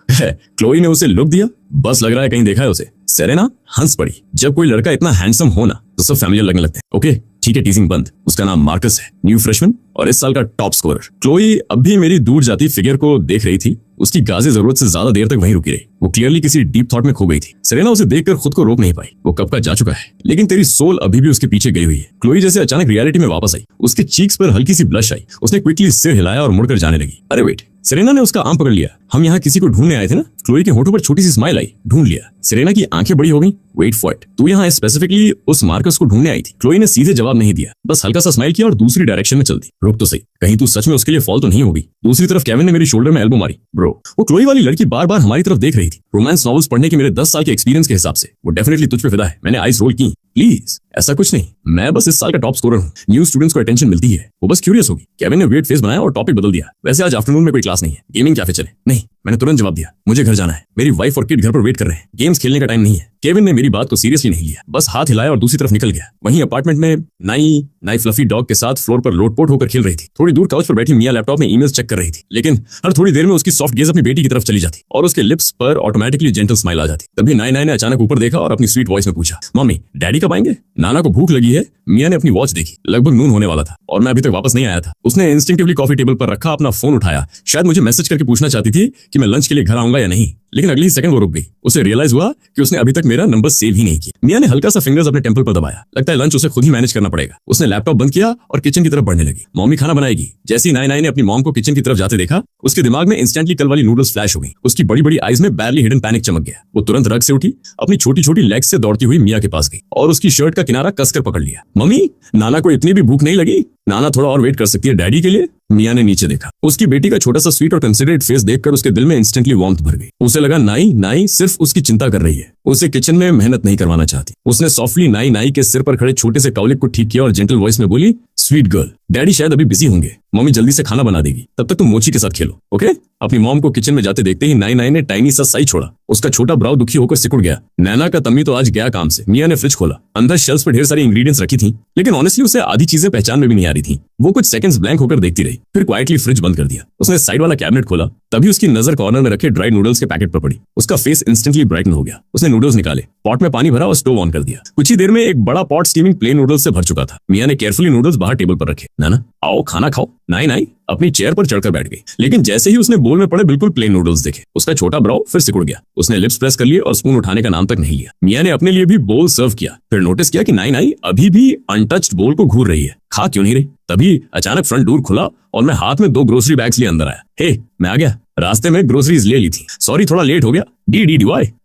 क्लोई ने उसे लुक दिया। बस लग रहा है कहीं देखा है उसे। सेरेना हंस पड़ी। जब कोई लड़का इतना हैंडसम हो ना, तो सब फैमिलियर लगने लगते हैं। ओके ठीक है, टीजिंग बंद। उसका नाम मार्कस है, न्यू फ्रेशमैन और इस साल का टॉप स्कोरर। क्लोई अब भी मेरी दूर जाती फिगर को देख रही थी। उसकी गाजें जरूरत से ज्यादा देर तक वहीं रुकी रही। वो क्लियरली किसी डीप थॉट में खो गई थी। सेरेना उसे देखकर खुद को रोक नहीं पाई। वो कब का जा चुका है, लेकिन तेरी सोल अभी भी उसके पीछे गई हुई है। क्लोई जैसे अचानक रियलिटी में वापस आई। उसके चीक्स पर हल्की सी ब्लश आई। उसने क्विकली सिर हिलाया और मुड़कर जाने लगी। अरे वेट, सेरेना ने उसका आर्म पकड़ लिया। हम यहाँ किसी को ढूंढने आए थे ना? क्लोई के होठों पर छोटी सी स्माइल आई। ढूंढ लिया। सेरेना की आंखें बड़ी हो गई। वेट फॉर इट, तू यहाँ स्पेसिफिकली उस मार्कस को ढूंढने आई थी? क्लोई ने सीधे जवाब नहीं दिया, बस हल्का सा स्माइल किया और दूसरी डायरेक्शन में चल दी। रुक तो सही, कहीं तू सच में उसके लिए फॉल तो नहीं होगी? दूसरी तरफ केविन ने मेरी शोल्डर में एल्बो मारी। ब्रो, वो क्लोई वाली लड़की बार बार हमारी तरफ देख रही थी। रोमांस नॉवेल्स पढ़ने के मेरे 10 साल के एक्सपीरियंस के हिसाब से वो डेफिनेटली तुझ पे फिदा है। मैंने आइज रोल की। प्लीज, ऐसा कुछ नहीं, मैं बस इस साल का टॉप स्कोरर हूँ। न्यू स्टूडेंट्स को अटेंशन मिलती है, वो बस क्यूरियस होगी। केविन ने वियर्ड फेस बनाया और टॉपिक बदल दिया। वैसे आज आफ्टरनून में कोई क्लास नहीं है, गेमिंग कैफे चले? नहीं, मैंने तुरंत जवाब दिया। मुझे घर जाना है, मेरी वाइफ और किड घर पर वेट कर रहे हैं। गेम्स खेलने का टाइम नहीं है। केविन ने मेरी बात को सीरियसली नहीं लिया, बस हाथ हिलाया और दूसरी तरफ निकल गया। वहीं अपार्टमेंट में नाई फ्लफी डॉग के साथ फ्लोर पर लोटपोट होकर खेल रही थी। थोड़ी दूर काउच पर बैठी मिया लैपटॉप में ईमेल्स चेक कर रही थी, लेकिन हर थोड़ी देर में उसकी सॉफ्ट गेज अपनी बेटी की तरफ चली जाती और उसके लिप्स पर ऑटोमेटिकली जेंटल स्माइल आ जाती। तभी नाई ने अचानक ऊपर देखा और अपनी स्वीट वॉइस में पूछा, मम्मी डैडी कब आएंगे? नाना को भूख लगी है। मिया ने अपनी वॉच देखी, लगभग नून होने वाला था और मैं अभी तक वापस नहीं आया था। उसने इंस्टिंक्टिवली कॉफी टेबल पर रखा अपना फोन उठाया। शायद मुझे मैसेज करके पूछना चाहती थी कि मैं लंच के लिए घर आऊंगा या नहीं, लेकिन अगली सेकंड वो रुक गई। उसे रियलाइज हुआ कि उसने अभी तक मेरा नंबर सेव ही नहीं किया। मिया ने हल्का सा फिंगर्स अपने टेम्पल पर दबाया। लगता है लंच उसे खुद ही मैनेज करना पड़ेगा। उसने लैपटॉप बंद किया और किचन की तरफ बढ़ने लगी। मम्मी खाना बनाएगी। जैसे ही नाई ने अपनी मॉम को किचन की तरफ जाते देखा, उसके दिमाग में इंस्टेंटली कल वाली नूडल्स फ्लैश हो गई। उसकी बड़ी बड़ी आईज में बैरली हिडन पैनिक चमक गया। वो तुरंत रग से उठी, अपनी छोटी छोटी लेग्स से दौड़ती हुई मिया के पास गई और उसकी शर्ट का किनारा कसकर पकड़ लिया। मम्मी, नाना को इतनी भी भूख नहीं लगी? नाना थोड़ा और वेट कर सकती है डैडी के लिए। मिया ने नीचे देखा। उसकी बेटी का छोटा सा स्वीट और कंसिडरेट फेस देखकर उसके दिल में इंस्टेंटली वार्मथ भर गई। उसे लगा नाई सिर्फ उसकी चिंता कर रही है, उसे किचन में मेहनत नहीं करवाना चाहती। उसने सॉफ्टली नाई के सिर पर खड़े छोटे से काउलिक को ठीक किया और जेंटल वॉइस में बोली, स्वीट गर्ल, डैडी शायद अभी बिजी होंगे, मम्मी जल्दी से खाना बना देगी, तब तक तुम मोची के साथ खेलो, ओके? अपनी मॉम को किचन में जाते देखते ही नाई ने टाइनी सा साई छोड़ा। उसका छोटा ब्राउ दुखी होकर सिकुड़ गया। नैना का तम्मी तो आज गया काम से। मिया ने फ्रिज खोला। अंदर शेल्फ्स पर ढेर सारी इंग्रेडिएंट्स रखी थी, लेकिन ऑनेस्टली उसे आधी चीजें पहचान में भी नहीं आ रही थी। वो कुछ सेकंड्स ब्लैंक होकर देखती रही, फिर क्वाइटली फ्रिज बंद कर दिया। उसने साइड वाला कैबिनेट खोला, तभी उसकी नजर कॉर्नर में रखे ड्राई नूडल्स के पैकेट पर पड़ी। उसका फेस इंस्टेंटली ब्राइटन हो गया। उसने नूडल्स निकाले, पॉट में पानी भरा और स्टोव ऑन कर दिया। कुछ ही देर में एक बड़ा पॉट स्टीमिंग प्लेन नूडल्स से भर चुका था। मिया ने केयरफुली नूडल्स बाहर टेबल पर रखे। नाना आओ खाना खाओ। नाई अपनी चेयर पर चढ़कर बैठ गई, लेकिन जैसे ही उसने बोल में पड़े बिल्कुल प्लेन नूडल्स देखे, उसका छोटा ब्राउ फिर सिकुड़ गया। उसने लिप्स प्रेस कर लिए और स्पून उठाने का नाम तक नहीं लिया। मिया ने अपने लिए भी बोल सर्व किया, फिर नोटिस किया कि नाई अभी भी अनटच्ड बोल को घूर रही है। खा क्यों नहीं रही? तभी अचानक फ्रंट डोर खुला और मैं हाथ में 2 ग्रोसरी बैग्स लिए अंदर आया। हे, मैं आ गया। रास्ते में ग्रोसरीज ले ली थी। सॉरी थोड़ा लेट हो गया। डी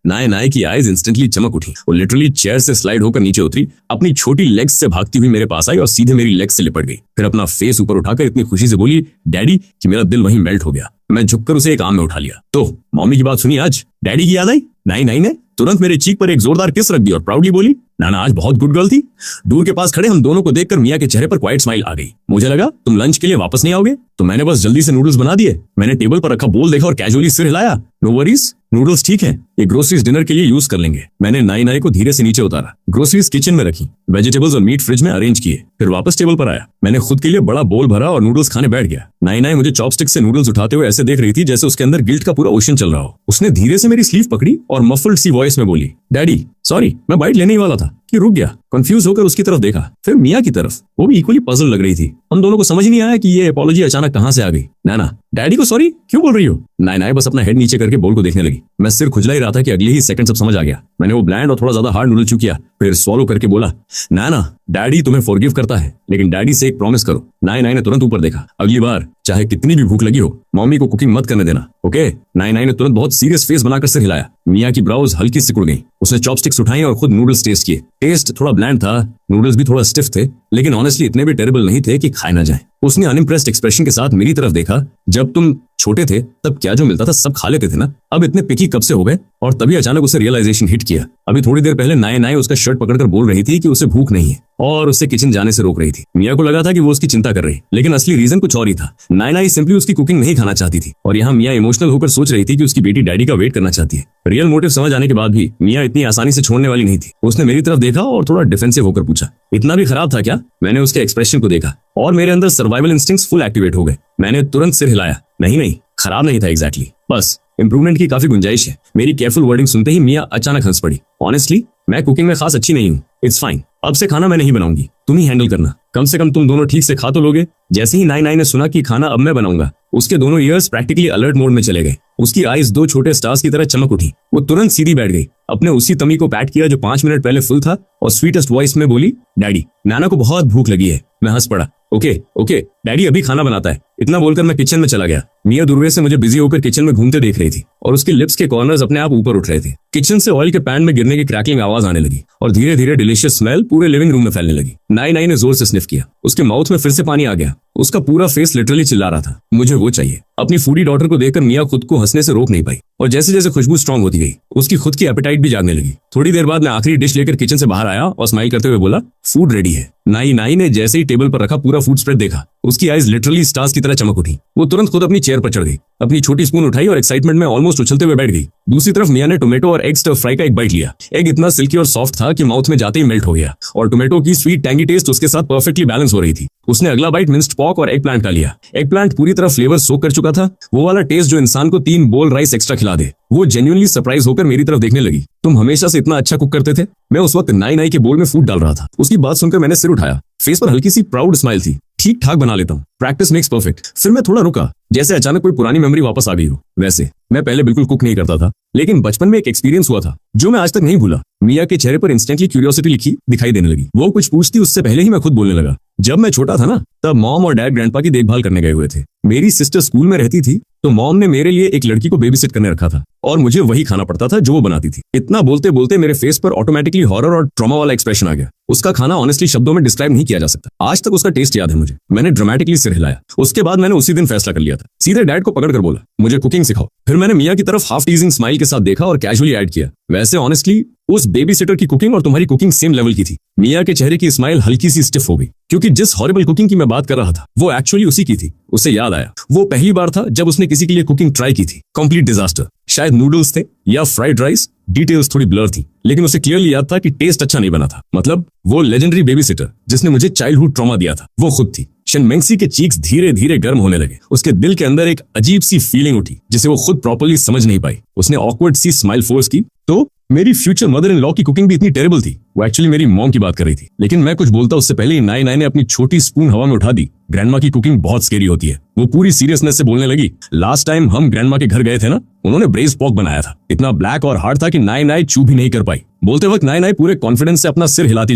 नाई की आईज इंस्टेंटली चमक उठी। वो लिटरली चेयर से स्लाइड होकर नीचे उतरी, अपनी छोटी लेग्स से भागती हुई मेरे पास आई और सीधे मेरी लेग्स से लिपट गई। फिर अपना फेस ऊपर उठाकर इतनी खुशी से बोली, डैडी, कि मेरा दिल वहीं मेल्ट हो गया। मैं झुककर उसे एक आर्म में उठा लिया। तो मम्मी की बात सुनी आज? डैडी की याद आई? नाई ने तुरंत मेरे चीक पर एक जोरदार किस रख दी और प्राउडली बोली, नाना आज बहुत गुड गर्ल थी। दूर के पास खड़े हम दोनों को देखकर मिया के चेहरे पर क्वाइट स्माइल आ गई। मुझे लगा तुम लंच के लिए वापस नहीं आओगे, तो मैंने बस जल्दी से नूडल्स बना दिए। मैंने टेबल पर रखा बोल देखा और कैजुअली सिर हिलाया। नो वरीज, नूडल्स ठीक है, ये ग्रोसरीज डिनर के लिए यूज कर लेंगे। मैंने नाई को धीरे से नीचे उतारा। ग्रोसरीज किचन में रखी, वेजिटेबल्स और मीट फ्रिज में अरेंज किए, फिर वापस टेबल पर आया। मैंने खुद के लिए बड़ा बोल भरा और नूडल्स खाने बैठ गया। नाई मुझे चॉपस्टिक से नूडल्स उठाते हुए ऐसे देख रही थी जैसे उसके अंदर गिल्ट का पूरा ओशन चल रहा हो। उसने धीरे से मेरी स्लीव पकड़ी और मफल्ड सी वॉइस में बोली, डैडी सॉरी, मैं बाइट लेने ही वाला था, कि रुक गया, कंफ्यूज होकर उसकी तरफ देखा, फिर मियाँ की तरफ। वो भी इक्वली पजल लग रही थी। हम दोनों को समझ नहीं आया कि ये अपॉलॉजी अचानक कहाँ से आ गई। नाना, डैडी को सॉरी क्यों बोल रही हो? नायनाई बस अपना हेड नीचे करके बोल को देखने लगी। मैं सिर खुजला ही रहा था कि अगले ही सेकंड सब समझ आ गया। मैंने वो ब्लैंड और थोड़ा ज्यादा हार्ड नूडल चू किया, फिर स्वॉलो करके बोला, नाना, डैडी तुम्हें फॉरगिव करता है, लेकिन डैडी से एक प्रॉमिस करो। नायनाई ने तुरंत ऊपर देखा। अगली बार चाहे कितनी भी भूख लगी हो, मम्मी को कुकिंग मत करने देना, ओके? नायनाई ने तुरंत बहुत सीरियस फेस बनाकर सिर हिलाया। मियाँ की ब्राउज हल्की सिकुड़ गई। उसने चॉपस्टिक्स उठाई और खुद नूडल्स टेस्ट किए। टेस्ट थोड़ा ब्लैंड था, नूडल्स भी थोड़ा स्टिफ थे, लेकिन ऑनेस्टली इतने भी टेरेबल नहीं थे कि खाए ना जाए। उसने अनइम्प्रेस्ड एक्सप्रेशन के साथ मेरी तरफ देखा। जब तुम छोटे थे तब क्या जो मिलता था सब खा लेते थे ना, अब इतने पिकी कब से हो गए? और तभी अचानक उसे रियलाइजेशन हिट किया। अभी थोड़ी देर पहले नाय उसका शर्ट पकड़कर बोल रही थी कि उसे भूख नहीं है और उसे किचन जाने से रोक रही थी। मियाँ को लगा था कि वो उसकी चिंता कर रही, लेकिन असली रीजन कुछ और ही था। नाय सिंपली उसकी कुकिंग नहीं खाना चाहती थी, और यहाँ मियाँ इमोशनल होकर सोच रही थी कि उसकी बेटी डैडी का वेट करना चाहती है। रियल मोटिव समझ आने के बाद भी मियाँ इतनी आसानी से छोड़ने वाली नहीं थी। उसने मेरी तरफ देखा और थोड़ा डिफेंसिव होकर पूछा, इतना भी खराब था क्या? मैंने उसके एक्सप्रेशन को देखा और मेरे अंदर सर्वाइवल इंस्टिंक्ट्स फुल एक्टिवेट हो गए। मैंने तुरंत सिर हिलाया, नहीं, खराब नहीं था एग्जैक्टली, बस इंप्रूवमेंट की काफी गुंजाइश है। मेरी केयरफुल वर्डिंग सुनते ही मियाँ अचानक हंस पड़ी। ऑनेस्टली मैं कुकिंग में खास अच्छी नहीं हूँ, इट्स फाइन। अब से खाना मैं नहीं बनाऊंगी, तुम ही हैंडल करना। कम से कम तुम दोनों ठीक से खा तो लोगे। जैसे ही नाई ने सुना कि खाना अब मैं बनाऊंगा, उसके दोनों ईयर्स प्रैक्टिकली अलर्ट मोड में चले गए। उसकी आईज दो छोटे स्टार्स की तरह चमक उठी। वो तुरंत सीधी बैठ गई, अपने उसी तमी को पैट किया जो 5 मिनट पहले फुल था, और स्वीटेस्ट वॉइस में बोली, डैडी, नाना को बहुत भूख लगी है। मैं हंस पड़ा। ओके, डैडी अभी खाना बनाता है। इतना बोलकर मैं किचन में चला गया। मियाँ दूरवे से मुझे बिजी होकर किचन में घूमते देख रही थी, और उसके लिप्स के कॉर्नर्स अपने आप ऊपर उठ रहे थे। किचन से ऑयल के पैन में गिरने की क्रैकलिंग आवाज आने लगी, और धीरे धीरे डिलीशियस स्मेल पूरे लिविंग रूम में फैलने लगी। नाई ने जोर से स्निफ किया। उसके माउथ में फिर से पानी आ गया। उसका पूरा फेस लिटरली चिल्ला रहा था, मुझे वो चाहिए। अपनी फूडी डॉटर को देखकर मियाँ खुद को हंसने से रोक नहीं पाई, और जैसे जैसे खुशबू स्ट्रांग होती गई, उसकी खुद की एपेटाइट भी जागने लगी। थोड़ी देर बाद मैं आखिरी डिश लेकर किचन से बाहर आया और स्माइल करते हुए बोला, फूड रेडी है। नाई ने जैसे ही टेबल पर रखा पूरा फूड स्प्रेड देखा, उसकी आईज लिटरली स्टार्स की तरह चमक उठी। वो तुरंत खुद अपनी चेयर पर चढ़ गई, अपनी छोटी स्पून उठाई और एक्साइटमेंट में ऑलमोस्ट उछलते हुए बैठ गई। दूसरी तरफ मियाँ ने टोमेटो और एग स्टर फ्राई का एक बाइट लिया। एग इतना सिल्की और सॉफ्ट था कि माउथ में जाते ही मेल्ट हो गया, और टोमेटो की स्वीट टैंगी टेस्ट उसके साथ परफेक्टली बैलेंस हो रही थी। उसने अगला बाइट मिंस्ड पॉर्क और एग प्लांट का लिया। एग प्लांट पूरी तरह फ्लेवर सोक कर चुका था, वो वाला टेस्ट जो इंसान को 3 बोल राइस एक्स्ट्रा खिला दे। वो जेन्युइनली सरप्राइज होकर मेरी तरफ देखने लगी। तुम हमेशा से इतना अच्छा कुक करते थे? मैं उस वक्त नाई के बोल में फूड डाल रहा था। उसकी बात सुनकर मैंने सिर उठाया। फेस पर हल्की सी प्राउड स्माइल थी। ठीक ठाक बना लेता हूँ, प्रैक्टिस मेक्स परफेक्ट। फिर मैं थोड़ा रुका, जैसे अचानक कोई पुरानी मेमोरी वापस आ गई हो। वैसे मैं पहले बिल्कुल कुक नहीं करता था, लेकिन बचपन में एक एक्सपीरियंस हुआ था जो मैं आज तक नहीं भूला। मियाँ के चेहरे पर इंस्टेंटली क्यूरियोसिटी लिखी दिखाई देने लगी। वो कुछ पूछती उससे पहले ही मैं खुद बोलने लगा। जब मैं छोटा था ना, तब मॉम और डैड ग्रैंडपा की देखभाल करने गए हुए थे। मेरी सिस्टर स्कूल में रहती थी, तो मॉम ने मेरे लिए एक लड़की को बेबीसिट करने रखा था, और मुझे वही खाना पड़ता था जो वो बनाती थी। इतना बोलते बोलते मेरे फेस पर ऑटोमेटिकली हॉरर और ट्रॉमा वाला एक्सप्रेशन आ गया। उसका खाना ऑनेस्टली शब्दों में डिस्क्राइब नहीं किया जा सकता। आज तक उसका टेस्ट याद है मुझे। मैंने ड्रामेटिकली सिर हिलाया। उसके बाद मैंने उसी दिन फैसला कर लिया था, सीधे डैड को पकड़ कर बोला, मुझे कुकिंग सिखाओ। फिर मैंने मियाँ की तरफ हाफ टीजिंग स्माइल के साथ देखा और कैजुअली ऐड किया, वैसे ऑनेस्टली उस बेबी सिटर की कुकिंग और तुम्हारी कुकिंग सेम लेवल की थी। मियाँ के चेहरे की स्माइल हल्की सी स्टिफ हो गई, क्योंकि जिस हॉरिबल कुकिंग की मैं बात कर रहा था वो एक्चुअली उसी की थी। उसे याद आया, वो पहली बार था जब उसने किसी के लिए कुकिंग ट्राई की थी। Complete disaster. शायद नूडल्स थे या फ्राइड राइस, डिटेल्स थोड़ी ब्लर थी, लेकिन उसे क्लियरली याद था कि टेस्ट अच्छा नहीं बना था। मतलब वो लेजेंडरी बेबी सिटर जिसने मुझे चाइल्डहुड ट्रॉमा दिया था, वो खुद थी। शन मेंगसी के चीक्स धीरे धीरे गर्म होने लगे। उसके दिल के अंदर एक अजीब सी फीलिंग उठी जिसे वो खुद प्रॉपर्ली समझ नहीं पाई। उसने ऑकवर्ड सी स्माइल फोर्स की। तो मेरी फ्यूचर मदर इन लॉ की कुकिंग भी इतनी टेरेबल थी? वो एक्चुअली मेरी मॉम की बात कर रही थी, लेकिन मैं कुछ बोलता उससे पहले ही नाई ने अपनी छोटी स्पून हवा में उठा दी। ग्रैंडमा की कुकिंग बहुत स्केरी होती है। वो पूरी सीरियसनेस से बोलने लगी, लास्ट टाइम हम ग्रैंडमा के घर गए थे ना, उन्होंने ब्रेज पॉर्क बनाया था। इतना ब्लैक और हार्ड था कि नाई चू भी नहीं कर पाई। बोलते वक्त नाई पूरे कॉन्फिडेंस से अपना सिर हिलाती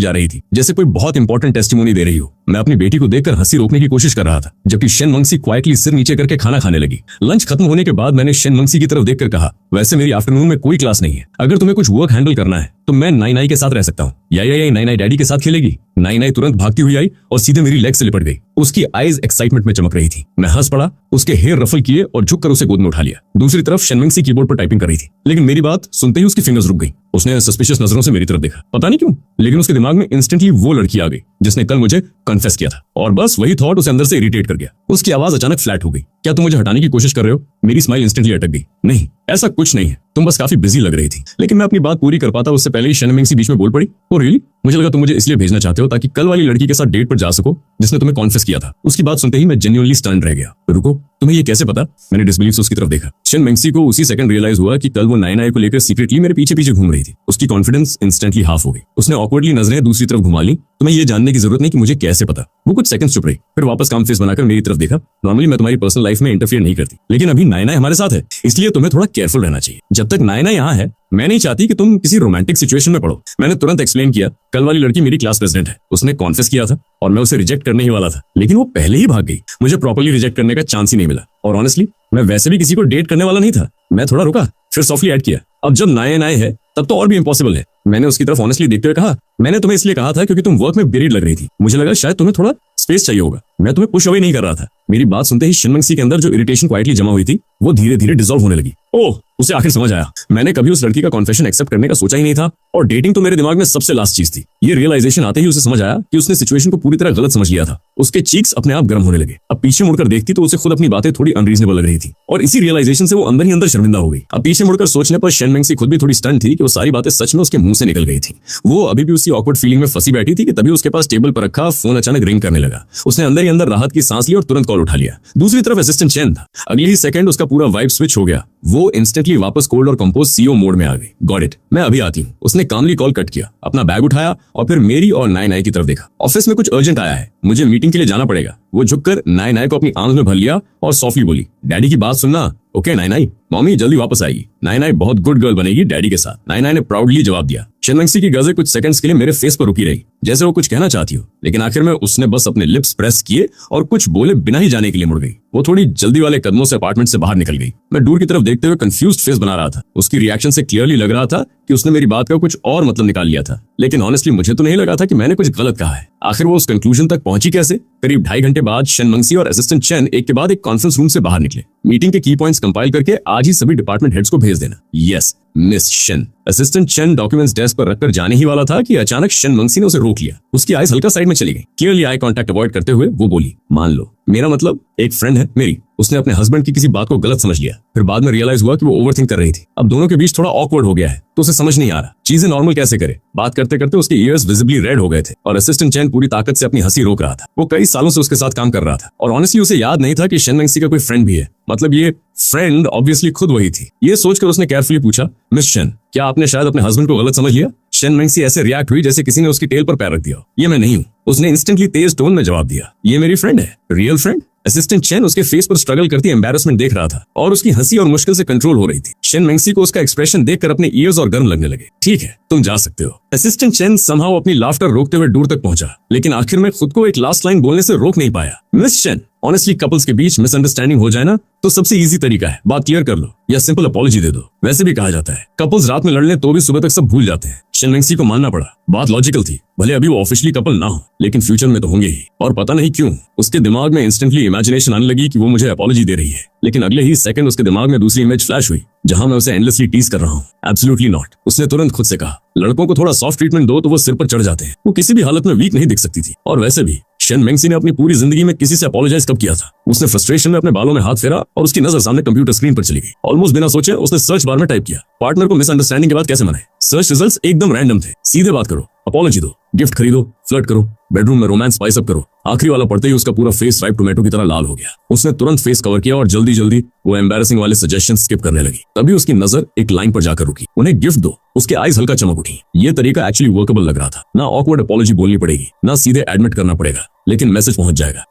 जा रही थी, जैसे कोई बहुत इंपॉर्टेंट टेस्टिमोनी दे रही हो। मैं अपनी बेटी को देखकर हंसी रोकने की कोशिश कर रहा था, जबकि शेन मंगसी क्वाइटली सिर नीचे करके खाना खाने लगी। लंच खत्म होने के बाद मैंने शेन मंगसी की तरफ देखकर कहा, वैसे मेरी आफ्टरनून में कोई क्लास नहीं है, अगर तुम्हें कुछ वर्क हैंडल करना है तो मैं नाई के साथ रह सकता हूँ, या नाई डैडी के साथ खेलेगी। नाई तुरंत भागती हुई आई और सीधे मेरी लेग से लिपट गई। उसकी आईज एक्साइटमेंट में चमक रही थी। मैं हंस पड़ा, उसके हेयर रफल किए और झुककर उसे गोद में उठा लिया। दूसरी तरफ शेनमिंगसी कीबोर्ड पर टाइपिंग कर रही थी, लेकिन मेरी बात सुनते ही उसकी फिंगर्स रुक गई। उसने सस्पिशियस नजरों से मेरी तरफ देखा, पता नहीं क्यों, लेकिन उसके दिमाग में इंस्टेंटली वो लड़की आ गई जिसने कल मुझे कन्फेस किया था, और बस वही थॉट उसे अंदर से इरिटेट कर गया। उसकी आवाज अचानक फ्लैट हो गई। क्या तुम मुझे हटाने की कोशिश कर रहे हो? मेरी स्माइल इंस्टेंटली अटक गई। नहीं, ऐसा कुछ नहीं है, तुम बस काफी बिजी लग रही थी। लेकिन मैं अपनी बात पूरी कर पाता उससे पहले ही शन मेंगसी बीच में बोल पड़ी, ओ रियली? मुझे लगा तुम मुझे इसलिए भेजना चाहते हो ताकि कल वाली लड़की के साथ डेट पर जा सको जिसने तुम्हें कॉन्फेस किया था। उसकी बात सुनते ही मैं जेन्युइनली स्टन्ड रह गया। रुको, तुम्हें ये कैसे पता? मैंने डिसबिलीव से उसकी तरफ देखा। शन मेंगसी को उसी सेकंड रियलाइज हुआ कि कल वो नाई को लेकर सीक्रेटली मेरे पीछे पीछे घूम रही थी। उसकी कॉन्फिडेंस इंस्टेंटली हाफ हो गई। उसने ऑकवर्डली नजरें दूसरी तरफ घुमा ली। तुम्हें ये जानने की जरूरत नहीं कि मुझे कैसे पता। वो कुछ सेकंड्स चुप रही, फिर वापस काम फेस बनाकर मेरी तरफ देखा। नॉर्मली मैं तुम्हारी पर्सनल लाइफ में इंटरफियर नहीं करती, लेकिन अभी नायना हमारे साथ है, इसलिए तुम्हें थोड़ा केयरफुल रहना चाहिए। जब तक नायना यहाँ है, मैं नहीं चाहती कि तुम किसी रोमांटिक सिचुएशन में पड़ो। मैंने तुरंत एक्सप्लेन किया, कल वाली लड़की मेरी क्लास प्रेसिडेंट है, उसने कॉन्फेस किया था और मैं उसे रिजेक्ट करने ही वाला था, लेकिन वो पहले ही भाग गई। मुझे प्रॉपर्ली रिजेक्ट करने का चांस ही नहीं मिला। और ऑनेस्टली मैं वैसे भी किसी को डेट करने वाला नहीं था। मैं थोड़ा रुका, फिर सॉफ्टली ऐड किया, अब जब नाये है तब तो और भी इम्पॉसिबल है। मैंने उसकी तरफ ऑनेस्टली देखते हुए कहा, मैंने तुम्हें इसलिए कहा था क्योंकि तुम वर्क में बेरीड लग रही थी। मुझे लगा शायद तुम्हें थोड़ा स्पेस चाहिए होगा। मैं तुम्हें पुश अवे नहीं कर रहा था। मेरी बात सुनते ही शन मेंगसी के अंदर जो इरिटेशन क्वाइटली जमा हुई थी वो धीरे धीरे डिसॉल्व होने लगी। ओह, उसे आखिर समझ आया। मैंने कभी उस लड़की का कॉन्फेशन एक्सेप्ट करने का सोचा ही नहीं था और डेटिंग तो मेरे दिमाग में सबसे लास्ट चीज थी। ये रियलाइजेशन आते ही उसे समझ आया कि उसने सिचुएशन को पूरी तरह गलत समझ लिया था। उसके चीक्स अपने आप गर्म होने लगे। अब पीछे मुड़कर देखती तो उसे खुद अपनी बातें थोड़ी अनरीजनेबल लग रही थी और इसी रियलाइजेशन से वो अंदर ही अंदर शर्मिंदा हो गई। अब पीछे मुड़कर सोचने पर शन मेंगसी खुद भी थोड़ी स्टन थी कि वो सारी बातें सच में उसके मुंह से निकल गई थी। वो अभी भी उसी ऑकवर्ड फीलिंग में फंसी बैठी थी कि तभी उसके पास टेबल पर रखा फोन अचानक रिंग करने लगा। उसने अंदर ही अंदर राहत की सांस ली और तुरंत कॉल उठा लिया। दूसरी तरफ असिस्टेंट चेन था। अगले ही सेकंड उसका पूरा वाइब स्विच हो गया। वो इंस्टेंटली वापस कोल्ड और कंपोज सीओ मोड में आ गई। गॉट इट, मैं अभी आती हूँ। उसने कामली कॉल कट किया, अपना बैग उठाया और फिर मेरी और नाई की तरफ देखा। ऑफिस में कुछ अर्जेंट आया है, मुझे मीटिंग के लिए जाना पड़ेगा। वो झुककर नाई को अपनी आंख में भर लिया और सॉफ्टली बोली, डैडी की बात सुनना। ओके नाई, मम्मी जल्दी वापस आएगी। नाई बहुत गुड गर्ल बनेगी डैडी के साथ। नाई ने प्राउडली जवाब दिया। शन मेंगसी की गज़र कुछ सेकंड्स के लिए मेरे फेस पर रुकी रही, जैसे वो कुछ कहना चाहती हो, लेकिन आखिर में उसने बस अपने लिप्स प्रेस किए और कुछ बोले बिना ही जाने के लिए मुड़ गई। वो थोड़ी जल्दी वाले कदमों से अपार्टमेंट से बाहर निकल गई। मैं दूर की तरफ देखते हुए कंफ्यूज्ड फेस बना रहा था। उसकी रिएक्शन से क्लियरली लग रहा था कि उसने मेरी बात का कुछ और मतलब निकाल लिया था, लेकिन ऑनेस्टली मुझे तो नहीं लगा था कि मैंने कुछ गलत कहा है। आखिर वो उस कंक्लूजन तक पहुंची कैसे? करीब 2.5 घंटे बाद शन मेंगसी और असिस्टेंट चेन एक के बाद एक कॉन्फ्रेंस रूम से बाहर निकले। मीटिंग के की पॉइंट्स कंपाइल करके आज ही सभी डिपार्टमेंट हेड्स को भेज देना। यस मिस शन। असिस्टेंट चेन डॉक्यूमेंट्स डेस्क पर रखकर जाने ही वाला था कि अचानक शन मेंगसी ने उसे रोक लिया। उसकी आईज हल्का साइड में चली गई। क्लियरली आई कांटेक्ट अवॉइड करते हुए वो बोली, मान लो मेरा मतलब एक फ्रेंड है मेरी, उसने अपने हस्बैंड की किसी बात को गलत समझ लिया, फिर बाद में रियलाइज हुआ कि वो ओवरथिंक कर रही थी। अब दोनों के बीच थोड़ा ऑकवर्ड हो गया है, तो उसे समझ नहीं आ रहा चीजें नॉर्मल कैसे करे। बात करते करते उसके ईयर्स विजिबली रेड हो गए थे और असिस्टेंट चैन पूरी ताकत से अपनी हंसी रोक रहा था। वो कई सालों से उसके साथ काम कर रहा था और ऑनेस्टली उसे याद नहीं था कि शन मेंगसी का कोई फ्रेंड भी है। मतलब ये फ्रेंड ऑब्वियसली खुद वही थी। ये सोचकर उसने केयरफुली पूछा, मिस शन, क्या आपने शायद अपने हस्बैंड को गलत समझ लिया? शन मेंगसी ऐसे रिएक्ट हुई जैसे किसी ने उसकी टेल पर पैर रख दिया। ये मैं नहीं हूँ, उसने इंस्टेंटली तेज टोन में जवाब दिया। ये मेरी फ्रेंड है, रियल फ्रेंड। असिस्टेंट चेन उसके फेस पर स्ट्रगल करती एम्बैरेसमेंट देख रहा था और उसकी हंसी और मुश्किल से कंट्रोल हो रही थी। शन मेंगसी को उसका एक्सप्रेशन देखकर अपने ईयर्स और गर्म लगने लगे। ठीक है, तुम जा सकते हो। असिस्टेंट चेन समहाउ अपनी लाफ्टर रोकते हुए दूर तक पहुंचा, लेकिन आखिर में खुद को एक लास्ट लाइन बोलने से रोक नहीं पाया। मिस चेन, ऑनेस्टली कपल्स के बीच मिसअंडरस्टैंडिंग हो जाए ना तो सबसे इजी तरीका है बात क्लियर कर लो या सिंपल अपॉलॉजी दे दो। वैसे भी कहा जाता है कपल्स रात में लड़ लें तो भी सुबह तक सब भूल जाते हैं। शन मेंगसी को मानना पड़ा, बात लॉजिकल थी। भले अभी वो ऑफिशियली कपल ना हो, लेकिन फ्यूचर में तो होंगे ही। और पता नहीं क्यों उसके दिमाग में इंस्टेंटली इमेजिनेशन आने लगी कि वो मुझे अपॉलॉजी दे रही है, लेकिन अगले ही सेकंड उसके दिमाग में दूसरी इमेज फ्लैश हुई जहां मैं उसे एंडलेसली टीज कर रहा हूँ। Absolutely not. उसने तुरंत खुद से कहा, लड़कों को थोड़ा सॉफ्ट ट्रीटमेंट दो तो वो सिर पर चढ़ जाते हैं। वो किसी भी हालत में वीक नहीं दिख सकती थी। और वैसे भी शन मेंगसी ने अपनी पूरी जिंदगी में किसी से अपोलोजाइज कब किया था? उसने फ्रस्ट्रेशन में अपने बालों में हाथ फेरा और उसकी नजर सामने कंप्यूटर स्क्रीन पर चली गई। ऑलमोस्ट बिना सोचे उसने सर्च बार में टाइप किया, पार्टनर को मिसअंडरस्टैंडिंग के बाद कैसे मनाए। सर्च रिजल्ट्स एकदम रैंडम थे। सीधे बात करो, अपॉलॉजी दो, गिफ्ट खरीदो, फ्लर्ट करो, बेडरूम में रोमांस स्पाइस अप करो। आखिरी वाला पढ़ते ही उसका पूरा फेस राइप टोमेटो की तरह लाल हो गया। उसने तुरंत फेस कवर किया और जल्दी जल्दी वो एम्बैरेसिंग वाले सजेशन स्किप करने लगी। तभी उसकी नजर एक लाइन पर जाकर रुकी, उन्हें गिफ्ट दो। उसके आईज हल्का चमक उठी। ये तरीका एक्चुअली वर्केबल लग रहा था। ना ऑकवर्ड अपॉलॉजी बोलनी पड़ेगी, ना सीधे एडमिट करना पड़ेगा, लेकिन मैसेज पहुंच जाएगा।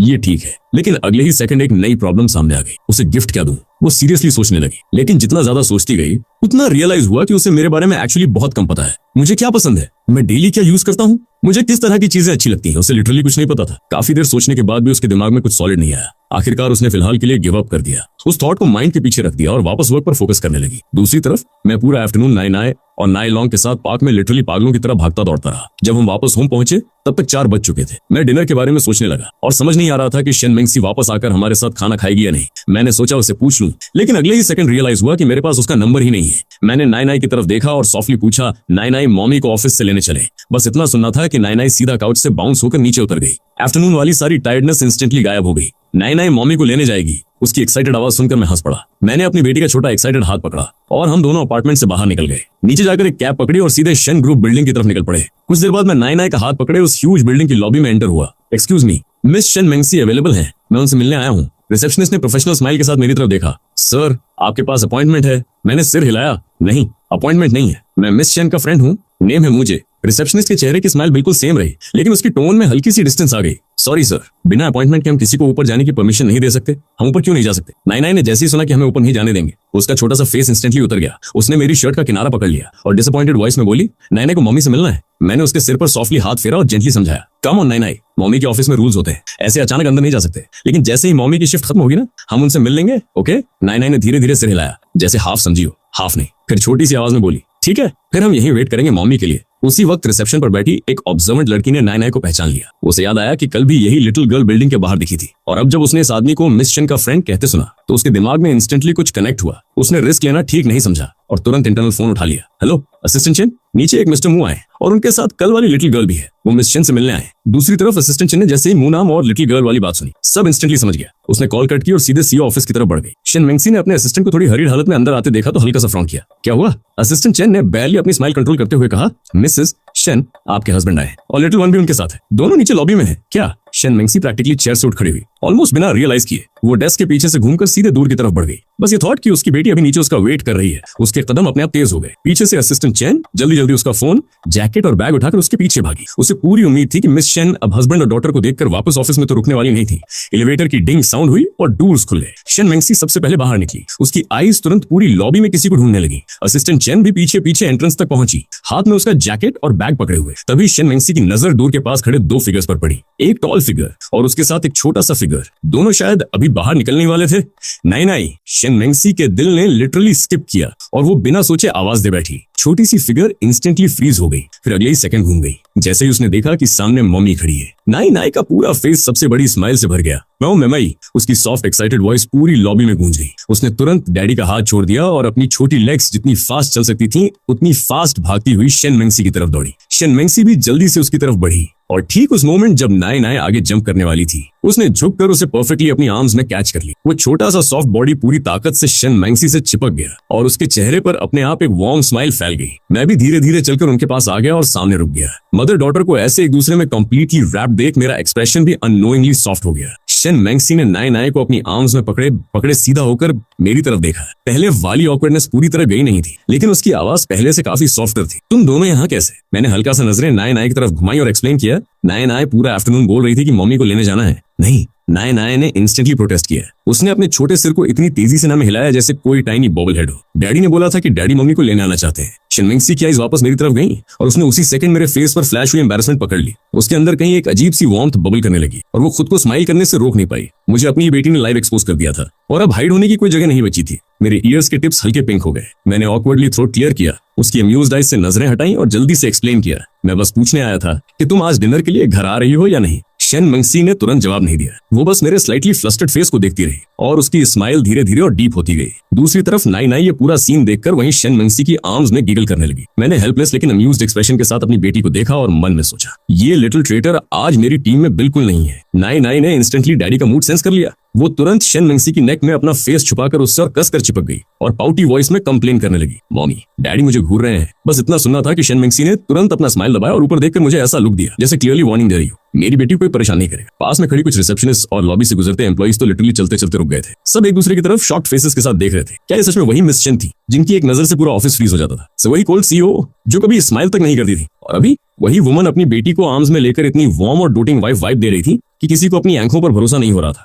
ये ठीक है। लेकिन अगले ही सेकंड एक नई प्रॉब्लम सामने आ गई। उसे गिफ्ट क्या दूं? वो सीरियसली सोचने लगी, लेकिन जितना ज्यादा सोचती गई उतना रियलाइज हुआ कि उसे मेरे बारे में एक्चुअली बहुत कम पता है। मुझे क्या पसंद है, मैं डेली क्या यूज करता हूँ, मुझे किस तरह की चीजें अच्छी लगती हैं, उसे लिटरली कुछ नहीं पता था। काफी देर सोचने के बाद भी उसके दिमाग में कुछ सॉलिड नहीं आया। आखिरकार उसने फिलहाल के लिए गिव अप कर दिया। उस थॉट को माइंड के पीछे रख दिया और वापस वर्क पर फोकस करने लगी। दूसरी तरफ मैं पूरा आफ्टरनून नाई और नाई लॉन्ग के साथ पार्क में लिटरली पागलों की तरह भागता दौड़ता रहा। जब हम वापस होम पहुंचे तब तक 4 बज चुके थे। मैं डिनर के बारे में सोचने लगा और समझ नहीं आ रहा था कि शन मेंगसी वापस आकर हमारे साथ खाना खाएगी या नहीं। मैंने सोचा उसे पूछ लूं, लेकिन अगले ही सेकंड रियलाइज हुआ कि मेरे पास उसका नंबर ही नहीं है। मैंने नाई की तरफ देखा और सॉफ्टली पूछा, नाई मॉमी को ऑफिस से लेने चले। बस इतना सुनना था कि नाई सीधा काउच से बाउंस होकर नीचे उतर गई। आफ्टरनून वाली सारी टायर्डनेस इंस्टेंटली गायब हो गई। नाई मॉमी को लेने जाएगी, उसकी एक्साइटेड आवाज सुनकर मैं हंस पड़ा। मैंने अपनी बेटी का छोटा एक्साइटेड हाथ पकड़ा और हम दोनों अपार्टमेंट से बाहर निकल गए। नीचे जाकर एक कैब पकड़ी और सीधे शन ग्रुप बिल्डिंग की तरफ निकल पड़े। कुछ देर बाद मैं नाई नाई का हाथ पकड़े उस ह्यूज बिल्डिंग की लॉबी में एंटर हुआ। एक्सक्यूज मी, मिस शन मेंगसी अवेलेबल है? मैं उनसे मिलने आया हूँ। रिसेप्शनिस्ट ने प्रोफेशनल स्माइल के साथ मेरी तरफ देखा। सर, आपके पास अपॉइंटमेंट है? मैंने सिर हिलाया। नहीं, अपॉइंटमेंट नहीं है, मैं मिस शन का फ्रेंड हूँ, नेम है मुझे। रिसेप्शनिस्ट के चेहरे की स्माइल बिल्कुल सेम रही, लेकिन उसकी टोन में हल्की सी डिस्टेंस आ गई। सॉरी सर, बिना अपॉइंटमेंट के हम किसी को ऊपर जाने की परमिशन नहीं दे सकते। हम ऊपर क्यों नहीं जा सकते? नाई नाई ने जैसे ही सुना कि हमें ऊपर नहीं जाने देंगे, उसका छोटा सा फेस इंस्टेंटली उतर गया। उसने मेरी शर्ट का किनारा पकड़ लिया और डिसअपॉइंटेड वॉइस में बोली, नाई नाई को मम्मी से मिलना है। मैंने उसके सिर पर सॉफ्टली हाथ फेरा और जेंटली समझाया, कम ऑन नाई नाई, मम्मी के ऑफिस में रूल्स होते हैं, ऐसे अचानक अंदर नहीं जा सकते। लेकिन जैसे ही मम्मी की शिफ्ट खत्म होगी ना, हम उनसे मिल लेंगे, ओके? नाई नाई ने धीरे धीरे सिर हिलाया, जैसे हाफ समझी हो, हाफ नहीं। फिर छोटी सी आवाज में बोली, ठीक है, फिर हम यहीं वेट करेंगे मम्मी के लिए। उसी वक्त रिसेप्शन पर बैठी एक ऑब्जर्वेंट लड़की ने नाई नाई को पहचान लिया। उसे याद आया कि कल भी यही लिटिल गर्ल बिल्डिंग के बाहर दिखी थी, और अब जब उसने इस आदमी को मिस शन का फ्रेंड कहते सुना तो उसके दिमाग में इंस्टेंटली कुछ कनेक्ट हुआ। उसने रिस्क लेना ठीक नहीं समझा और तुरंत इंटरनल फोन उठा लिया। हेलो असिस्टेंट चेन, नीचे एक मिस्टर मू आए और उनके साथ कल वाली लिटिल गर्ल भी है, वो मिस शन से मिलने आए। दूसरी तरफ असिस्टेंट चेन ने जैसे ही मू नाम और लिटिल गर्ल वाली बात सुनी, सब इंस्टेंटली समझ गया। उसने कॉल कट की और सीधे सीओ ऑफिस की तरफ बढ़ गई। शन मेंगसी ने अपने असिस्टेंट को थोड़ी हरीड हालत में अंदर आते देखा तो हल्का सा फ्रॉन किया। क्या हुआ? असिस्टेंट चेन ने बैरली अपनी स्माइल कंट्रोल करते हुए कहा, मिसेस शन, आपके हस्बैंड आए और लिटिल वन भी उनके साथ है, दोनों नीचे लॉबी में है। क्या? शन मेंगसी प्रैक्टिकली चेयर से उठ खड़ी हुई, ऑलमोस्ट बिना रियलाइज किए। वो डेस्क के पीछे से घूमकर सीधे दूर की तरफ बढ़ गई। बस ये थॉट कि उसकी बेटी अभी नीचे उसका वेट कर रही है, उसके कदम अपने आप तेज हो गए। पीछे से असिस्टेंट चेन जल्दी जल्दी उसका फोन, जैकेट और बैग उठाकर उसके पीछे भागी। उसे पूरी उम्मीद थी कि मिस शन अब हस्बैंड और डॉटर को देखकर वापस ऑफिस में तो रुकने वाली नहीं थी। एलिवेटर की डिंग साउंड हुई और डोर्स खुल गए। शन मेंगसी सबसे पहले बाहर निकली। उसकी आईज तुरंत पूरी लॉबी में किसी को ढूंढने लगी। असिस्टेंट चेन भी पीछे पीछे एंट्रेंस तक पहुंची, हाथ में उसका जैकेट और बैग पकड़े हुए। तभी शन मेंगसी की नजर दूर के पास खड़े दो फिगर्स पर पड़ी, एक टॉल फिगर और उसके साथ एक छोटा सा फिगर। दोनों शायद अभी बाहर निकलने वाले थे। नाई नाई, शन मेंगसी के दिल ने लिटरली स्किप किया और वो बिना सोचे आवाज दे बैठी। छोटी सी फिगर इंस्टेंटली फ्रीज हो गई, फिर अगले ही सेकंड घूम गई। जैसे ही उसने देखा कि सामने मम्मी खड़ी है, नाई नाई का पूरा फेस सबसे बड़ी स्माइल से भर गया। मैं उसकी सॉफ्ट एक्साइटेड वॉइस पूरी लॉबी में गूंज गई। उसने तुरंत डैडी का हाथ छोड़ दिया और अपनी छोटी लेग्स जितनी फास्ट चल सकती थी उतनी फास्ट भागती हुई शन मेंगसी की तरफ दौड़ी। शन मेंगसी भी जल्दी से उसकी तरफ बढ़ी और ठीक उस मोमेंट जब नाई नाई आगे जंप करने वाली थी, उसने झुककर उसे परफेक्टली अपनी आर्म्स में कैच कर ली। वो छोटा सा सॉफ्ट बॉडी पूरी ताकत से शन मेंगसी से चिपक गया और उसके चेहरे पर अपने आप एक वार्म स्माइल फैल गई। मैं भी धीरे धीरे चलकर उनके पास आ गया और सामने रुक गया। मदर डॉटर को ऐसे एक दूसरे में कंप्लीटली रैप्ड देख मेरा एक्सप्रेशन भी अननोइंगली सॉफ्ट हो गया। शन मेंगसी ने नाई नाई को अपनी आर्म्स में पकड़े सीधा होकर मेरी तरफ देखा। पहले वाली ऑकवर्डनेस पूरी तरह गई नहीं थी, लेकिन उसकी आवाज पहले से काफी सॉफ्टर थी। तुम दोनों यहाँ कैसे? मैंने हल्का सा नजरें नाई नाई की तरफ घुमाई और एक्सप्लेन किया। नाई नाई पूरा आफ्टरनून बोल रही थी कि मम्मी को लेने जाना है। नहीं, नाई नाई ने इंस्टेंटली प्रोटेस्ट किया। उसने अपने छोटे सिर को इतनी तेजी से ना हिलाया जैसे कोई टाइनी बॉबल हेड हो। डैडी ने बोला था कि डैडी मम्मी को लेने आना चाहते हैं। शन मेंगसी की आइज वापस मेरी तरफ गई और उसने उसी सेकंड मेरे फेस पर फ्लैश हुई एम्बैरेसमेंट पकड़ ली। उसके अंदर कहीं एक अजीब सी वार्मथ बबल करने लगी और वो खुद को स्माइल करने से रोक नहीं पाई। मुझे अपनी बेटी ने लाइव एक्सपोज कर दिया था और अब हाइड होने की कोई जगह नहीं बची थी। मेरे ईयर्स के टिप्स हल्के पिंक हो गए। मैंने ऑकवर्डली थ्रोट क्लियर किया, उसकी अम्यूज्ड आइज से नजरें हटाई और जल्दी से एक्सप्लेन किया, मैं बस पूछने आया था कि तुम आज डिनर के लिए घर आ रही हो या नहीं। शन मेंगसी ने तुरंत जवाब नहीं दिया। वो बस मेरे स्लाइटली फ्लस्टर्ड फेस को देखती रही और उसकी स्माइल धीरे धीरे और डीप होती गई। दूसरी तरफ नाई नाई ये पूरा सीन देखकर वहीं शन मेंगसी की आर्म्स में गिगल करने लगी। मैंने हेल्पलेस लेकिन अम्यूज्ड एक्सप्रेशन के साथ अपनी बेटी को देखा और मन में सोचा, ये लिटिल ट्रेटर आज मेरी टीम में बिल्कुल नहीं है। नाई नाई ने इंस्टेंटली डैडी का मूड सेंस कर लिया। वो तुरंत शन मेंगसी की नेक में अपना फेस छुपाकर उससे और कसकर चिपक गई और पाउटी वॉइस में कंप्लेन करने लगी, मॉमी डैडी मुझे घूर रहे हैं। बस इतना सुनना था कि शन मेंगसी ने तुरंत अपना स्माइल दबाया और ऊपर देखकर मुझे ऐसा लुक दिया जैसे क्लियरली वार्निंग दे रही हो, मेरी बेटी को कोई परेशान नहीं करेगा। पास में खड़ी कुछ रिसेप्शनिस्ट और लॉबी से गुजरते एम्प्लॉइज तो लिटरली चलते चलते रुक गए थे। सब एक दूसरे की तरफ शॉक्ड फेसेस के साथ देख रहे थे। क्या ये सच में वही मिस शन थी जिनकी एक नजर से पूरा ऑफिस फ्रीज हो जाता था? वही कोल्ड सीईओ जो कभी स्माइल तक नहीं करती थी और अभी वही वुमन अपनी बेटी को आर्म्स में लेकर इतनी वार्म और डोटिंग वाइफ वाइब दे रही थी कि किसी को अपनी आंखों पर भरोसा नहीं हो रहा था।